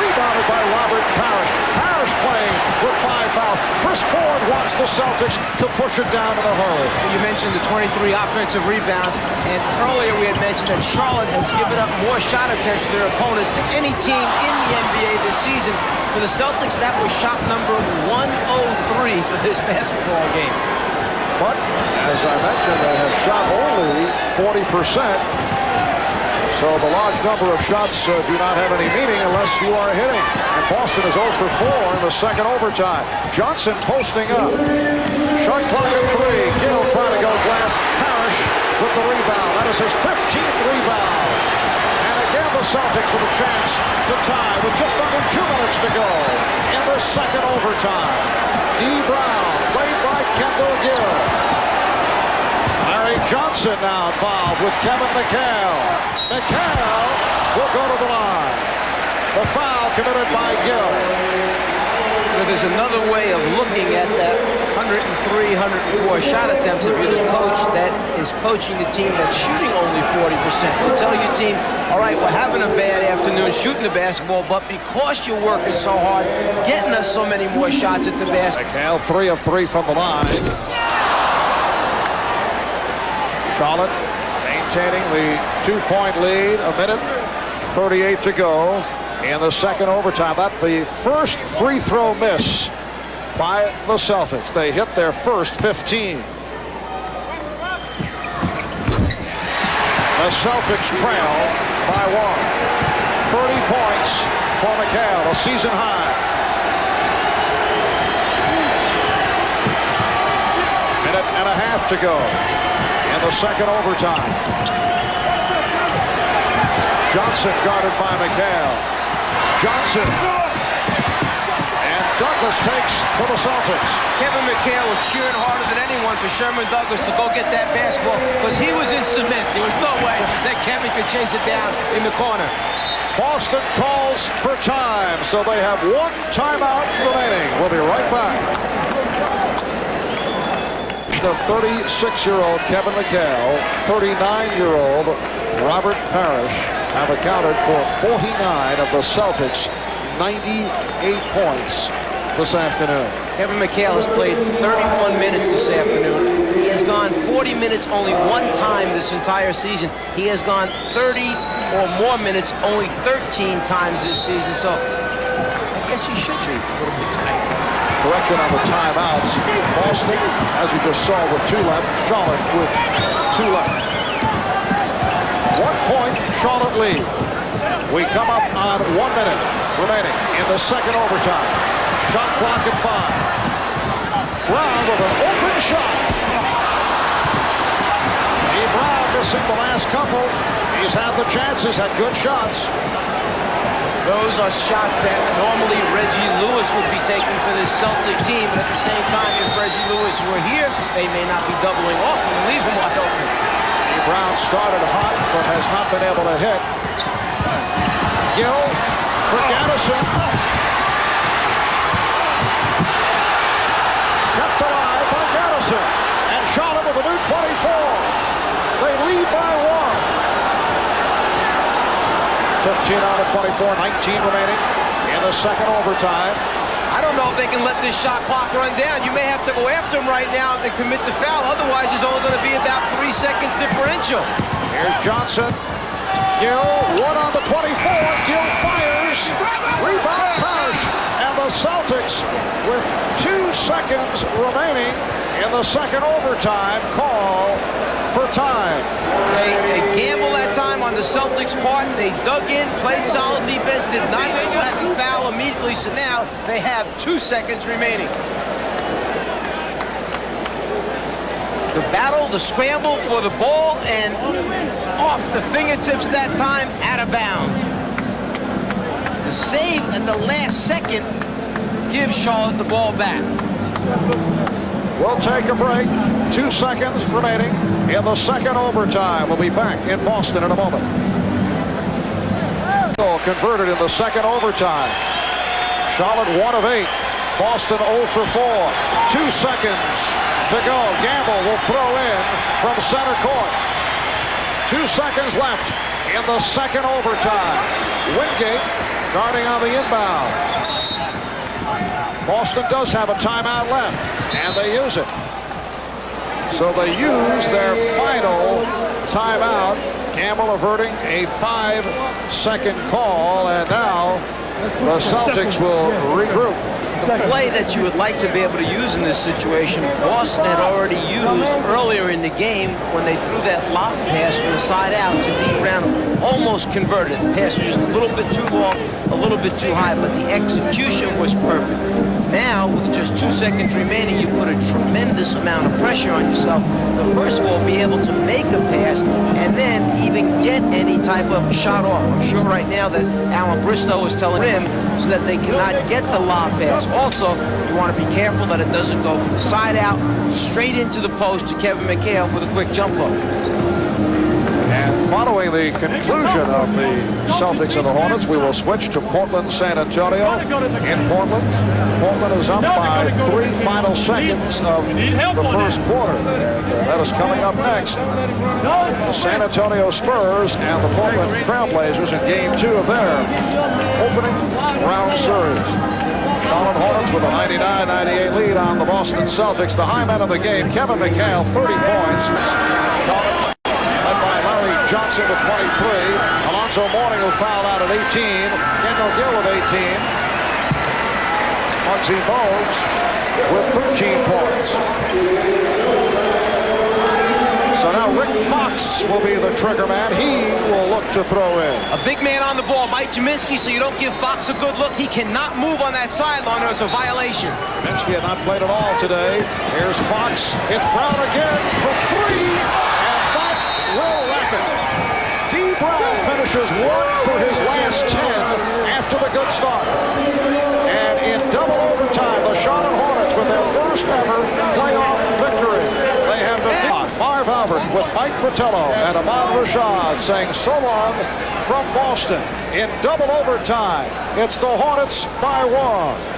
rebounded by Robert Parrish. Parrish playing with 5 fouls. Chris Ford wants the Celtics to push it down in a hurry. You mentioned the 23 offensive rebounds, and earlier we had mentioned that Charlotte has given up more shot attempts to their opponents than any team in the NBA this season. For the Celtics, that was shot number 103 for this basketball game. But, as I mentioned, they have shot only 40%. So the large number of shots do not have any meaning unless you are hitting. And Boston is 0 for 4 in the second overtime. Johnson posting up. Shot clock at 3. Gill trying to go glass. Parrish with the rebound. That is his 15th rebound. And again, the Celtics with a chance to tie with just under 2 minutes to go in the second overtime. D. Brown, played by Kendall Gill. Larry Johnson now involved with Kevin McHale. McHale will go to the line. The foul committed by Gill. There's another way of looking at that 103, 104 shot attempts. If you're the coach that is coaching a team that's shooting only 40%, you tell your team, all right, we're having a bad afternoon shooting the basketball, but because you're working so hard, getting us so many more shots at the basket. McHale 3 of 3 from the line. Charlotte maintaining the 2-point lead. A minute 38 to go in the second overtime. That's the first free throw miss by the Celtics. They hit their first 15. The Celtics trail by 1. 30 points for McHale, a season high. Minute and a half to go in the second overtime. Johnson guarded by McHale. Johnson. And Douglas takes for the Celtics. Kevin McHale was cheering harder than anyone for Sherman Douglas to go get that basketball because he was in cement. There was no way that Kevin could chase it down in the corner. Boston calls for time, so they have 1 timeout remaining. We'll be right back. The 36-year-old Kevin McHale, 39-year-old Robert Parrish have accounted for 49 of the Celtics' 98 points this afternoon. Kevin McHale has played 31 minutes this afternoon. He has gone 40 minutes only 1 time this entire season. He has gone 30 or more minutes only 13 times this season. So guess he should be a little bit tight. Correction on the timeouts. Boston, as we just saw, with 2 left. Charlotte with 2 left. 1 point, Charlotte lead. We come up on 1 minute remaining in the second overtime. Shot clock at 5. Brown with an open shot. Brown missing the last couple. He's had the chances, had good shots. Those are shots that normally Reggie Lewis would be taking for this Celtic team, but at the same time, if Reggie Lewis were here, they may not be doubling off and leave him wide open. Brown started hot, but has not been able to hit. Gill for Gaddison. Kept alive by Gaddison. And Charlotte with a new 24. They lead by 1. 15 out of 24, 19 remaining in the second overtime. I don't know if they can let this shot clock run down. You may have to go after him right now and commit the foul. Otherwise, it's only going to be about 3 seconds differential. Here's Johnson. Gill, 1 on the 24. Gill fires. Rebound Parrish. And the Celtics with 2 seconds remaining in the second overtime call for time. They gambled that time on the Celtics' part. They dug in, played solid defense, did not let the foul immediately, so now they have 2 seconds remaining. The battle, the scramble for the ball, and off the fingertips that time, out of bounds. The save at the last second gives Charlotte the ball back. We'll take a break. 2 seconds remaining in the second overtime. We'll be back in Boston in a moment. Converted in the second overtime. Charlotte 1 of 8. Boston 0 for 4. 2 seconds to go. Gamble will throw in from center court. 2 seconds left in the second overtime. Wingate guarding on the inbound. Boston does have a timeout left, and they use it. So they use their final timeout. Gamble averting a 5-second call, and now the Celtics will regroup. The play that you would like to be able to use in this situation, Boston had already used earlier in the game when they threw that lob pass from the side out to Dee Brown, almost converted. The pass was just a little bit too long, a little bit too high, but the execution was perfect. Now, with just 2 seconds remaining, you put a tremendous amount of pressure on yourself to first of all be able to make a pass and then even get any type of shot off. I'm sure right now that Alan Bristow is telling him so that they cannot get the lob pass. Also, you want to be careful that it doesn't go from the side out straight into the post to Kevin McHale for the quick jump hook. And following the conclusion of the Celtics and the Hornets, we will switch to Portland, San Antonio. In Portland, Portland is up by 3 final seconds of the first quarter. And that is coming up next. The San Antonio Spurs and the Portland Trailblazers in Game 2 of their opening round series. Charlotte Hornets with a 99-98 lead on the Boston Celtics. The high man of the game, Kevin McHale, 30 points. Johnson with 23. Alonzo Mourning who fouled out at 18. Kendall Gill with 18. Muggsy Bogues with 13 points. So now Rick Fox will be the trigger man. He will look to throw in. A big man on the ball, Mike Jaminski, so you don't give Fox a good look. He cannot move on that sideline or it's a violation. Jaminski had not played at all today. Here's Fox. It's Brown again for 3. And that will wrap it. Dee Brown finishes 1 for his last 10 after the good start. And in double overtime, the Charlotte Hornets with their first ever playoff victory. They have defeated Marv Albert with Mike Fratello and Ahmad Rashad saying so long from Boston. In double overtime, it's the Hornets by 1.